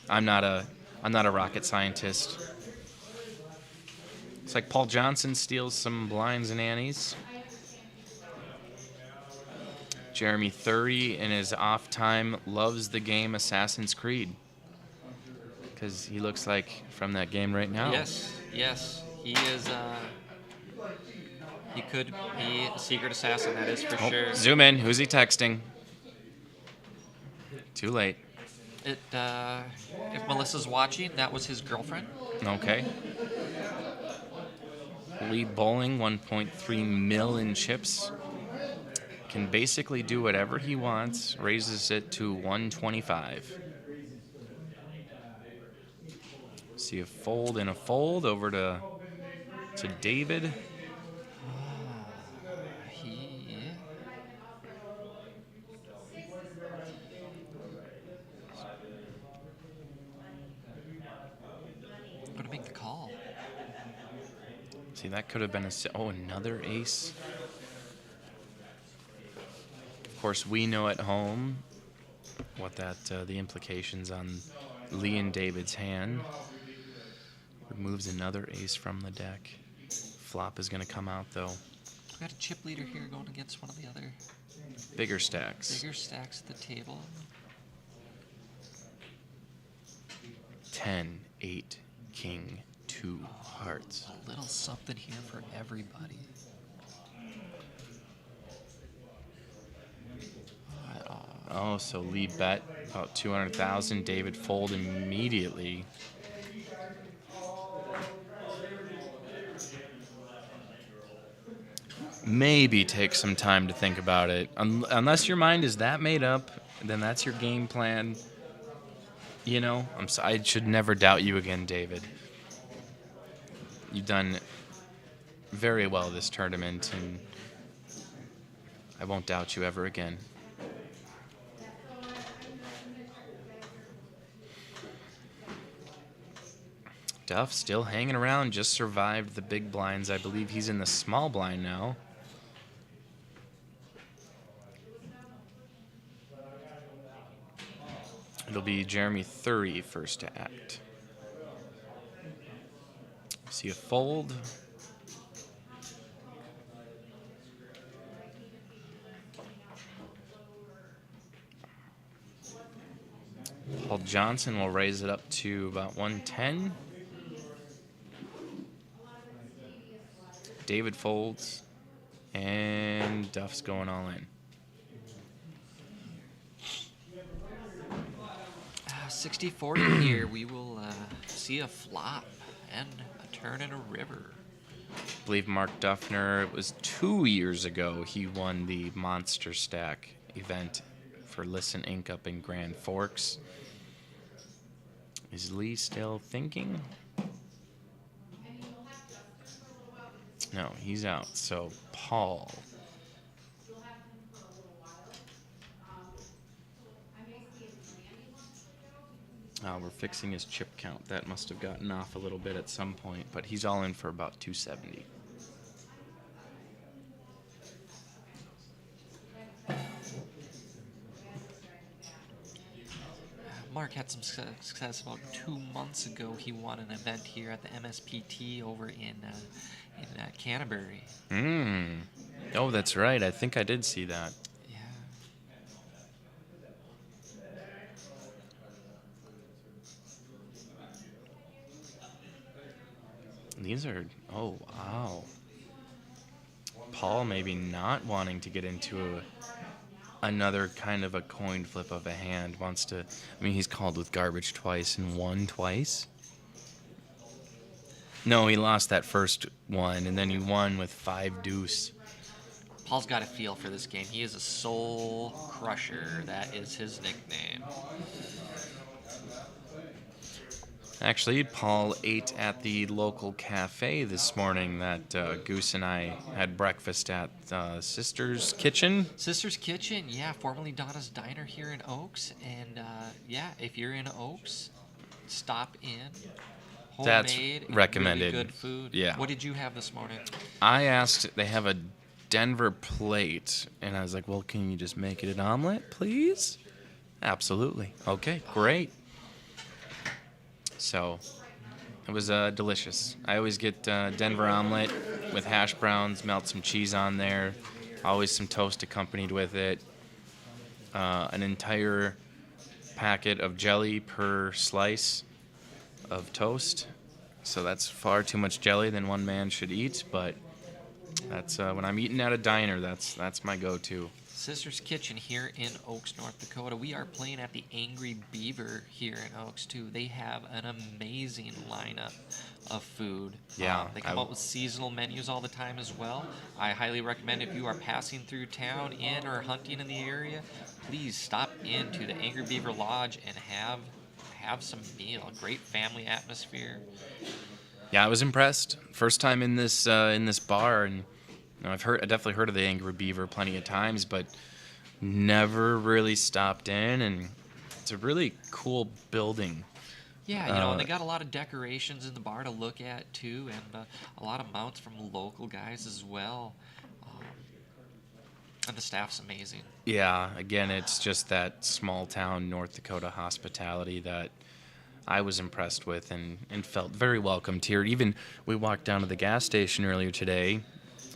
S1: I'm not a rocket scientist. It's like Paul Johnson steals some blinds and antes. Jeremy 30 in his off time loves the game Assassin's Creed. Because he looks like from that game right now.
S2: Yes. He is... he could be a secret assassin, that is for sure.
S1: Zoom in. Who's he texting? Too late.
S2: If Melissa's watching, that was his girlfriend.
S1: Okay. Lee Bowling, 1.3 million chips. Can basically do whatever he wants. Raises it to 125. See a fold and a fold over to David.
S2: Gonna make the call.
S1: See, that could have been another ace. Of course, we know at home what that the implications on Lee and David's hand. Removes another ace from the deck. Flop is going to come out, though.
S2: We got a chip leader here going against one of the other
S1: Bigger stacks.
S2: bigger stacks at the table.
S1: 10, 8, king, 2 hearts.
S2: A little something here for everybody.
S1: Oh, so Lee bet about 200,000. David fold immediately. Maybe take some time to think about it. Unless your mind is that made up, then that's your game plan. You know, I should never doubt you again, David. You've done very well this tournament, and I won't doubt you ever again. Duff still hanging around, just survived the big blinds. I believe he's in the small blind now. It'll be Jeremy 30 first to act. See a fold. Paul Johnson will raise it up to about 110. David folds, and Duff's going all in.
S2: 60-40 here. We will see a flop and a turn and a river.
S1: I believe Mark Duffner, it was 2 years ago, he won the Monster Stack event for Listen Inc. up in Grand Forks. Is Lee still thinking? No, he's out. So Paul. We're fixing his chip count. That must have gotten off a little bit at some point, but he's all in for about 270.
S2: Mark had some success about 2 months ago. He won an event here at the MSPT over in Canterbury.
S1: Oh, that's right. I think I did see that.
S2: Yeah.
S1: These are, oh, wow. Paul maybe not wanting to get into another kind of a coin flip of a hand. Wants to, I mean, he's called with garbage twice and won twice. No, he lost that first one, and then he won with 5 deuce.
S2: Paul's got a feel for this game. He is a soul crusher. That is his nickname.
S1: Actually, Paul ate at the local cafe this morning that Goose and I had breakfast at. Sister's Kitchen.
S2: Sister's Kitchen, yeah, formerly Donna's Diner here in Oaks. And, yeah, if you're in Oaks, stop in.
S1: That's
S2: Homemade,
S1: recommended.
S2: really good food.
S1: Yeah.
S2: What did you have this morning?
S1: I asked, they have a Denver plate, and I was like, well, can you just make it an omelet, please? Absolutely. Okay, great. So it was delicious. I always get Denver omelet with hash browns, melt some cheese on there, always some toast accompanied with it, an entire packet of jelly per slice of toast. So that's far too much jelly than one man should eat, but that's when I'm eating at a diner, that's my go-to.
S2: Sister's Kitchen here in Oaks, North Dakota. We are playing at the Angry Beaver here in Oaks, too. They have an amazing lineup of food.
S1: Yeah.
S2: They come up with seasonal menus all the time as well. I highly recommend if you are passing through town, in or hunting in the area, please stop into the Angry Beaver Lodge and have some meal. A great family atmosphere.
S1: Yeah, I was impressed. First time in this bar, and you know, I definitely heard of the Angry Beaver plenty of times, but never really stopped in. And it's a really cool building.
S2: Yeah, you know, and they got a lot of decorations in the bar to look at too, and a lot of mounts from local guys as well. And the staff's amazing.
S1: Yeah, again, it's just that small town North Dakota hospitality that I was impressed with and felt very welcomed here. Even we walked down to the gas station earlier today,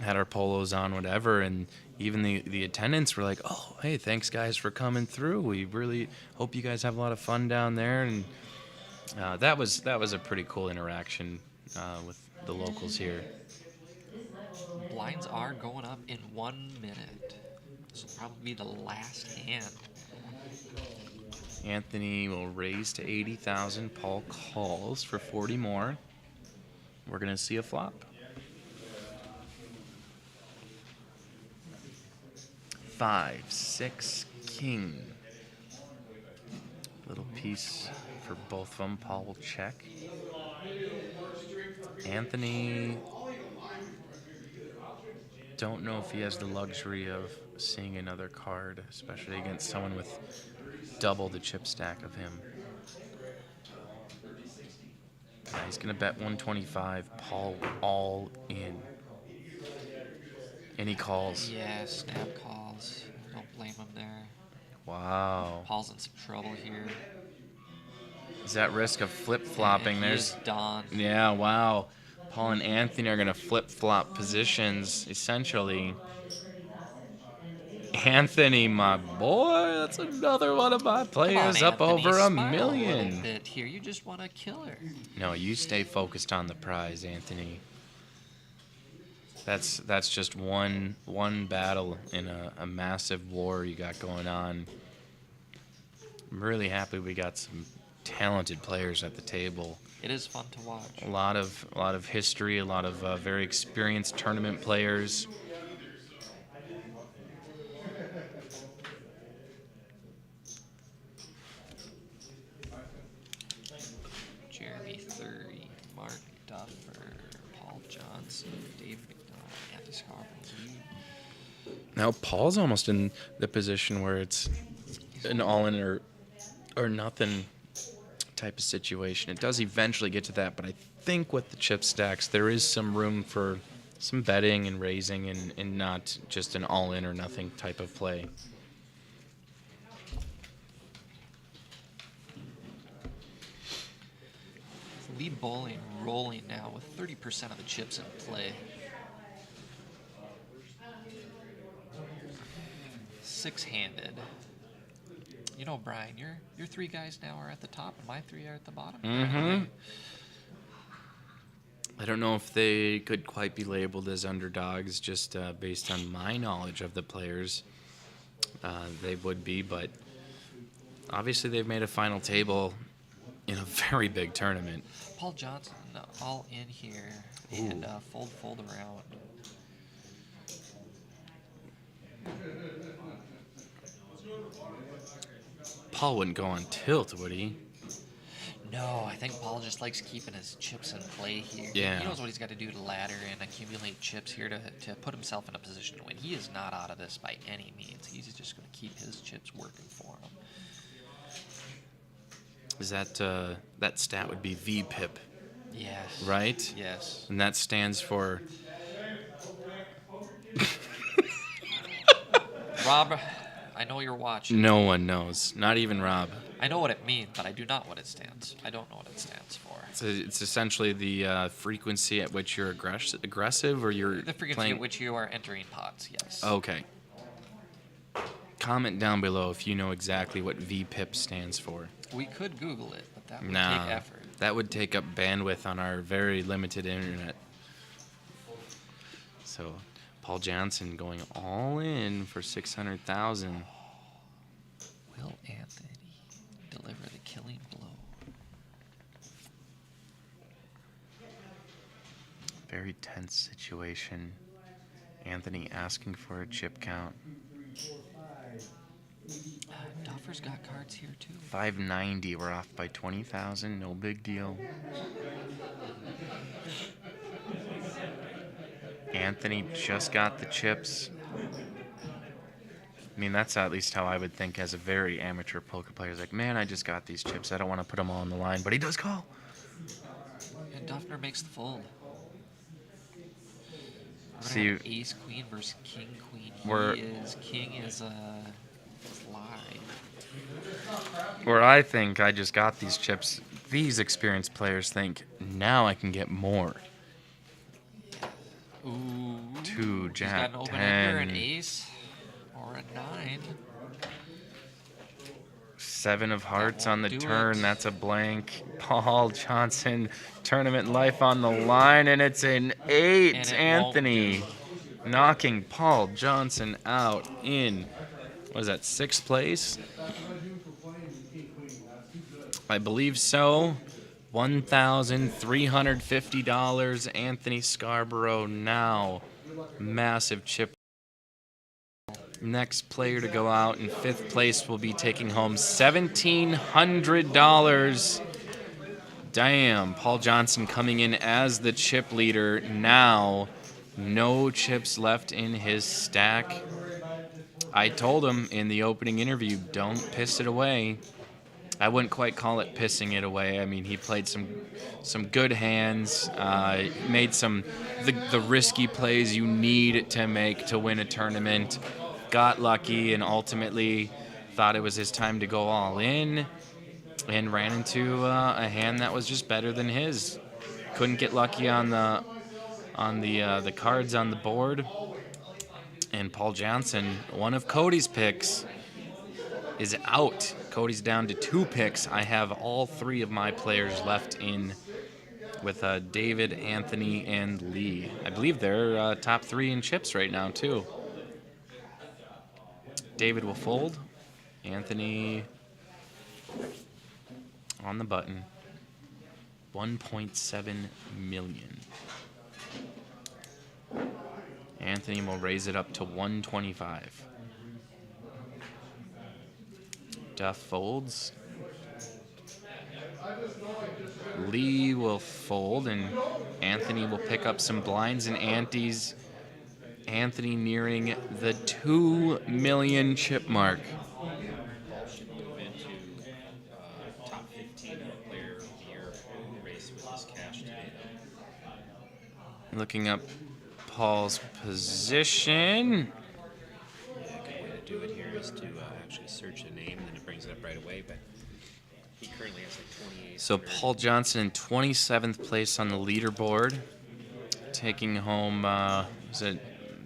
S1: had our polos on, whatever, and even the attendants were like, "Oh, hey, thanks guys for coming through. We really hope you guys have a lot of fun down there." And that was a pretty cool interaction with the locals here.
S2: Blinds are going up in 1 minute. This will probably be the last hand.
S1: Anthony will raise to 80,000. Paul calls for 40 more. We're gonna see a flop. 5, 6, king. Little piece for both of them. Paul will check. Anthony, don't know if he has the luxury of seeing another card, especially against someone with double the chip stack of him. Yeah, he's gonna bet 125. Paul all in. And he calls.
S2: Yeah, snap calls. Don't blame him there.
S1: Wow.
S2: Paul's in some trouble here.
S1: Is that risk of flip-flopping?
S2: And he
S1: There's
S2: is done.
S1: Yeah, wow. Paul and Anthony are going to flip-flop positions, essentially. Anthony, my boy, that's another one of my
S2: Come on,
S1: players up
S2: Anthony,
S1: over a
S2: smile a little
S1: million.
S2: bit here. You just want a killer.
S1: No, you stay focused on the prize, Anthony. That's just one battle in a massive war you got going on. I'm really happy we got some talented players at the table.
S2: It is fun to watch.
S1: A lot of history, a lot of very experienced tournament players.
S2: Jeremy 30, Mark Duffer, Paul Johnson, Dave McDonald, Anthony Scarborough.
S1: Now Paul's almost in the position where it's an all-in or nothing type of situation. It does eventually get to that, but I think with the chip stacks, there is some room for some betting and raising and not just an all-in or nothing type of play.
S2: Lead bowling rolling now with 30% of the chips in play. Six-handed. You know, Brian, your three guys now are at the top, and my three are at the bottom.
S1: Mm-hmm. I don't know if they could quite be labeled as underdogs, just based on my knowledge of the players. They would be, but obviously they've made a final table in a very big tournament.
S2: Paul Johnson all in here and fold around.
S1: Paul wouldn't go on tilt, would he?
S2: No, I think Paul just likes keeping his chips in play here.
S1: Yeah.
S2: He knows what he's got to do to ladder and accumulate chips here to put himself in a position to win. He is not out of this by any means. He's just going to keep his chips working for him.
S1: Is that stat would be VPIP,
S2: Yes.
S1: right?
S2: Yes.
S1: And that stands for
S2: Rob, I know you're watching.
S1: no one knows, not even Rob.
S2: I know what it means, but I do not what it stands. I don't know what it stands for.
S1: It's essentially the frequency at which you're aggressive or you're
S2: The frequency
S1: playing.
S2: at which you are entering pots, yes.
S1: Okay. Comment down below if you know exactly what VPIP stands for.
S2: We could Google it, but that would
S1: Nah,
S2: take effort.
S1: that would take up bandwidth on our very limited internet. So, Paul Johnson going all in for 600,000.
S2: Will Anthony deliver the killing blow?
S1: Very tense situation. Anthony asking for a chip count.
S2: Duffer's got cards here too.
S1: 590. We're off by 20,000. No big deal. Anthony just got the chips. I mean, that's at least how I would think as a very amateur poker player. It's like, man, I just got these chips. I don't want to put them all on the line, but he does call.
S2: And Duffner makes the fold. We're
S1: See,
S2: gonna have ace queen versus king queen. King is live.
S1: where I think I just got these chips, these experienced players think, now I can get more.
S2: Ooh.
S1: 2,
S2: He's got
S1: jack,
S2: an open-ender, an
S1: 10.
S2: ace, or a 9.
S1: 7 of hearts
S2: won't
S1: on the
S2: do
S1: turn.
S2: it.
S1: That's a blank. Paul Johnson, tournament life on the line, and it's an 8.
S2: And it
S1: Anthony
S2: won't
S1: knocking Paul Johnson out in, what is that, 6th place? I believe so. $1,350. Anthony Scarborough now. Massive chip. Next player to go out in 5th place will be taking home $1,700. Damn, Paul Johnson coming in as the chip leader now. No chips left in his stack. I told him in the opening interview, don't piss it away. I wouldn't quite call it pissing it away. I mean, he played some good hands, made some the risky plays you need to make to win a tournament. Got lucky and ultimately thought it was his time to go all in, and ran into a hand that was just better than his. Couldn't get lucky on the cards on the board. And Paul Johnson, one of Cody's picks, is out. Cody's down to 2 picks. I have all 3 of my players left in with David, Anthony, and Lee. I believe they're top 3 in chips right now, too. David will fold. Anthony on the button. 1.7 million. Anthony will raise it up to 125. Duff folds. Lee will fold, and Anthony will pick up some blinds and antes. Anthony nearing the 2 million chip mark.
S7: Paul should move into top 15 player of the year race with his cash today.
S1: Looking up Paul's position.
S7: Yeah, a good way to do it here is to actually search the name, and then it brings it up right away. But he currently has like 28.
S1: So Paul Johnson in 27th place on the leaderboard, taking home is it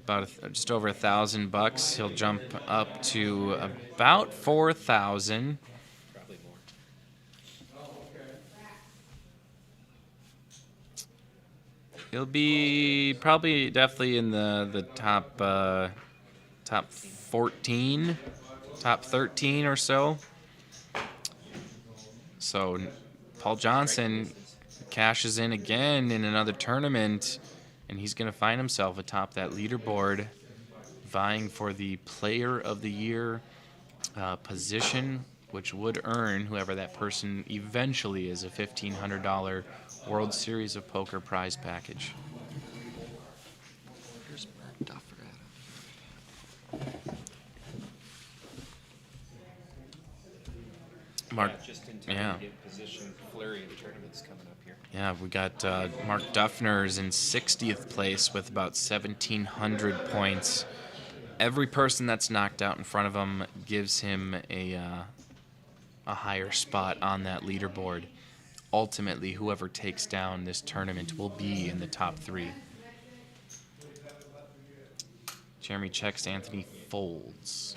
S1: about just over $1,000. He'll jump up to about 4,000.
S7: Probably more.
S1: He'll be probably definitely in the top 14, top 13 or so. So Paul Johnson cashes in again in another tournament, and he's going to find himself atop that leaderboard, vying for the Player of the Year position, which would earn whoever that person eventually is a $1,500 World Series of Poker prize package.
S2: Here's Mark Duffer at
S1: Mark,
S7: Just in time
S1: yeah.
S7: to get position flurry of tournaments coming up here.
S1: Yeah, we got Mark Duffner's in 60th place with about 1,700 points. Every person that's knocked out in front of him gives him a higher spot on that leaderboard. Ultimately, whoever takes down this tournament will be in the top 3. Jeremy checks, Anthony folds.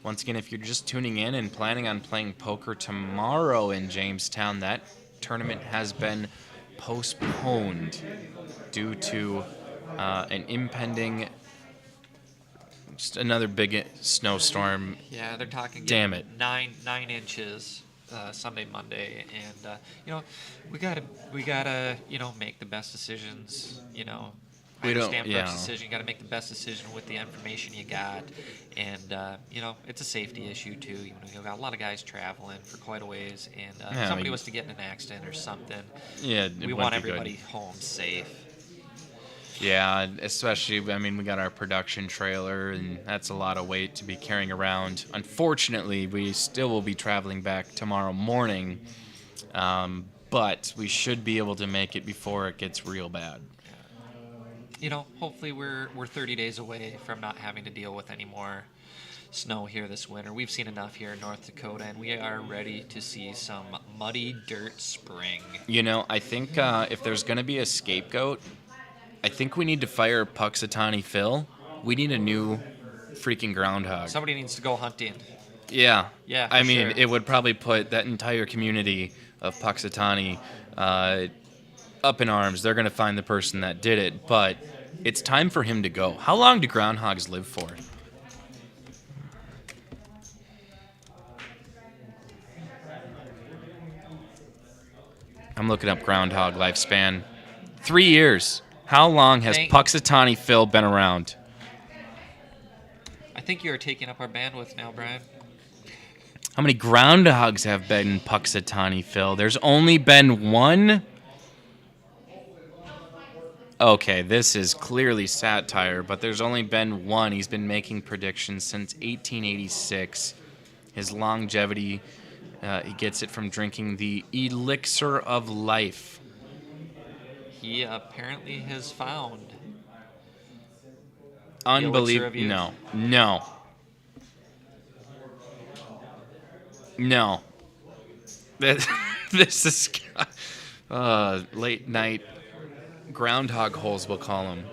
S1: Once again, if you're just tuning in and planning on playing poker tomorrow in Jamestown, that tournament has been postponed due to an impending, just another big snowstorm.
S2: Yeah, they're talking.
S1: Damn it.
S2: 9 inches Sunday, Monday, and we gotta make the best decisions. I
S1: We don't-
S2: understand
S1: yeah.
S2: Brooks' decision. You got to make the best decision with the information you got, and it's a safety issue too. You've got a lot of guys traveling for quite a ways, and
S1: Yeah,
S2: somebody
S1: you-
S2: was to get in an accident or something.
S1: Yeah, it
S2: We
S1: wouldn't
S2: want
S1: be good.
S2: everybody home safe.
S1: Yeah, especially, I mean, we got our production trailer, and that's a lot of weight to be carrying around. Unfortunately, we still will be traveling back tomorrow morning, but we should be able to make it before it gets real bad.
S2: You know, hopefully we're 30 days away from not having to deal with any more snow here this winter. We've seen enough here in North Dakota, and we are ready to see some muddy dirt spring.
S1: You know, I think if there's going to be a scapegoat, I think we need to fire Puxatawny Phil. We need a new freaking groundhog.
S2: Somebody needs to go hunting.
S1: Yeah.
S2: Yeah,
S1: I
S2: for
S1: mean,
S2: sure.
S1: it would probably put that entire community of Puxatawny up in arms. They're going to find the person that did it, but it's time for him to go. How long do groundhogs live for? I'm looking up groundhog lifespan. 3 years. How long has Puxatawny Phil been around?
S2: I think you are taking up our bandwidth now, Brian.
S1: How many groundhogs have been Puxatawny Phil? There's only been one? Okay, this is clearly satire, but there's only been one. He's been making predictions since 1886. His longevity, he gets it from drinking the elixir of life.
S2: He apparently has found
S1: Unbelievable. No. This is late night groundhog holes, we'll call them.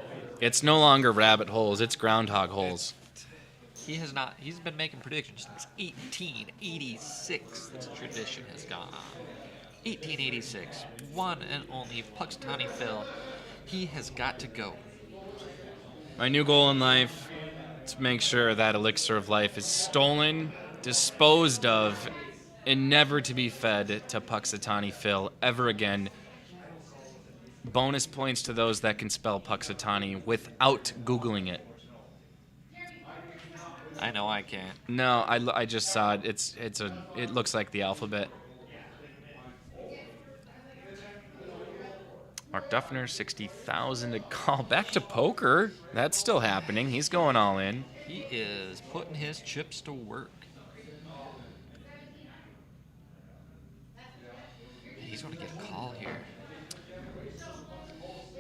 S1: It's no longer rabbit holes, it's groundhog holes.
S2: He has not. He's been making predictions since 1886. This tradition has gone on. 1886. One and only Puxatawny Phil. He has got to go.
S1: My new goal in life is to make sure that elixir of life is stolen, disposed of, and never to be fed to Puxatawny Phil ever again. Bonus points to those that can spell Puxatawny without Googling it.
S2: I know I can't.
S1: No, I just saw it. It looks like the alphabet. Mark Duffner, 60,000 to call. Back to poker. That's still happening. He's going all in.
S2: He is putting his chips to work. He's going to get a call here.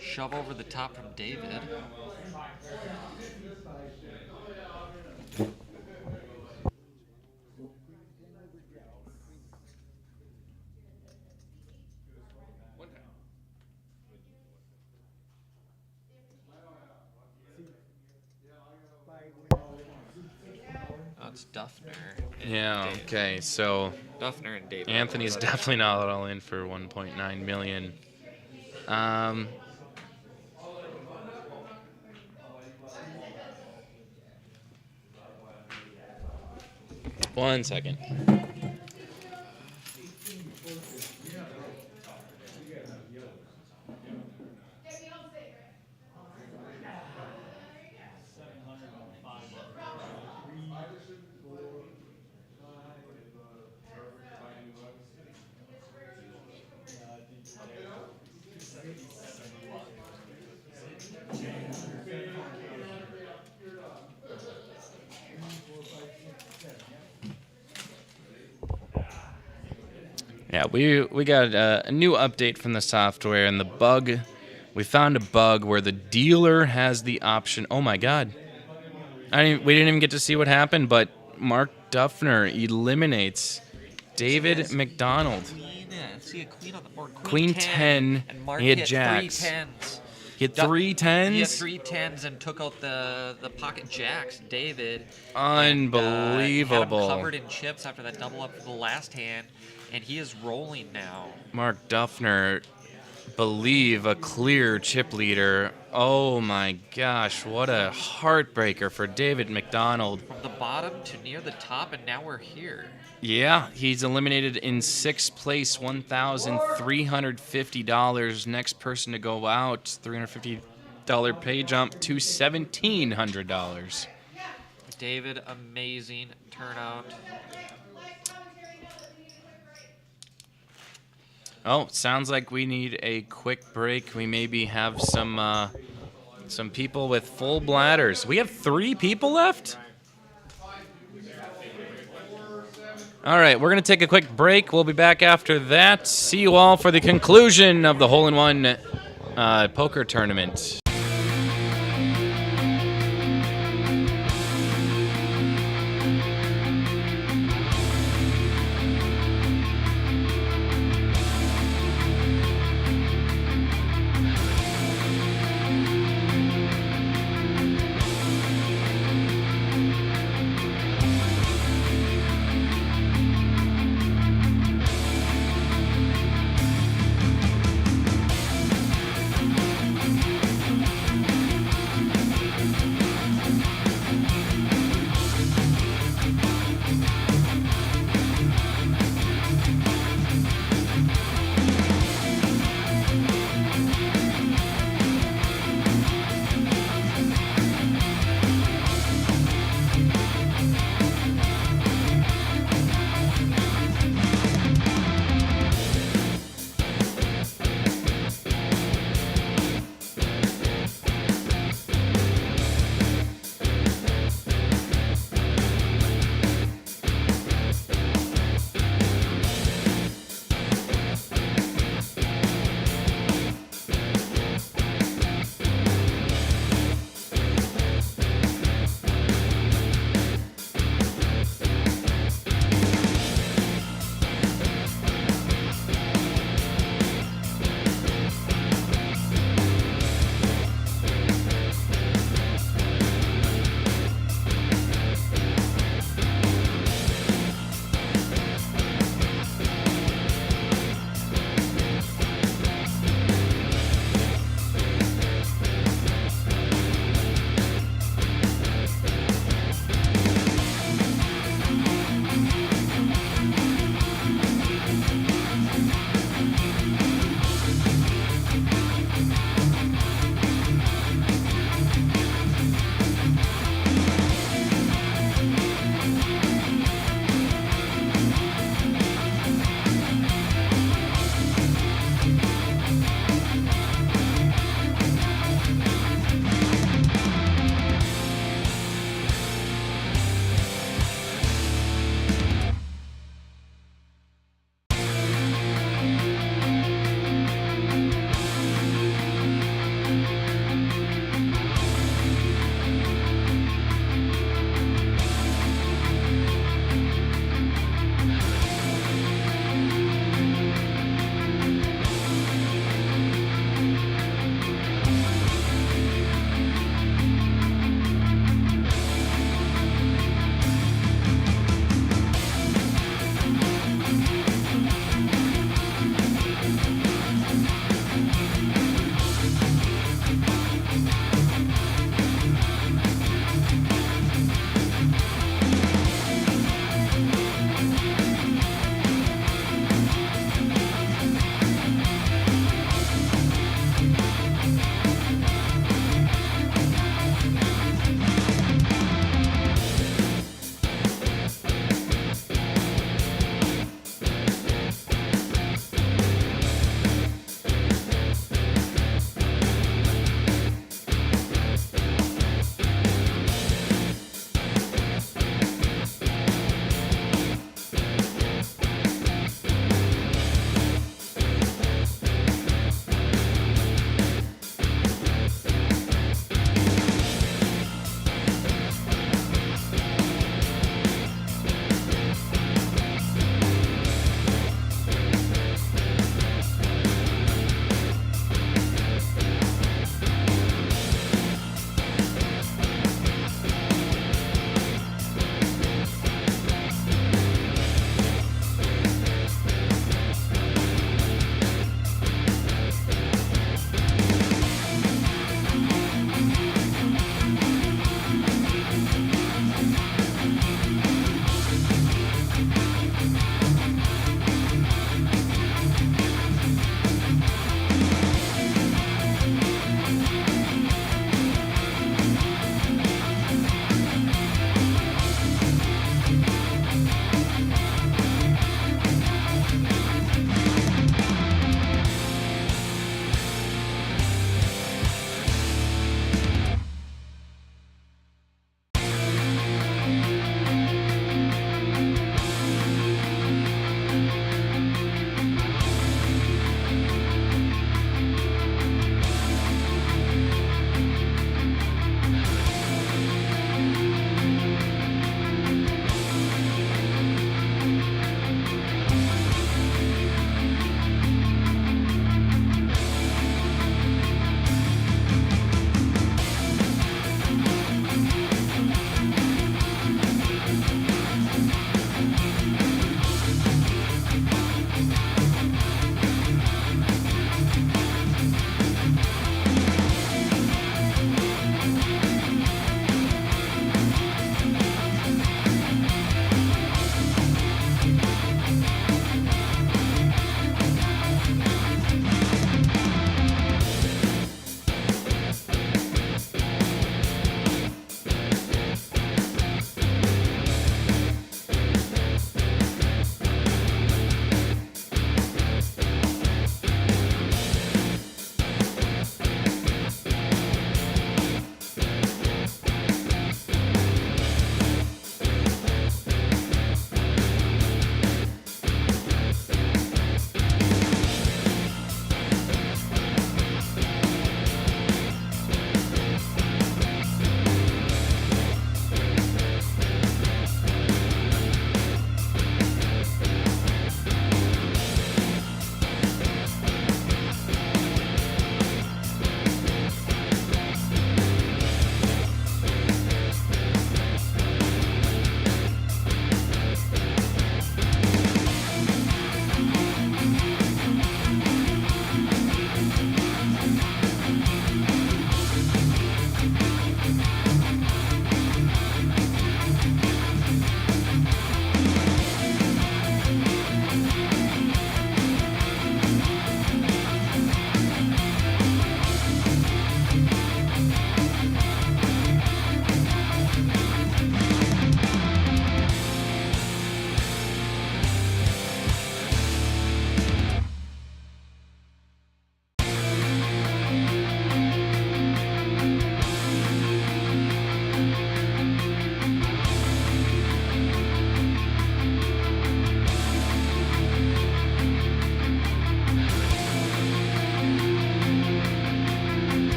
S2: Shove over the top from David. Oh, it's Duffner.
S1: Yeah,
S2: David.
S1: okay, so
S2: Duffner and David.
S1: Anthony's definitely not all in for 1.9 million. 1 second. Yeah, we got a new update from the software, and the bug, we found a bug where the dealer has the option. Oh my God, we didn't even get to see what happened, but Mark Duffner eliminates David McDonald.
S2: See a queen on the board.
S1: Queen 10.
S2: And Mark
S1: He had
S2: hit
S1: jacks.
S2: 3 10s.
S1: He had 3 10s?
S2: He had 3 10s and took out the pocket jacks, David.
S1: Unbelievable.
S2: And, had him covered in chips after that double up for the last hand, and he is rolling now.
S1: Mark Duffner, believe a clear chip leader. Oh my gosh, what a heartbreaker for David McDonald.
S2: From the bottom to near the top, and now we're here.
S1: Yeah, he's eliminated in 6th place, $1,350. Next person to go out, $350 pay jump to $1,700.
S2: David, amazing turnout.
S1: Oh, sounds like we need a quick break. We maybe have some Some people with full bladders. We have 3 people left? All right, we're going to take a quick break. We'll be back after that. See you all for the conclusion of the hole-in-one poker tournament.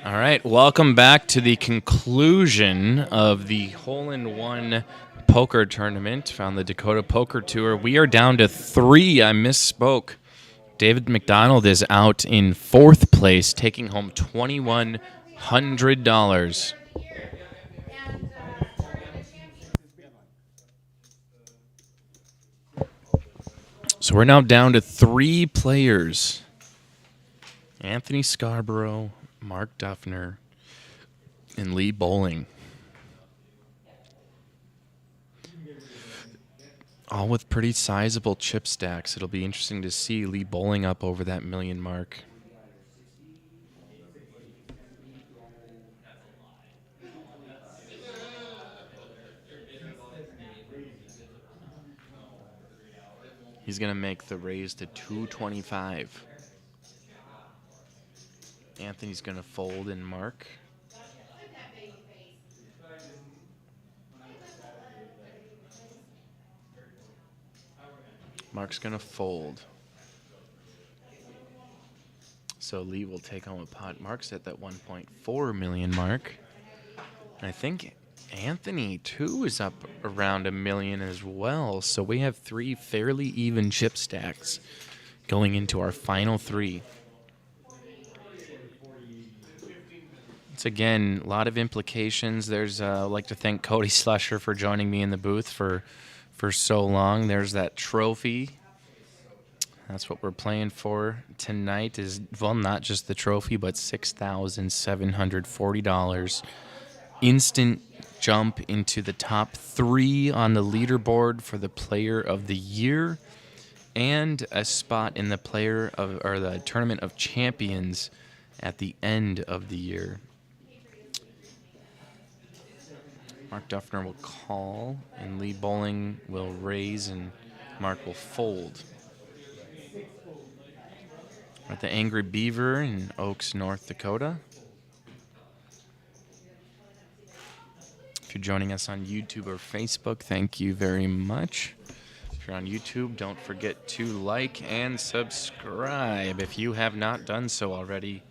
S1: All right, welcome back to the conclusion of the hole-in-one poker tournament on the Dakota Poker Tour. We are down to 3. I misspoke. David McDonald is out in 4th place, taking home $2,100. So we're now down to 3 players. Anthony Scarborough, Mark Duffner, and Lee Bowling. All with pretty sizable chip stacks. It'll be interesting to see Lee Bowling up over that million mark. He's going to make the raise to 225. Anthony's going to fold and mark. Mark's going to fold. So Lee will take home a pot. Mark's at that 1.4 million mark. And I think Anthony, too, is up around $1 million as well. So we have 3 fairly even chip stacks going into our final 3. It's, again, a lot of implications. There's, I'd like to thank Cody Slusher for joining me in the booth for so long. There's that trophy. That's what we're playing for tonight is, well, not just the trophy, but $6,740. Instant jump into the top 3 on the leaderboard for the Player of the Year, and a spot in the the Tournament of Champions at the end of the year. Mark Duffner will call, and Lee Bowling will raise, and Mark will fold. We're at the Angry Beaver in Oaks, North Dakota. If you're joining us on YouTube or Facebook, thank you very much. If you're on YouTube, don't forget to like and subscribe if you have not done so already.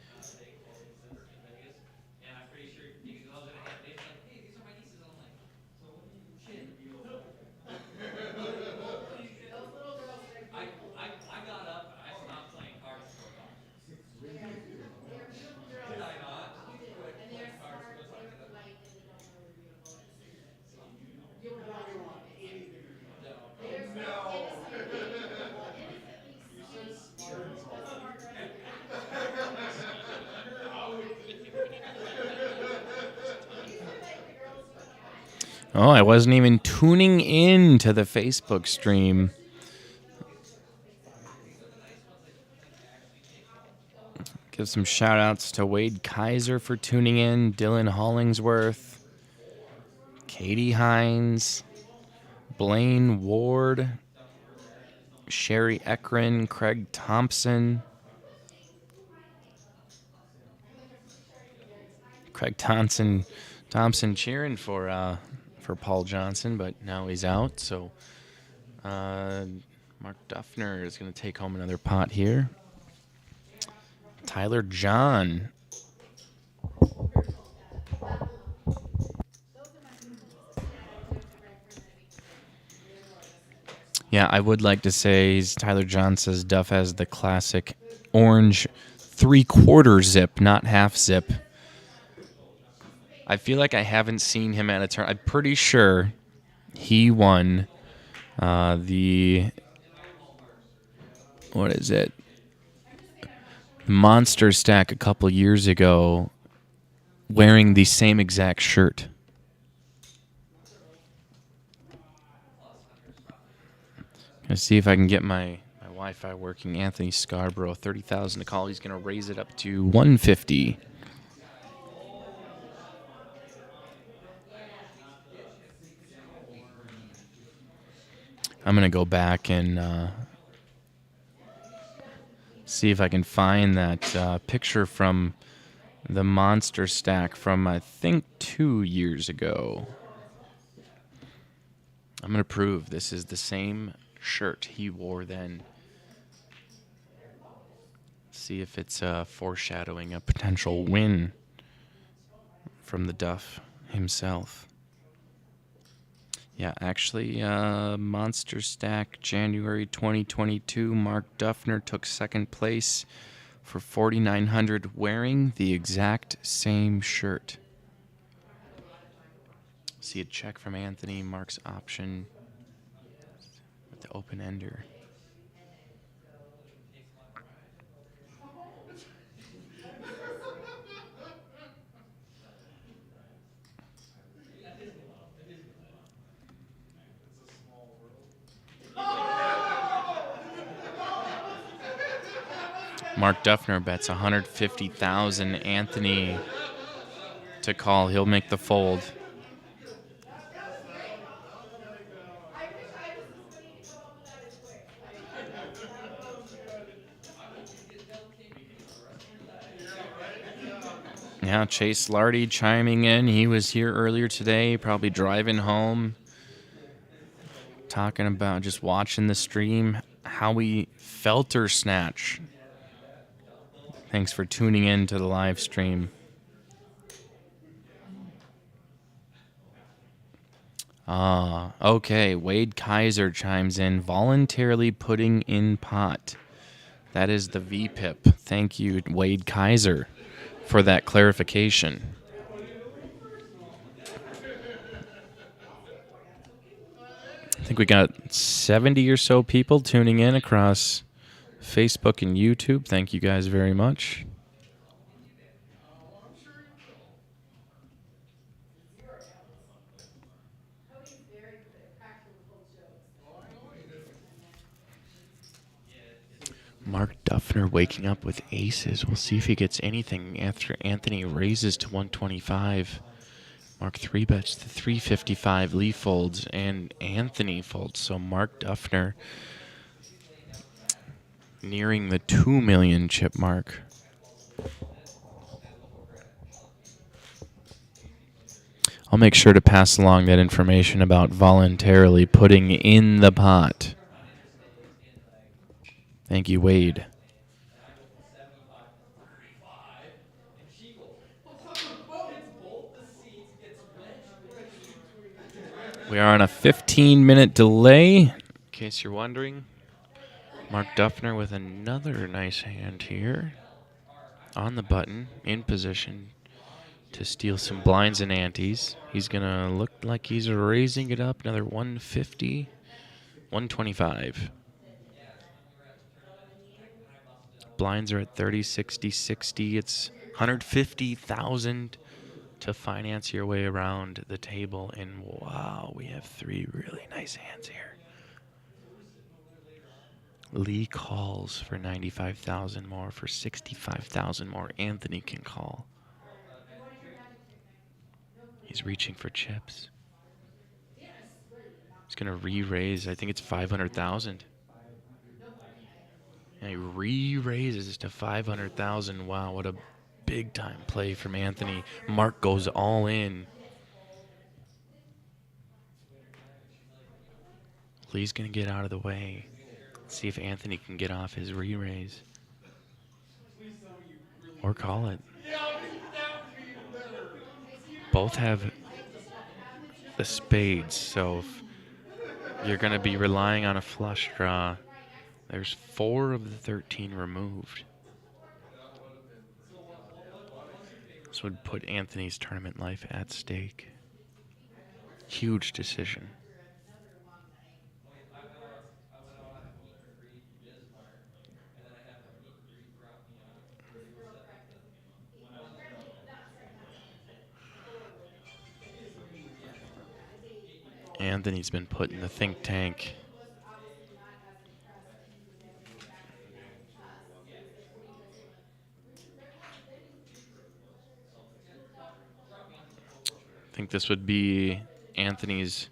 S1: Oh, I wasn't even tuning in to the Facebook stream. Give some shout outs to Wade Kaiser for tuning in, Dylan Hollingsworth, Katie Hines, Blaine Ward, Sherry Ekren, Craig Thompson. Craig Thompson cheering for Paul Johnson, but now he's out. So Mark Duffner is going to take home another pot here. Tyler John. Yeah, I would like to say, Tyler John says Duff has the classic orange 3/4 zip, not half zip. I feel like I haven't seen him at a turn. I'm pretty sure he won the Monster Stack a couple years ago wearing the same exact shirt. Gonna see if I can get my Wi-Fi working. Anthony Scarborough, 30,000 to call. He's gonna raise it up to 150. I'm going to go back and see if I can find that picture from the Monster Stack from, I think, 2 years ago. I'm going to prove this is the same shirt he wore then. See if it's foreshadowing a potential win from the Duff himself. Yeah, actually, Monster Stack January 2022, Mark Duffner took second place for 4,900 wearing the exact same shirt. See a check from Anthony, Mark's option with the open ender. Mark Duffner bets 150,000. Anthony to call. He'll make the fold. Yeah, Chase Lardy chiming in. He was here earlier today, probably driving home, talking about just watching the stream, how we felter snatch. Thanks for tuning in to the live stream. Okay. Wade Kaiser chimes in, voluntarily putting in pot. That is the VPIP. Thank you, Wade Kaiser, for that clarification. I think we got 70 or so people tuning in across Facebook and YouTube. Thank you guys very much. Mark Duffner waking up with aces. We'll see if he gets anything after Anthony raises to 125. Mark 3-bets to 355. Lee folds and Anthony folds. So Mark Duffner nearing the 2 million chip mark. I'll make sure to pass along that information about voluntarily putting in the pot. Thank you, Wade. We are on a 15-minute delay, in case you're wondering. Mark Duffner with another nice hand here. On the button, in position to steal some blinds and antes. He's going to look like he's raising it up another 150, 125. Blinds are at 30, 60, 60. It's 150,000 to finance your way around the table. And wow, we have three really nice hands here. Lee calls for 95,000 more, for 65,000 more. Anthony can call. He's reaching for chips. He's going to re-raise. I think it's 500,000. And he re-raises to 500,000. Wow, what a big-time play from Anthony. Mark goes all in. Lee's going to get out of the way. See if Anthony can get off his re-raise. Or call it. Both have the spades, so if you're going to be relying on a flush draw, there's 4 of the 13 removed. This would put Anthony's tournament life at stake. Huge decision. Anthony's been put in the think tank. I think this would be Anthony's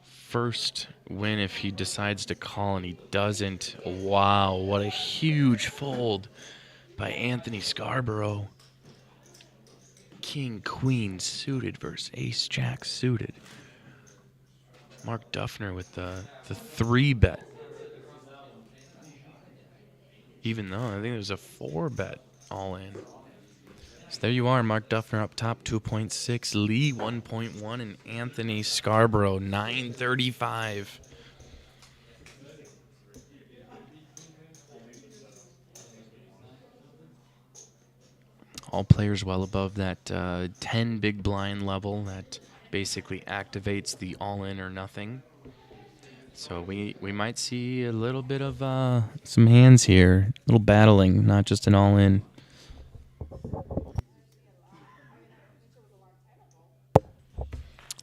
S1: first win if he decides to call, and he doesn't. Wow, what a huge fold by Anthony Scarborough. King, queen suited versus ace, jack suited. Mark Duffner with the 3-bet. Even though I think it was a 4-bet all in. So there you are, Mark Duffner up top, 2.6, Lee 1.1, and Anthony Scarborough 935. All players well above that 10 big blind level that basically activates the all-in or nothing. So we might see a little bit of some hands here, a little battling, not just an all-in.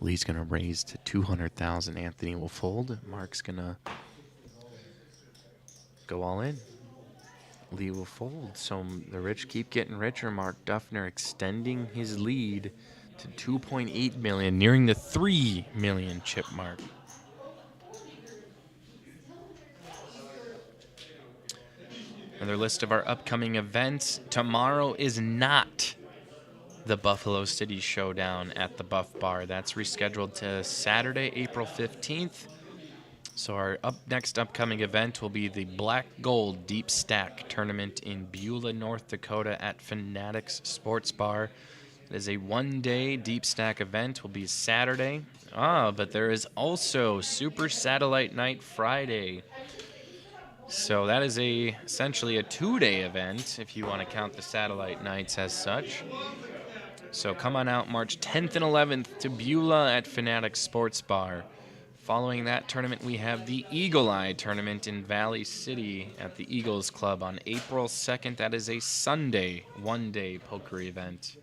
S1: Lee's going to raise to 200,000. Anthony will fold. Mark's going to go all in. Lee will fold. So the rich keep getting richer. Mark Duffner extending his lead to 2.8 million, nearing the 3 million chip mark. Another list of our upcoming events. Tomorrow is not the Buffalo City Showdown at the Buff Bar. That's rescheduled to Saturday, April 15th. So our next upcoming event will be the Black Gold Deep Stack Tournament in Beulah, North Dakota at Fanatics Sports Bar. It is a one-day Deep Stack event. Will be Saturday. But there is also Super Satellite Night Friday. So that is essentially a two-day event, if you want to count the satellite nights as such. So come on out March 10th and 11th to Beulah at Fanatic Sports Bar. Following that tournament, we have the Eagle Eye Tournament in Valley City at the Eagles Club on April 2nd. That is a Sunday, one-day poker event.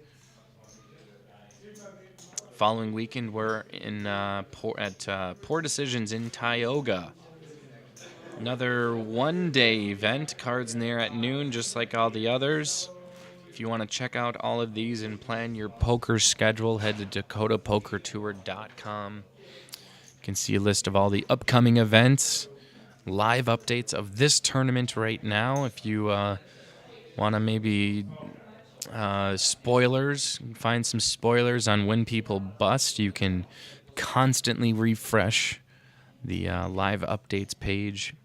S1: Following weekend, we're in Poor Decisions in Tioga. Another one-day event, cards in there at noon, just like all the others. If you want to check out all of these and plan your poker schedule, head to dakotapokertour.com. You can see a list of all the upcoming events, live updates of this tournament right now. If you want to maybe spoilers, find some spoilers on when people bust, you can constantly refresh the live updates page.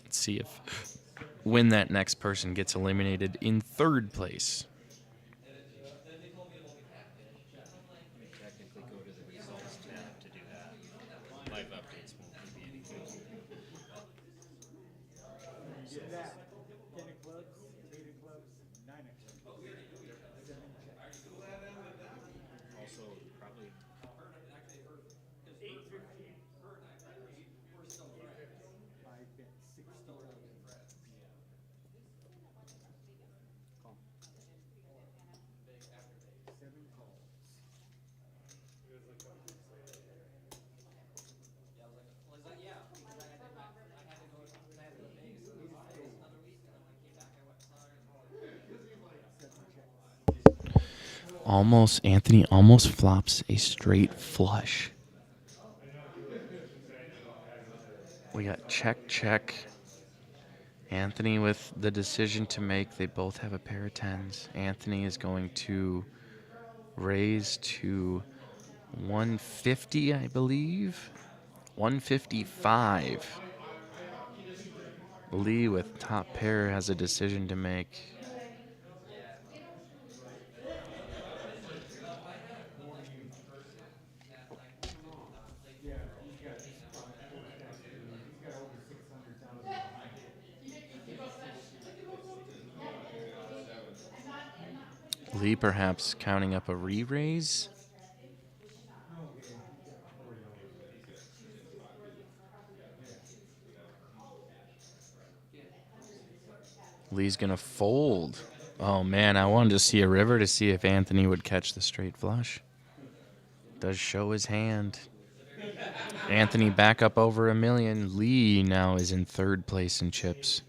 S1: Let's see if when that next person gets eliminated in third place.
S7: Technically go to the results tab to do that. Live updates won't give you anything.
S4: Ten of clubs, eight of clubs, nine of clubs, seven checks.
S7: Also, probably
S4: 850. 5 bet 60.
S7: call.
S4: 7 calls.
S1: Anthony almost flops a straight flush. We got check. Anthony with the decision to make. They both have a pair of tens. Anthony is going to raise to 150, I believe. 155. Lee with top pair has a decision to make. Lee perhaps counting up a re-raise. Lee's going to fold. Oh, man, I wanted to see a river to see if Anthony would catch the straight flush. Does show his hand. Anthony back up over $1 million. Lee now is in third place in chips.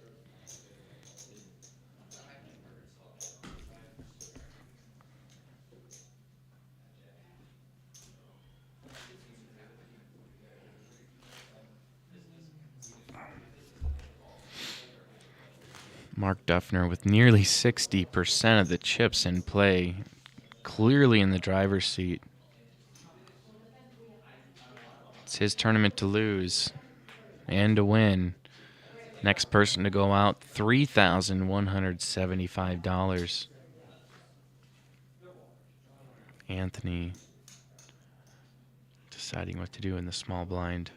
S1: Mark Duffner with nearly 60% of the chips in play, clearly in the driver's seat. It's his tournament to lose and to win. Next person to go out, $3,175. Anthony deciding what to do in the small blind.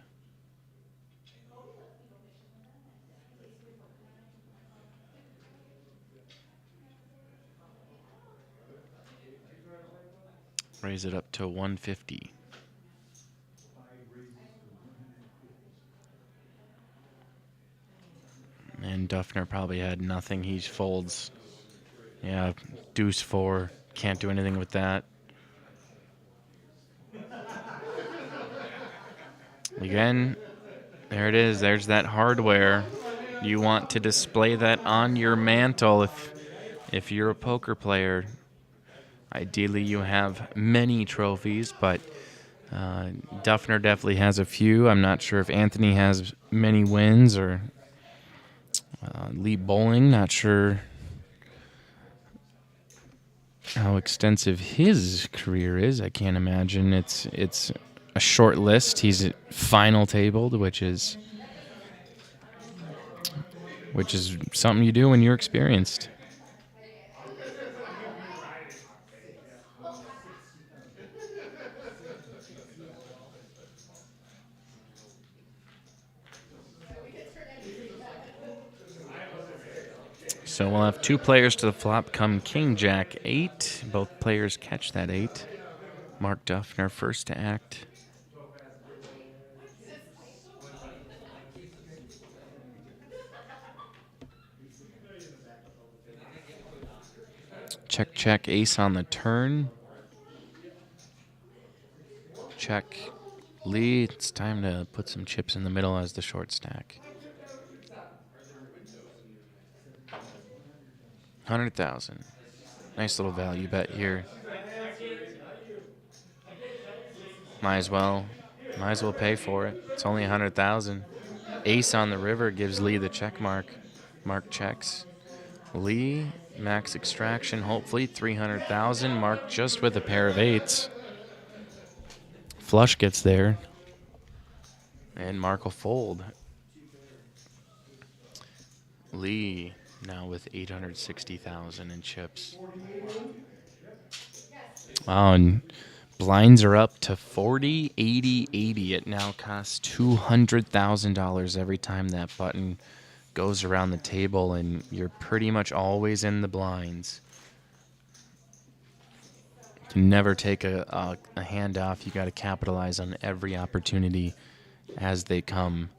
S1: Raise it up to 150. And Duffner probably had nothing. He folds. Yeah, deuce 4. Can't do anything with that. Again, there it is. There's that hardware. You want to display that on your mantle if you're a poker player. Ideally, you have many trophies, but Duffner definitely has a few. I'm not sure if Anthony has many wins or Lee Bowling. Not sure how extensive his career is. I can't imagine. It's a short list. He's final tabled, which is something you do when you're experienced. So we'll have 2 players to the flop come King Jack 8. Both players catch that 8. Mark Duffner first to act. Check, check, ace on the turn. Check. Lee, it's time to put some chips in the middle as the short stack. 100,000. Nice little value bet here. Might as well pay for it. It's only 100,000. Ace on the river gives Lee the check mark. Mark checks. Lee, max extraction, hopefully 300,000. Mark just with a pair of 8s. Flush gets there. And Mark will fold. Lee now with 860,000 in chips. Wow, and blinds are up to 40, 80, 80. It now costs $200,000 every time that button goes around the table, and you're pretty much always in the blinds. You can never take a hand off. You got to capitalize on every opportunity as they come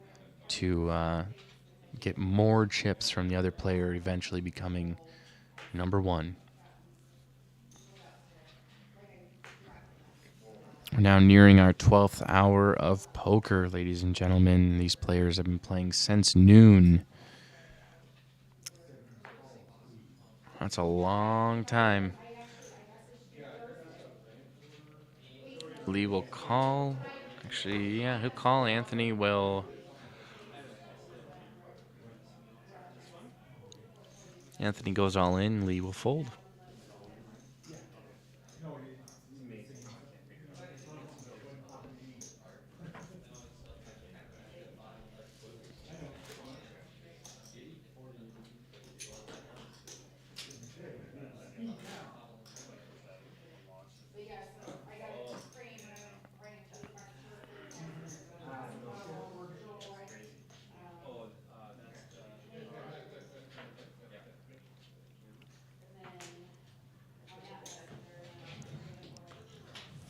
S1: to get more chips from the other player, eventually becoming number 1. We're now nearing our 12th hour of poker, ladies and gentlemen. These players have been playing since noon. That's a long time. Lee will call. Actually, yeah, he'll call. Anthony will. Anthony goes all in. Lee will fold.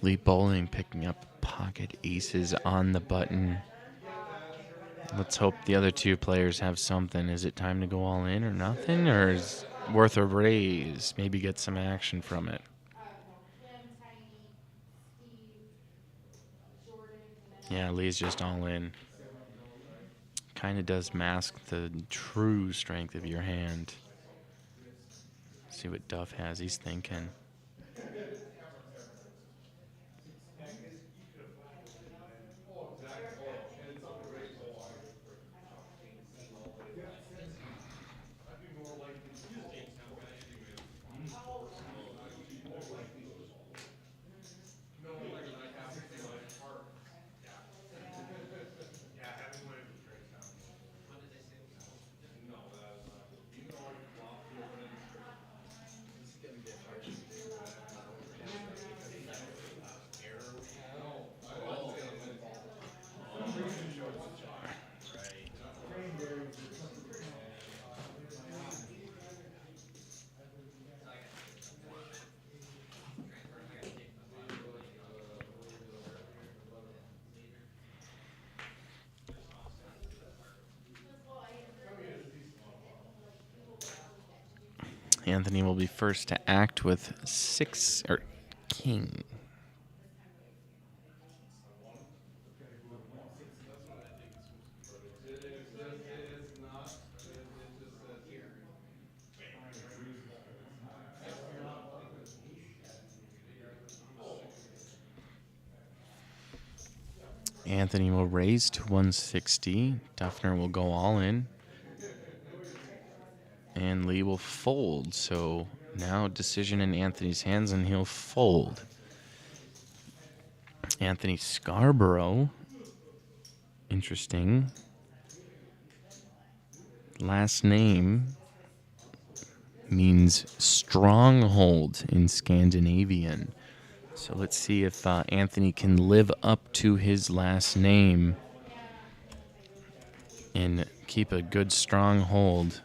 S1: Lee Bowling picking up pocket aces on the button. Let's hope the other 2 players have something. Is it time to go all in or nothing? Or is it worth a raise? Maybe get some action from it. Yeah, Lee's just all in. Kind of does mask the true strength of your hand. See what Duff has. He's thinking. Anthony will be first to act with 6 or king. Anthony will raise to 160. Duffner will go all in. And Lee will fold. So now decision in Anthony's hands, and he'll fold. Anthony Scarborough. Interesting. Last name means stronghold in Scandinavian. So let's see if Anthony can live up to his last name and keep a good strong hold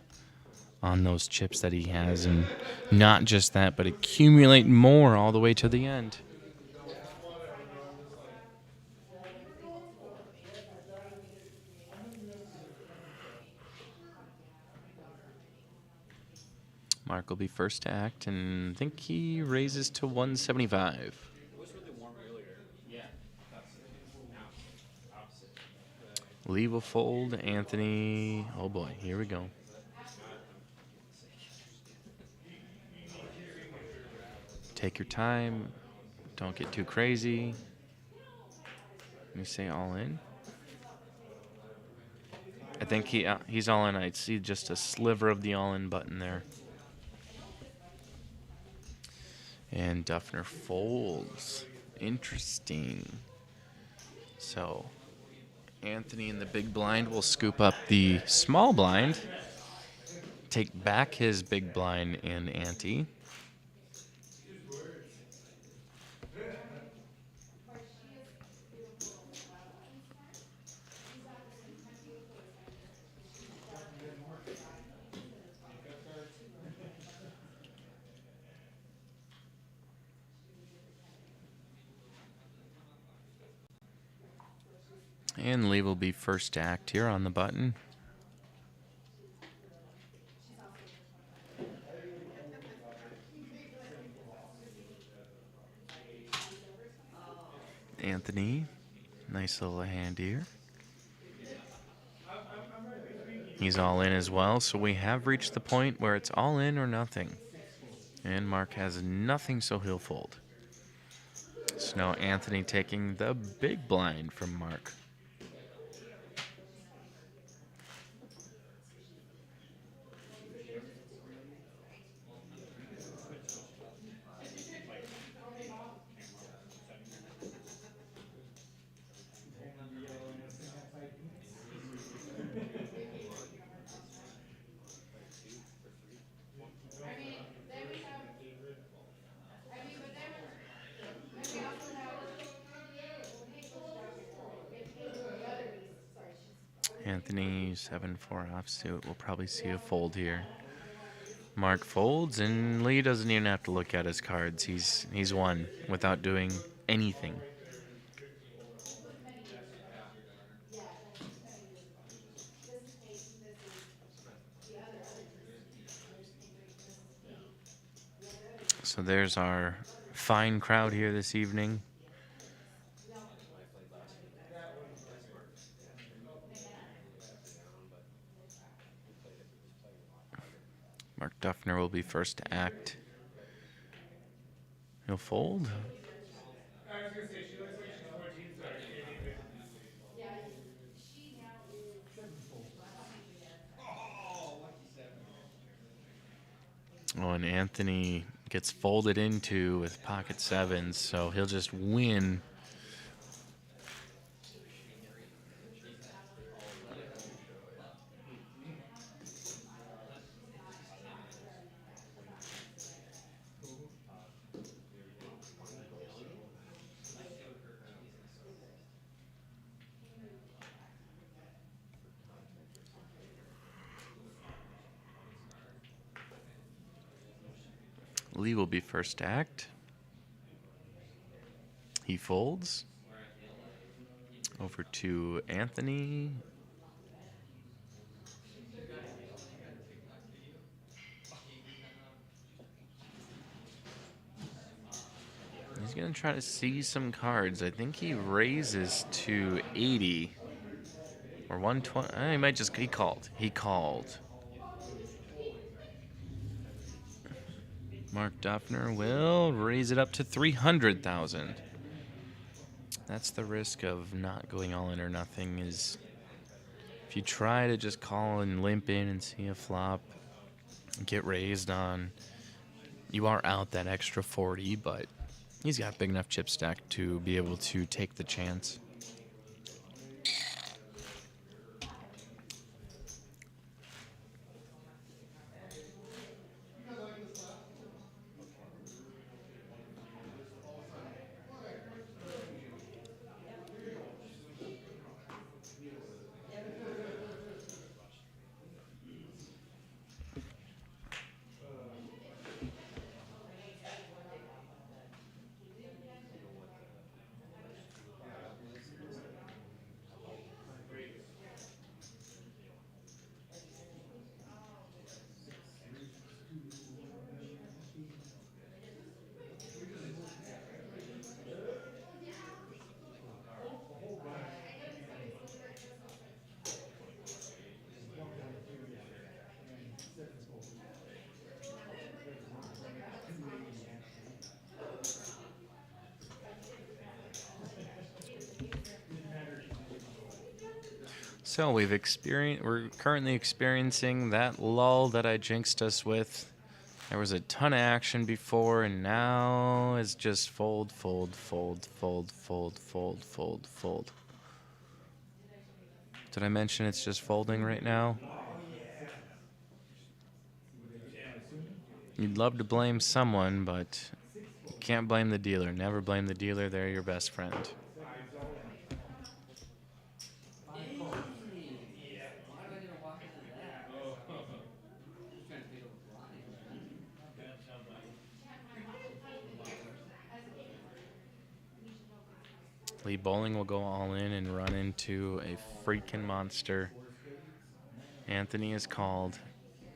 S1: on those chips that he has, and not just that, but accumulate more all the way to the end. Mark will be first to act, and I think he raises to 175. Lee will fold. Anthony, oh boy, here we go. Take your time. Don't get too crazy. Let me say all in. I think he's all in. I see just a sliver of the all in button there. And Duffner folds. Interesting. So Anthony in the big blind will scoop up the small blind, take back his big blind and ante. And Lee will be first to act here on the button. Anthony, nice little hand here. He's all in as well, so we have reached the point where it's all in or nothing. And Mark has nothing, so he'll fold. So now Anthony taking the big blind from Mark. Anthony, 7-4 offsuit. We'll probably see a fold here. Mark folds, and Lee doesn't even have to look at his cards. He's won without doing anything. So there's our fine crowd here this evening. Mark Duffner will be first to act. He'll fold.
S4: I was gonna say she looks like she's 14, sorry.
S1: Oh, and Anthony gets folded into with pocket sevens, so he'll just win. Lee will be first to act. He folds. Over to Anthony. He's going to try to see some cards. I think he raises to 80 or 120. He might just, he called. He called. Mark Duffner will raise it up to 300,000. That's the risk of not going all in or nothing, is if you try to just call and limp in and see a flop, get raised on, you are out that extra 40, but he's got a big enough chip stack to be able to take the chance. So we're currently experiencing that lull that I jinxed us with. There was a ton of action before, and now it's just fold, fold, fold, fold, fold, fold, fold, fold. Did I mention it's just folding right now? You'd love to blame someone, but you can't blame the dealer. Never blame the dealer. They're your best friend. Lee Bowling will go all in and run into a freaking monster. Anthony is called.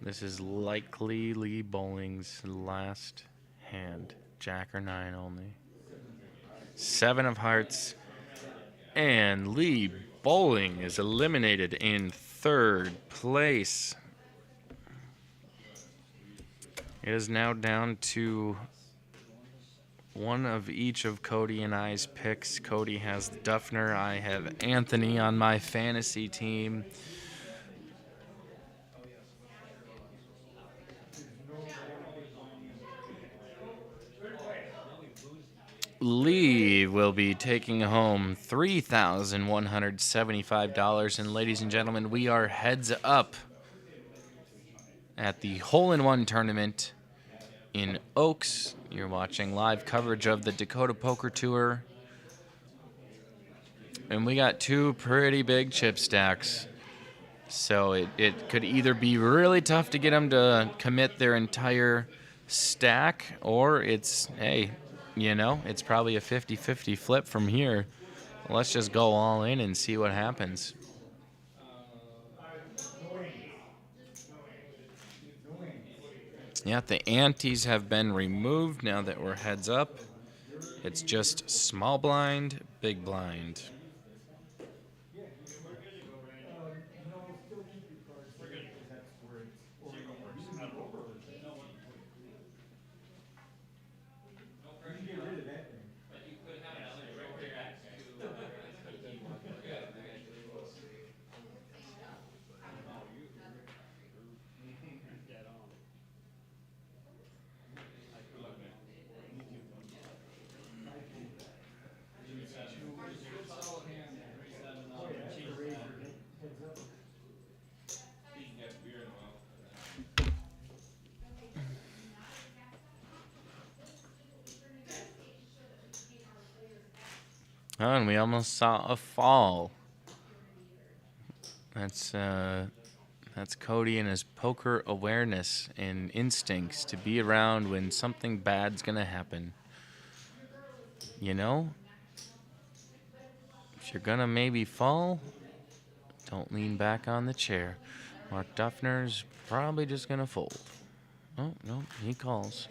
S1: This is likely Lee Bowling's last hand. Jack or 9 only. 7 of hearts. And Lee Bowling is eliminated in 3rd place. It is now down to one of each of Cody and I's picks. Cody has Duffner. I have Anthony on my fantasy team. Lee will be taking home $3,175. And ladies and gentlemen, we are heads up at the hole-in-one tournament in Oaks. You're watching live coverage of the Dakota Poker Tour. And we got 2 pretty big chip stacks. So it could either be really tough to get them to commit their entire stack, or it's, hey, you know, it's probably a 50-50 flip from here. Let's just go all in and see what happens. Yeah, the antes have been removed now that we're heads up. It's just small blind, big blind. Oh, and we almost saw a fall. That's Cody and his poker awareness and instincts to be around when something bad's gonna happen. You know? If you're gonna maybe fall, don't lean back on the chair. Mark Duffner's probably just gonna fold. Oh, no, he calls.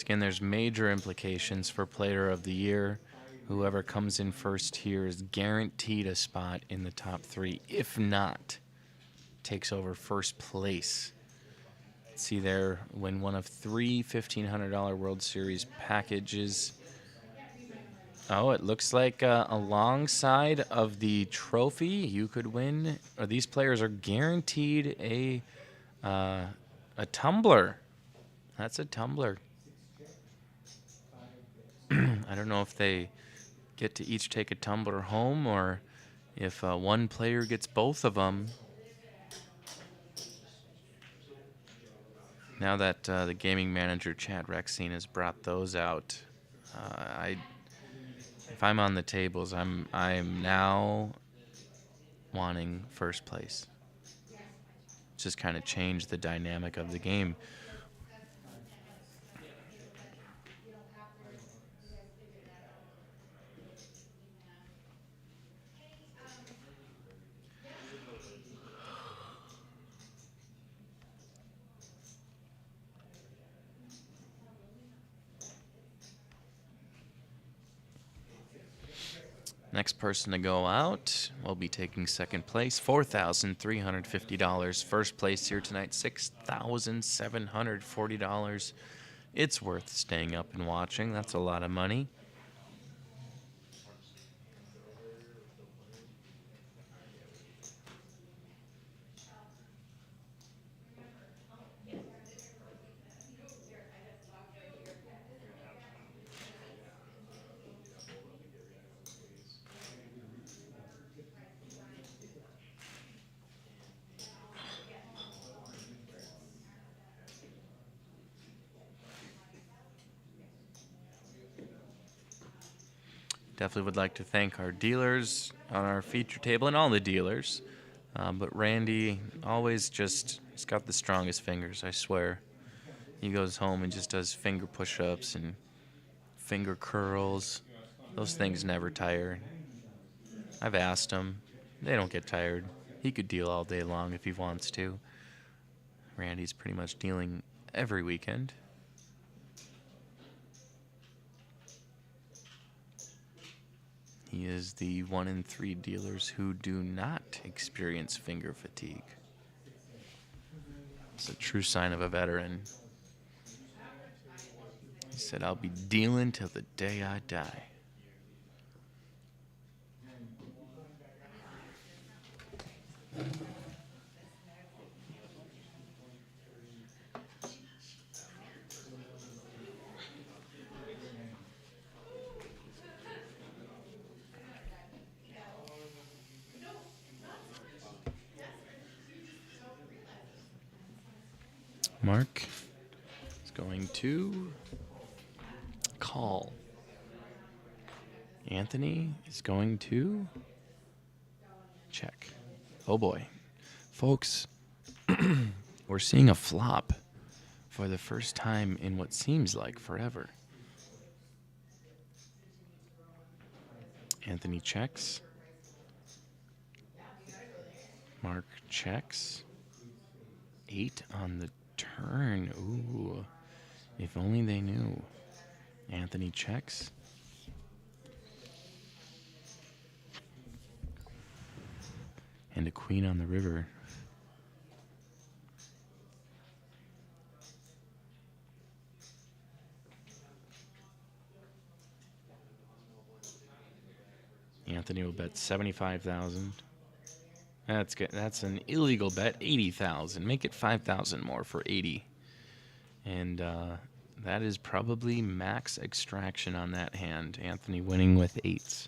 S1: again, there's major implications for Player of the Year. Whoever comes in first here is guaranteed a spot in the top 3. If not, takes over first place. See there, win one of 3 $1,500 World Series packages. Oh, it looks like alongside of the trophy, you could win, or these players are guaranteed a tumbler. That's a tumbler. I don't know if they get to each take a tumbler home or if one player gets both of them. Now that the gaming manager Chad Rexine has brought those out, if I'm on the tables, I am now wanting first place. Just kind of change the dynamic of the game. Next person to go out will be taking second place, $4,350. First place here tonight, $6,740. It's worth staying up and watching. That's a lot of money. Definitely would like to thank our dealers on our feature table and all the dealers. But Randy always he's got the strongest fingers, I swear. He goes home and just does finger push-ups and finger curls. Those things never tire. I've asked him. They don't get tired. He could deal all day long if he wants to. Randy's pretty much dealing every weekend. He is the 1 in 3 dealers who do not experience finger fatigue. It's a true sign of a veteran. He said, "I'll be dealing till the day I die." Mark is going to call. Anthony is going to check. Oh boy. Folks, we're seeing a flop for the first time in what seems like forever. Anthony checks. Mark checks. 8 on the turn. Ooh. If only they knew. Anthony checks. And a queen on the river. Anthony will bet 75,000. That's good. That's an illegal bet. 80,000. Make it 5,000 more for 80. And that is probably max extraction on that hand. Anthony winning with 8s.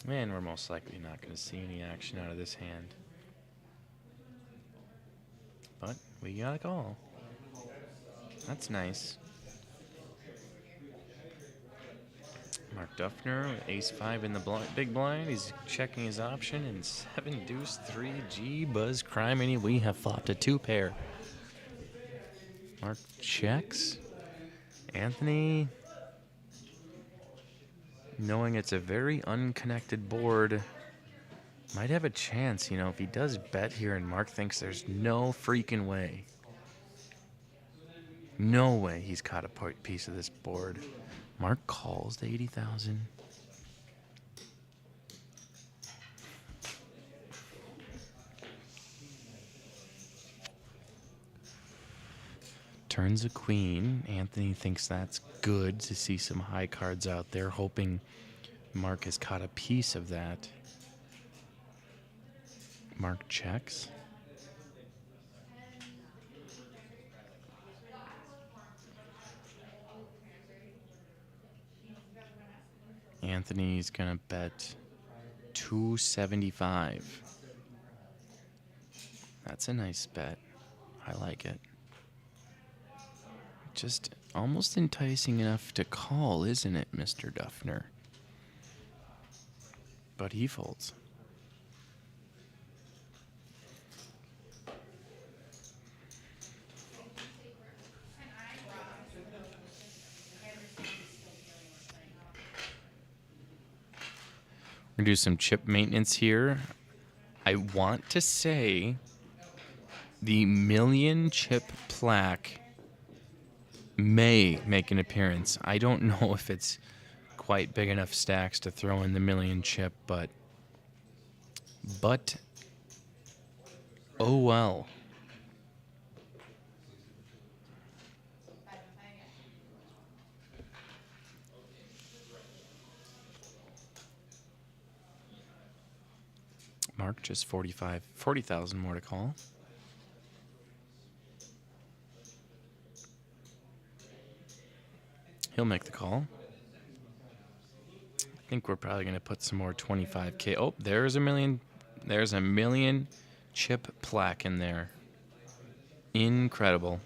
S1: And we're most likely not going to see any action out of this hand. But we got a call. That's nice. Mark Duffner with ace-5 in the big blind. He's checking his option, and 7 deuce 3 G Buzz Criminy. We have flopped a 2-pair. Mark checks. Anthony, knowing it's a very unconnected board, might have a chance, you know, if he does bet here and Mark thinks there's no freaking way. No way he's caught a piece of this board. Mark calls the 80,000. Turns a queen. Anthony thinks that's good to see some high cards out there, hoping Mark has caught a piece of that. Mark checks. Anthony's gonna bet 275. That's a nice bet. I like it. Just almost enticing enough to call, isn't it, Mr. Duffner? But he folds. We're gonna do some chip maintenance here. I want to say the million chip plaque may make an appearance. I don't know if it's quite big enough stacks to throw in the million chip, but oh well. Mark just 40,000 more to call. He'll make the call. I think we're probably going to put some more 25K. Oh, there's a million chip plaque in there. Incredible.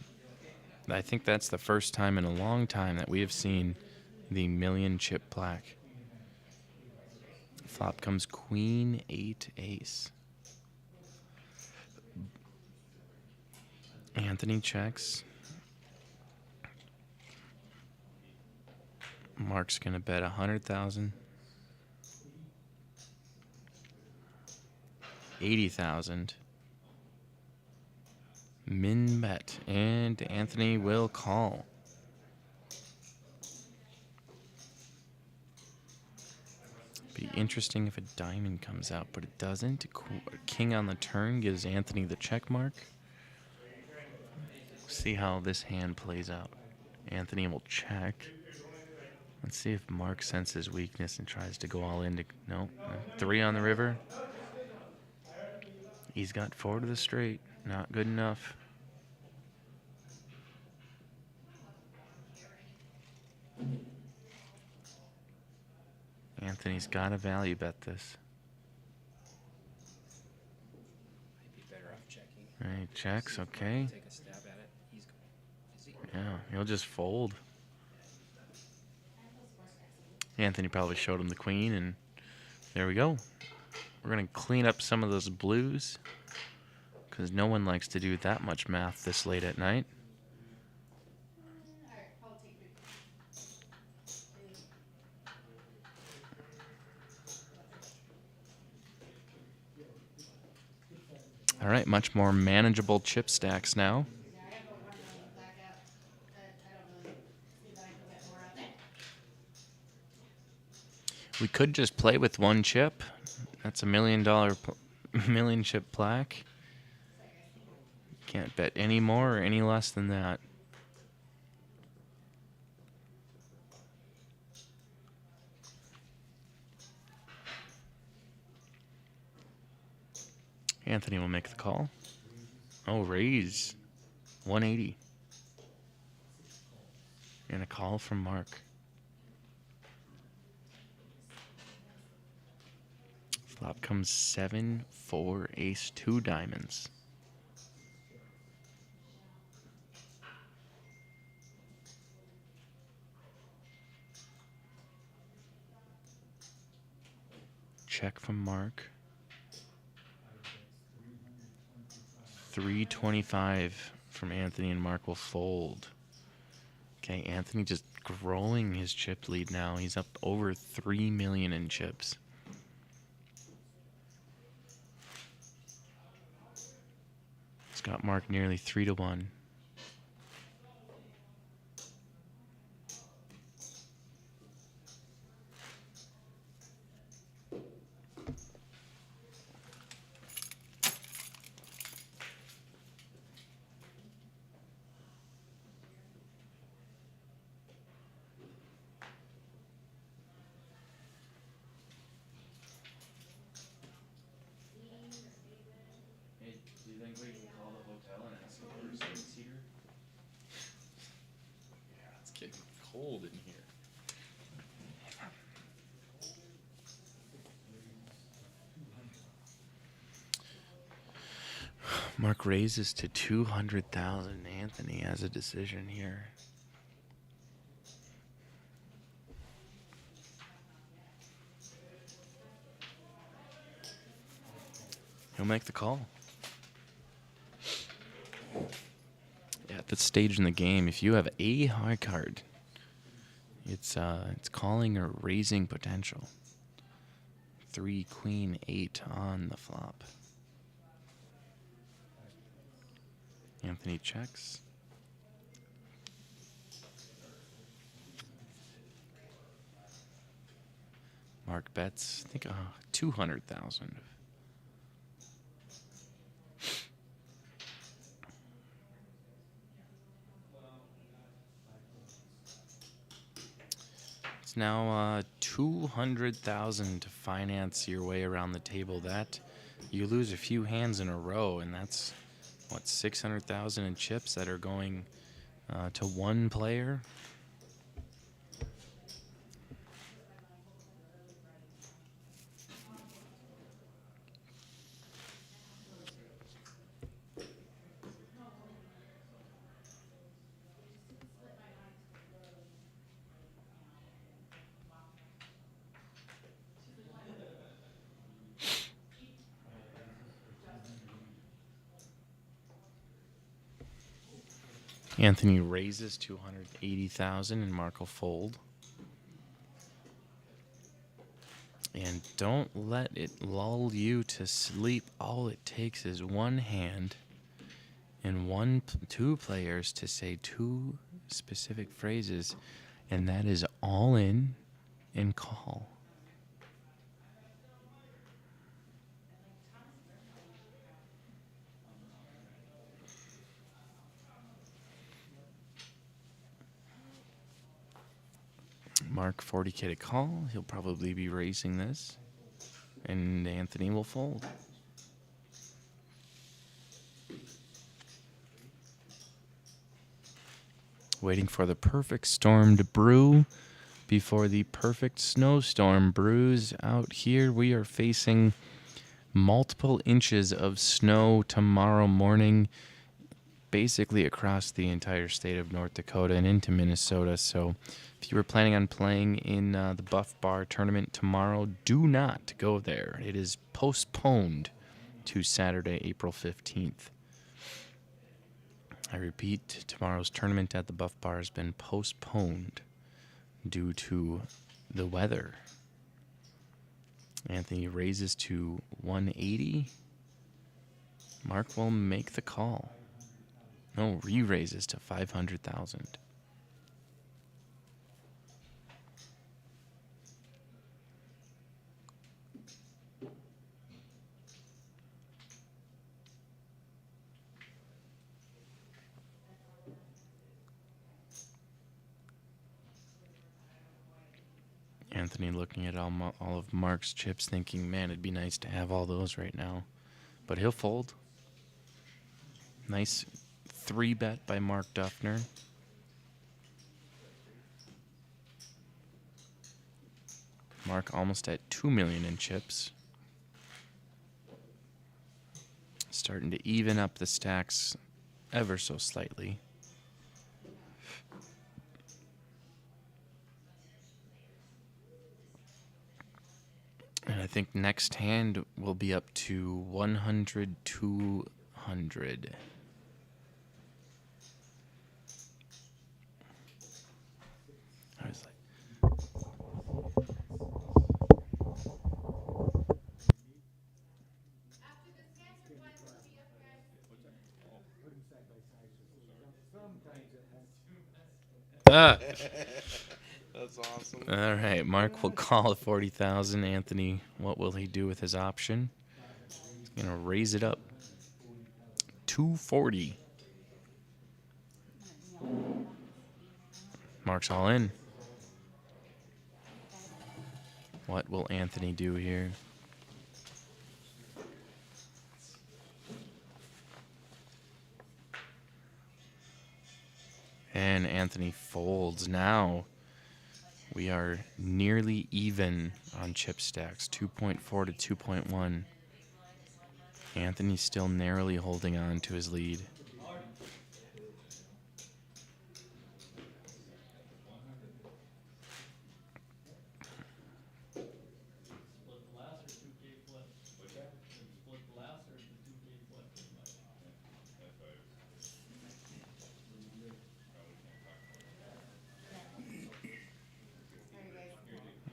S1: I think that's the first time in a long time that we have seen the million chip plaque. Flop comes queen, 8, ace. Anthony checks. Mark's gonna bet 100,000. 80,000. Min bet, and Anthony will call. Be interesting if a diamond comes out, but it doesn't. King on the turn gives Anthony the check mark. See how this hand plays out. Anthony will check. Let's see if Mark senses weakness and tries to go all in. No, 3 on the river. He's got 4 to the straight. Not good enough. Anthony's got to value bet this.
S7: I'd be better off checking.
S1: All right, checks, okay.
S7: Take a stab at it. Is he?
S1: Yeah, he'll just fold. Anthony probably showed him the queen, and there we go. We're going to clean up some of those blues because no one likes to do that much math this late at night. All right, much more manageable chip stacks now. We could just play with 1 chip. That's $1 million chip plaque. Can't bet any more or any less than that. Anthony will make the call. Oh, raise. 180. And a call from Mark. Flop comes 7, 4, ace, 2 diamonds. Check from Mark. 325 from Anthony, and Mark will fold. Okay, Anthony just growing his chip lead now. He's up over 3 million in chips. It's got Mark nearly 3-1. Hey, do you think we can call the hotel and ask them for a space heater? Yeah, it's getting cold in here. Mark raises to 200,000. Anthony has a decision here. He'll make the call. At this stage in the game, if you have a high card, it's calling or raising potential. 3, queen, 8 on the flop. Anthony checks. Mark bets, I think 200,000. It's now 200,000 to finance your way around the table. That you lose a few hands in a row, and that's what, 600,000 in chips that are going to one player. Anthony raises 280,000 and Mark will fold. And don't let it lull you to sleep. All it takes is one hand and two players to say 2 specific phrases, and that is all in and call. Mark 40K to call. He'll probably be raising this, and Anthony will fold. Waiting for the perfect storm to brew before the perfect snowstorm brews. Out here, we are facing multiple inches of snow tomorrow morning, basically across the entire state of North Dakota and into Minnesota. So if you were planning on playing in the Buff Bar tournament tomorrow, do not go there. It is postponed to Saturday, April 15th. I repeat, tomorrow's tournament at the Buff Bar has been postponed due to the weather. Anthony raises to 180. Mark will make the call. No, re-raises to 500,000. Anthony looking at all of Mark's chips thinking, man, it'd be nice to have all those right now. But he'll fold. Nice 3-bet by Mark Duffner. Mark almost at 2 million in chips. Starting to even up the stacks ever so slightly. And I think next hand will be up to 100, 200. I was like,
S6: That's awesome.
S1: all right, Mark will call at 40,000. Anthony, what will he do with his option? He's going to raise it up. 240. Mark's all in. What will Anthony do here? And Anthony folds. Now we are nearly even on chip stacks, 2.4 to 2.1. Anthony's still narrowly holding on to his lead.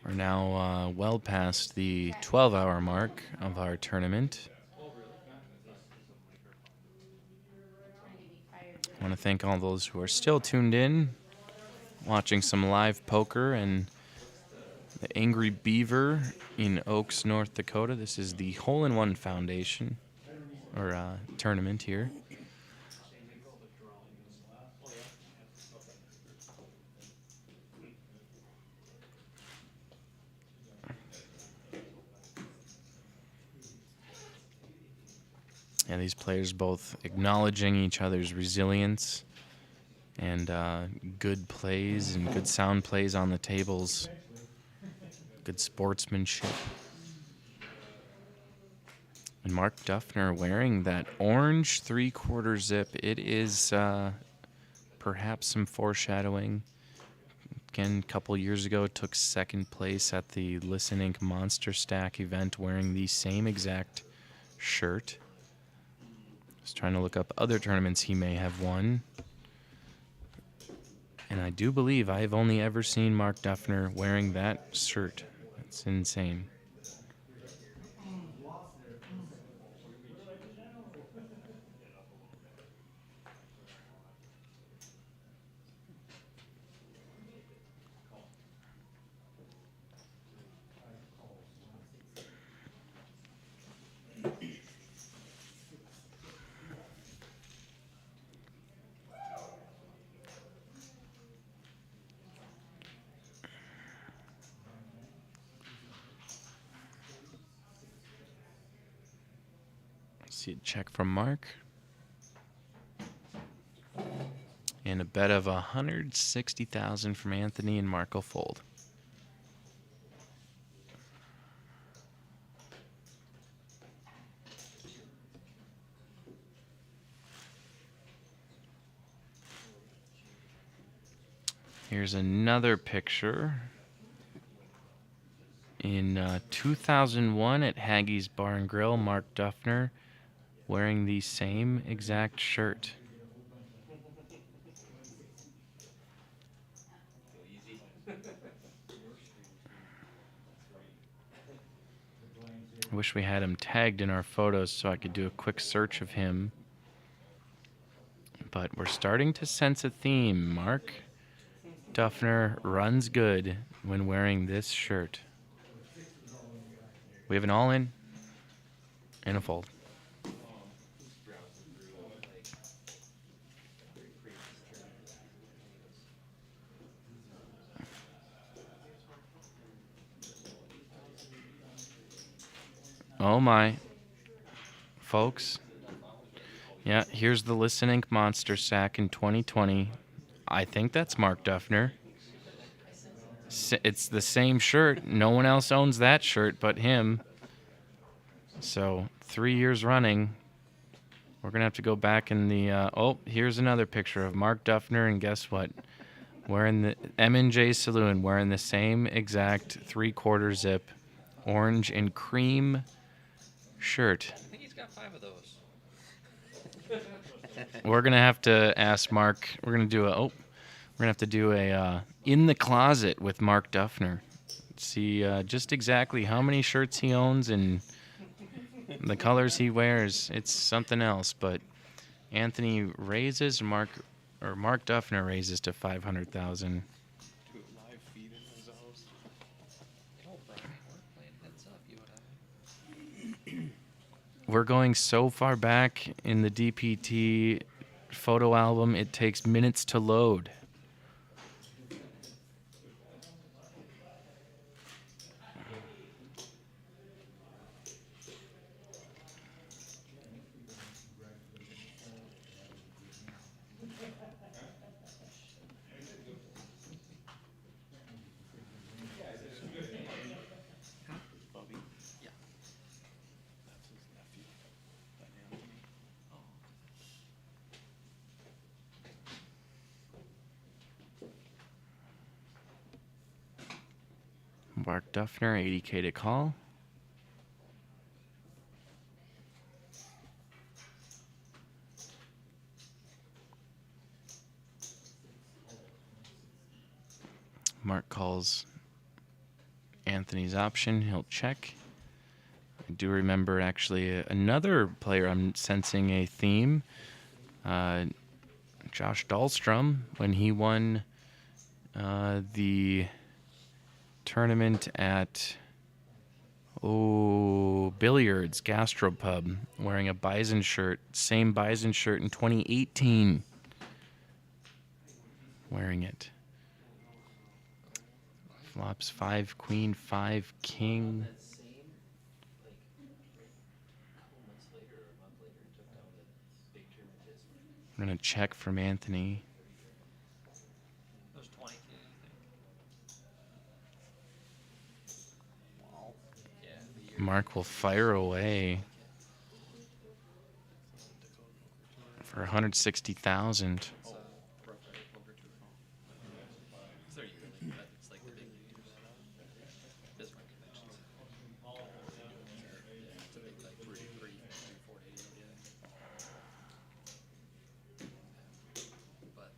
S1: We're now well past the 12-hour mark of our tournament. I want to thank all those who are still tuned in, watching some live poker and the Angry Beaver in Oaks, North Dakota. This is the Hole-in-One Foundation, or tournament here. And these players both acknowledging each other's resilience and good plays and good sound plays on the tables. Good sportsmanship. And Mark Duffner wearing that orange 3/4 zip. It is perhaps some foreshadowing. Again, a couple years ago, took second place at the Listen Inc. Monster Stack event wearing the same exact shirt. Just trying to look up other tournaments he may have won. And I do believe I've only ever seen Mark Duffner wearing that shirt. It's insane. See a check from Mark. And a bet of 160,000 from Anthony, and Mark will fold. Here's another picture. In 2001 at Haggie's Bar and Grill, Mark Duffner wearing the same exact shirt. I wish we had him tagged in our photos so I could do a quick search of him. But we're starting to sense a theme. Mark Duffner runs good when wearing this shirt. We have an all-in and a fold. Oh my. Folks. Yeah, here's the Listen Inc. Monster Sack in 2020. I think that's Mark Duffner. It's the same shirt. No one else owns that shirt but him. So 3 years running, We're going to have to go back in the... oh, here's another picture of Mark Duffner, and guess what? Wearing the M&J Saloon, wearing the same exact 3/4 zip, orange and cream shirt.
S2: I think he's got 5 of those.
S1: We're going to have to ask Mark. We're going to do we're going to have to do a in the closet with Mark Duffner. See just exactly how many shirts he owns and the colors he wears. It's something else, but Anthony raises Mark Duffner raises to 500,000.
S6: Live feed in his house.
S2: Oh, Brian, we're playing heads up, you and I.
S1: We're going so far back in the DPT photo album, it takes minutes to load.
S2: Yeah.
S6: That's his nephew. That Anthony.
S1: Mark Duffner, 80K to call. Mark calls Anthony's option. He'll check. I do remember actually another player I'm sensing a theme. Josh Dahlstrom, when he won the tournament at Billiards Gastropub, wearing a Bison shirt, same Bison shirt in 2018. Wearing it. Flops 5 queen, 5 king. I'm gonna check from Anthony.
S2: Those 20, you think? Wow. Yeah, the year.
S1: Mark will fire away for 160,000.
S2: It's their year, but it's like the big years. Bismarck connections. Yeah, it's a big, like, pretty 3-4 days, yeah. But,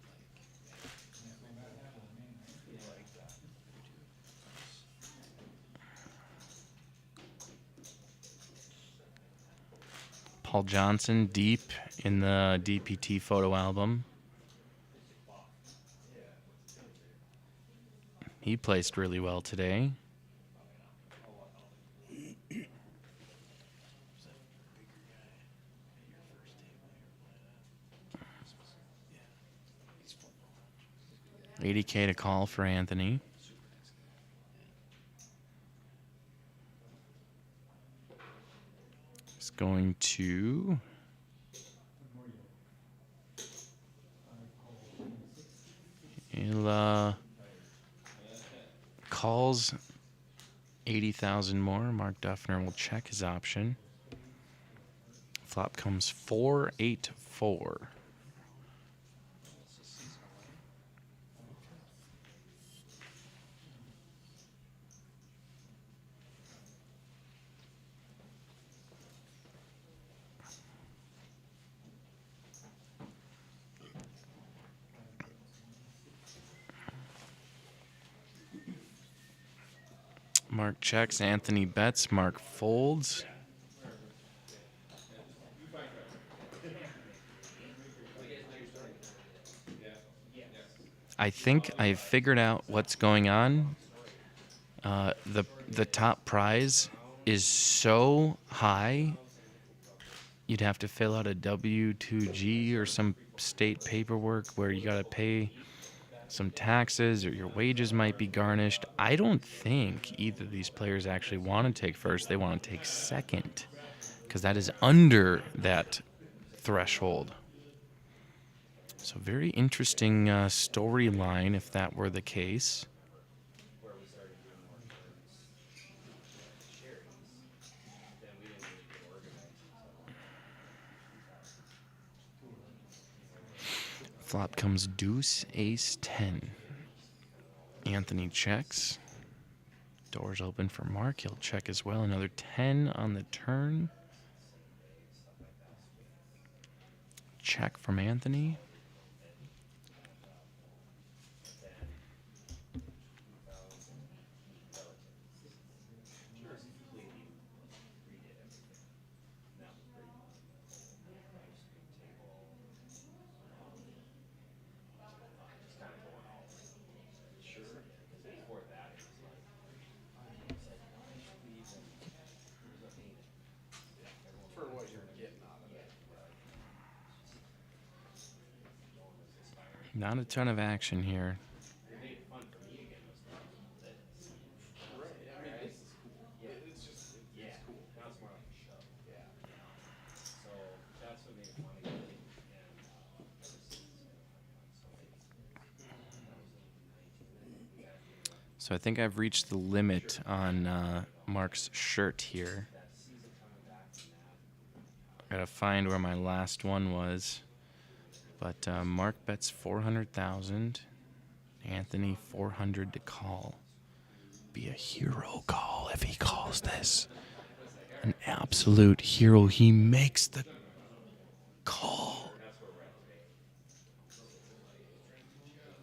S1: Paul Johnson deep in the DPT photo album. He placed really well today. $80K to call for Anthony. He's going to he'll calls 80,000 more. Mark Duffner will check his option. Flop comes 4-8-4. Mark checks, Anthony bets, Mark folds. I think I've figured out what's going on. The top prize is so high, you'd have to fill out a W-2G or some state paperwork where you got to pay some taxes or your wages might be garnished. I don't think either of these players actually want to take first. They want to take second because that is under that threshold. So very interesting storyline if that were the case. Flop comes deuce, ace, 10. Anthony checks. Doors open for Mark. He'll check as well. Another 10 on the turn. Check from Anthony.
S6: For what you're getting out of it.
S1: Not a ton of action here.
S6: Right. I mean, this is cool. It's just, it's cool. Yeah.
S1: So I think I've reached the limit on Mark's shirt here. Gotta find where my last one was. But Mark bets 400,000. Anthony 400 to call. Be a hero call if he calls this. An absolute hero. He makes the call.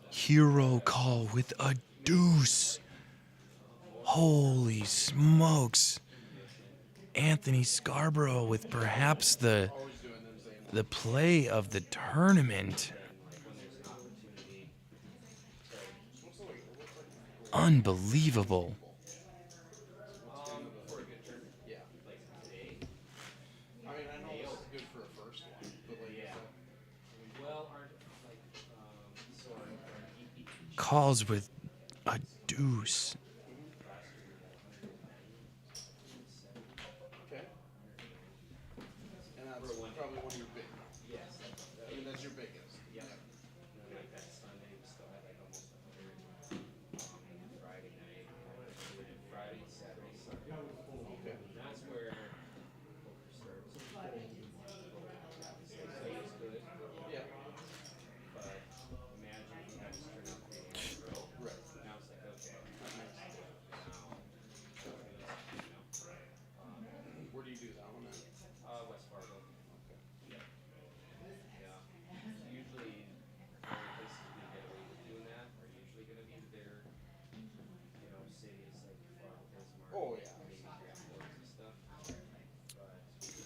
S1: Hero call with a deuce. Holy smokes. Anthony Scarborough with perhaps the play of the tournament. Unbelievable.
S6: Yeah. I mean, I know this is good for a first one, but like,
S1: Calls with a deuce.
S6: okay. And that's probably one of your big. I mean, that's your biggest. Yeah. Okay. Yeah. Right. Where do you do that one at? Okay. Oh yeah.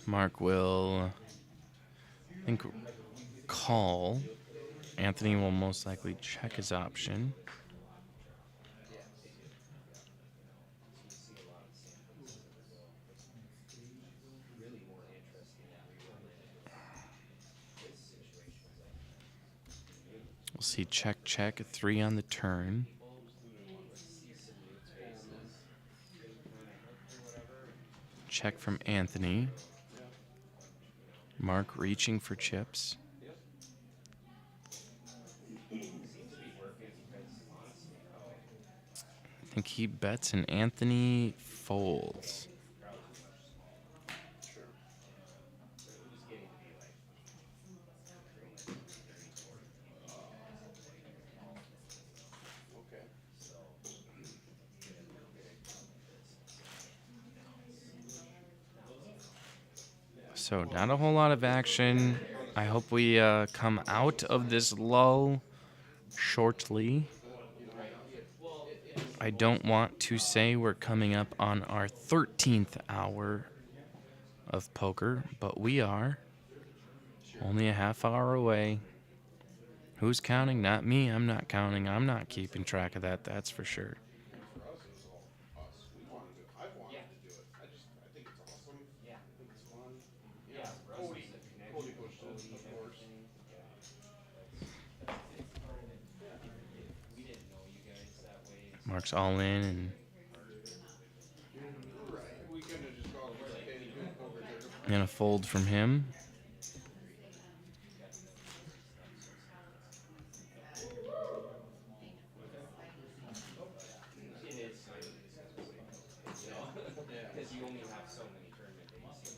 S1: Mark will, I think, call. Anthony will most likely check his option. We'll see check, check, a 3 on the turn. Check from Anthony. Mark reaching for chips. I think he bets and Anthony folds.
S6: Okay.
S1: So not a whole lot of action. I hope we come out of this lull shortly. I don't want to say we're coming up on our 13th hour of poker, but we are. Only a half hour away. Who's counting? Not me. I'm not counting. I'm not keeping track of that, that's for sure.
S6: For us, it was all us. We wanted to. I've wanted to do it. I think it's awesome. Yeah. I think it's fun. Yeah. Cody pushed it, of course.
S1: Mark's all in, and
S6: Right. We couldn't have just gone with hey, good poker here.
S1: and a fold from him.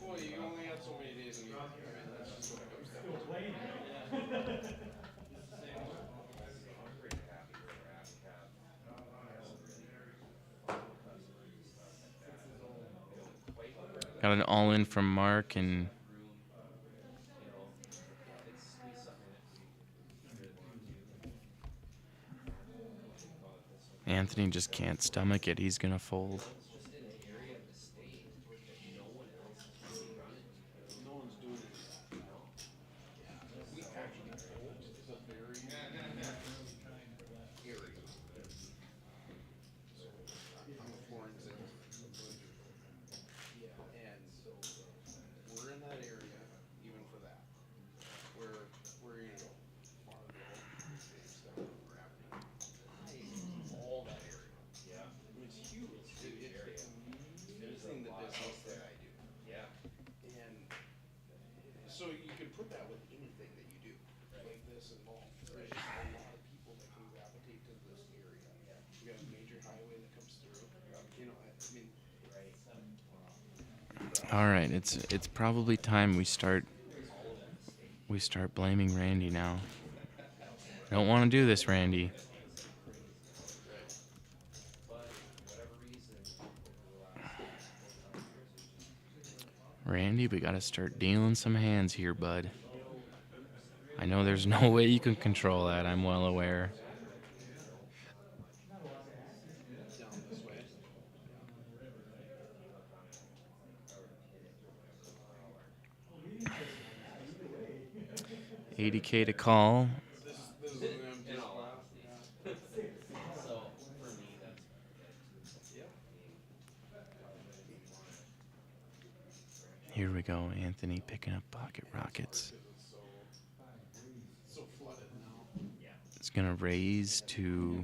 S6: Well, you only have so many days in a year. I mean, that's just what it comes down to.
S1: Got an all-in from Mark, and Anthony just can't stomach it. He's going to fold.
S6: So you can put that with anything that you do, like this and all. There's just a lot of people that can gravitate to this area. We got a major highway that comes through. You know, I mean.
S1: All right, it's probably time we start blaming Randy now. I don't want to do this, Randy. Randy, we got to start dealing some hands here, bud. I know there's no way you can control that. I'm well aware. $80K to call. Here we go, Anthony picking up pocket rockets. It's gonna raise to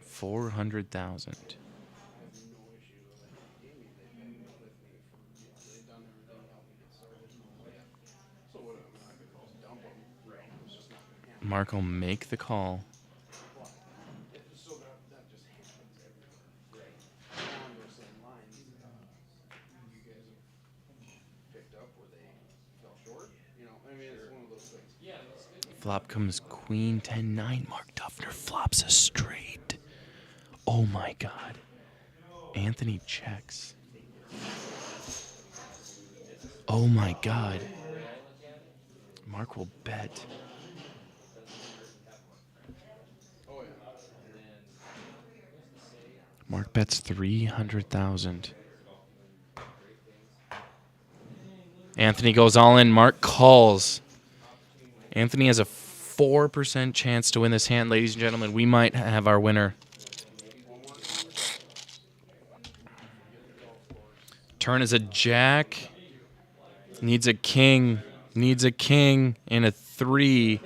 S1: 400,000. Mark will make the call. Flop comes queen 10-9. Mark Duffner flops a straight. Oh my God. Anthony checks. Oh my God. Mark will bet. Mark bets 300,000. Anthony goes all in. Mark calls. Anthony has a 4% chance to win this hand, ladies and gentlemen. We might have our winner. Turn is a jack. Needs a king. Needs a king and a 3.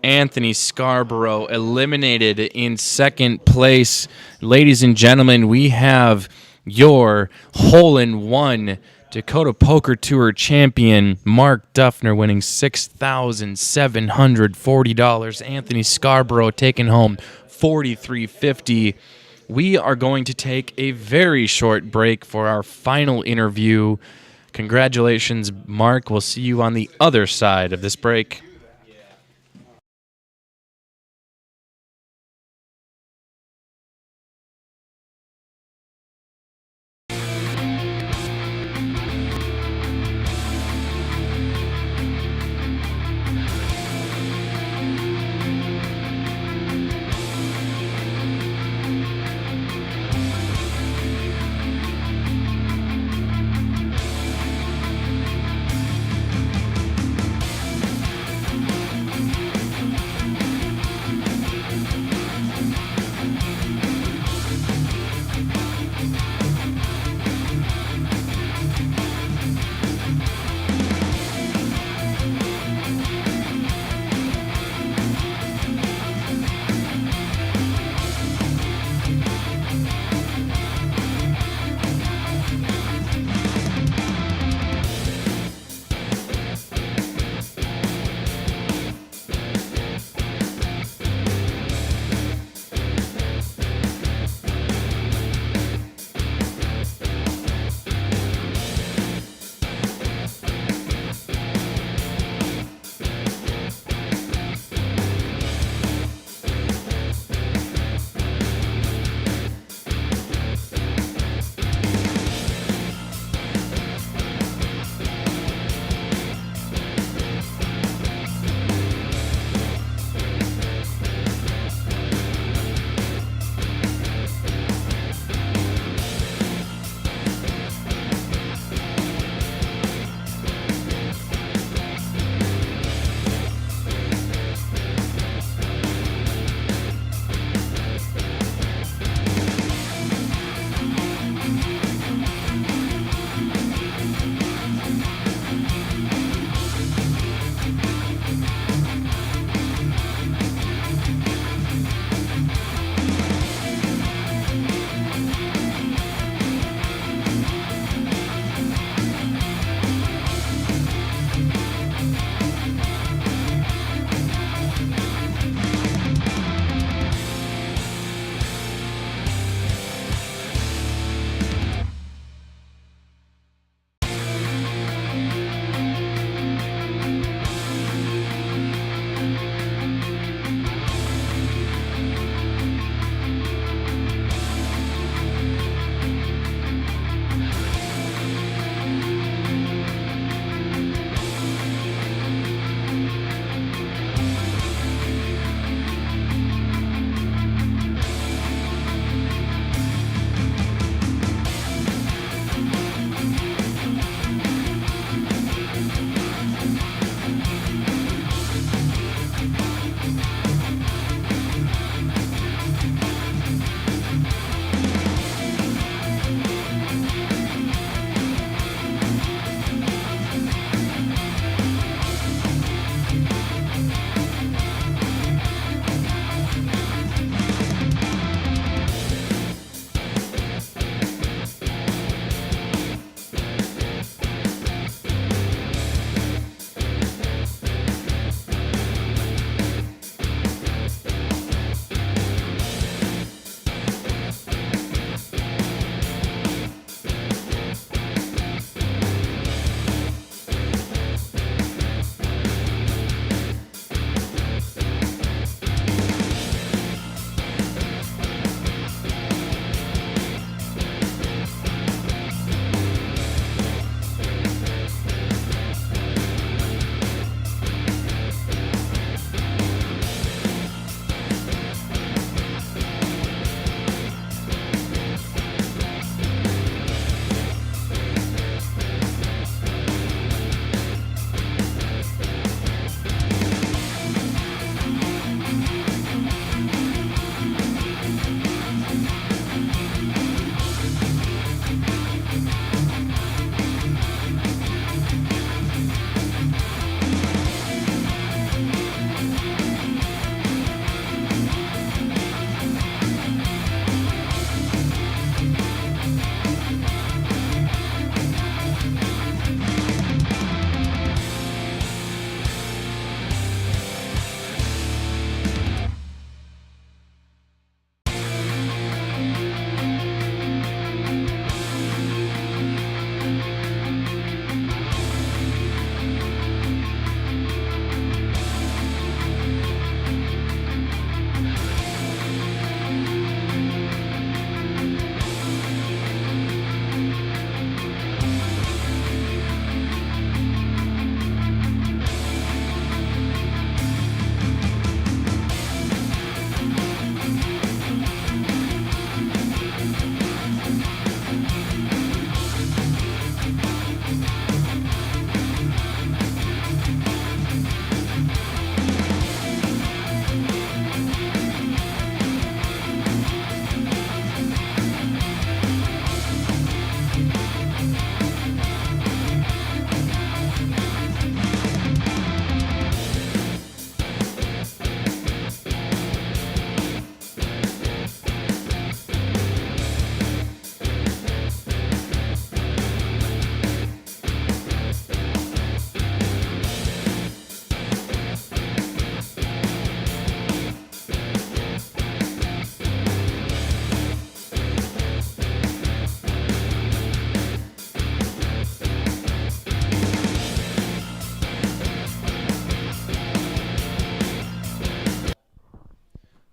S1: Anthony Scarborough eliminated in second place. Ladies and gentlemen, we have your hole-in-one Dakota Poker Tour champion, Mark Duffner, winning $6,740. Anthony Scarborough taking home $4,350. We are going to take a very short break for our final interview. Congratulations, Mark. We'll see you on the other side of this break.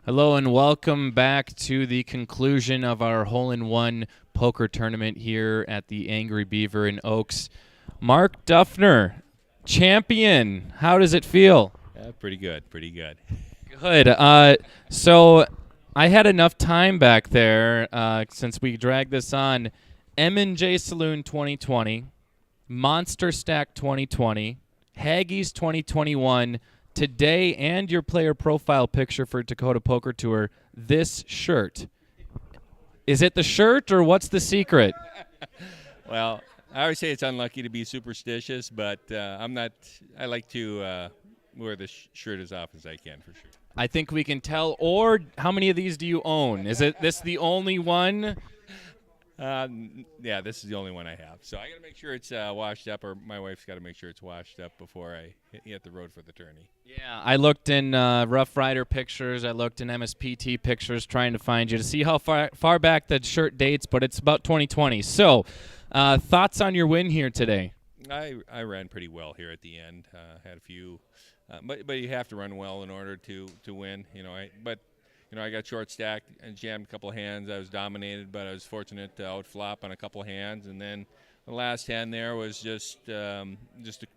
S1: Hello and welcome back to the conclusion of our hole-in-one poker tournament here at the Angry Beaver in Oaks. Mark Duffner, champion. How does it feel?
S8: Pretty good, pretty good.
S1: Good. So I had enough time back there since we dragged this on. M&J Saloon 2020, Monster Stack 2020, Haggie's 2021, today, and your player profile picture for Dakota Poker Tour, this shirt. Is it the shirt or what's the secret?
S8: Well, I always say it's unlucky to be superstitious, but I'm not. I like to wear the shirt as often as I can, for sure.
S1: I think we can tell. Or how many of these do you own? Is it this the only one?
S8: Yeah, this is the only one I have. So I got to make sure it's washed up, or my wife's got to make sure it's washed up before I hit the road for the tourney.
S1: Yeah, I looked in Rough Rider pictures. I looked in MSPT pictures trying to find you to see how far back the shirt dates, but it's about 2020. So, thoughts on your win here today?
S8: I ran pretty well here at the end. Had a few, but you have to run well in order to win. I got short stacked and jammed a couple of hands. I was dominated, but I was fortunate to outflop on a couple of hands. And then the last hand there was just a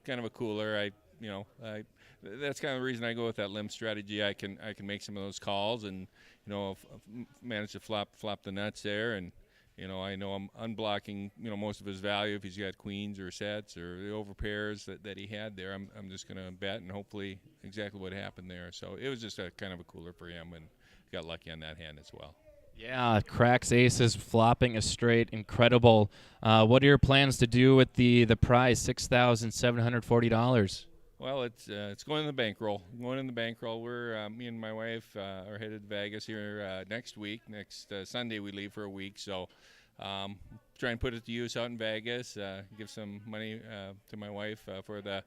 S8: kind of a cooler. That's kind of the reason I go with that limp strategy. I can make some of those calls and manage to flop the nuts there. And I know I'm unblocking most of his value if he's got queens or sets or the overpairs that he had there. I'm just going to bet and hopefully exactly what happened there. So it was just a kind of a cooler for him and got lucky on that hand as well.
S1: Yeah, cracks aces, flopping a straight, incredible. What are your plans to do with the prize, $6,740?
S8: Well, it's going in the bankroll. Going in the bankroll. We're me and my wife are headed to Vegas here next week. Next Sunday we leave for a week. So try and put it to use out in Vegas. Give some money to my wife for the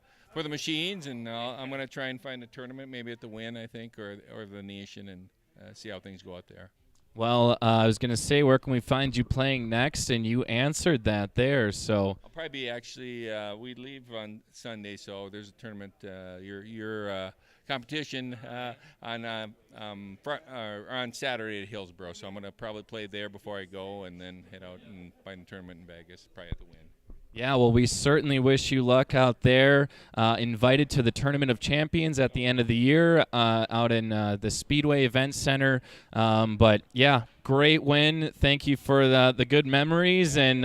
S8: machines, and I'm going to try and find a tournament, maybe at the Wynn, I think, or the Nation, and see how things go out there.
S1: Well, I was going to say, where can we find you playing next? And you answered that there. So
S8: I'll probably be we leave on Sunday, so there's a tournament. Your competition on Saturday at Hillsborough, so I'm going to probably play there before I go, and then head out and find a tournament in Vegas, probably at the Wynn.
S1: yeah, well, we certainly wish you luck out there. Invited to the Tournament of Champions at the end of the year out in the Speedway Event Center. But, yeah, great win. Thank you for the good memories, and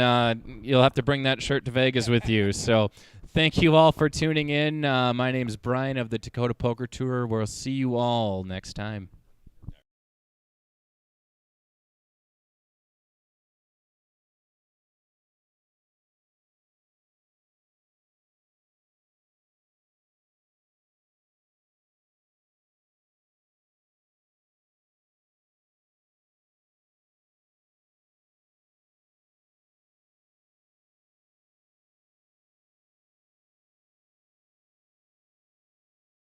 S1: you'll have to bring that shirt to Vegas with you. So thank you all for tuning in. My name is Brian of the Dakota Poker Tour. We'll see you all next time.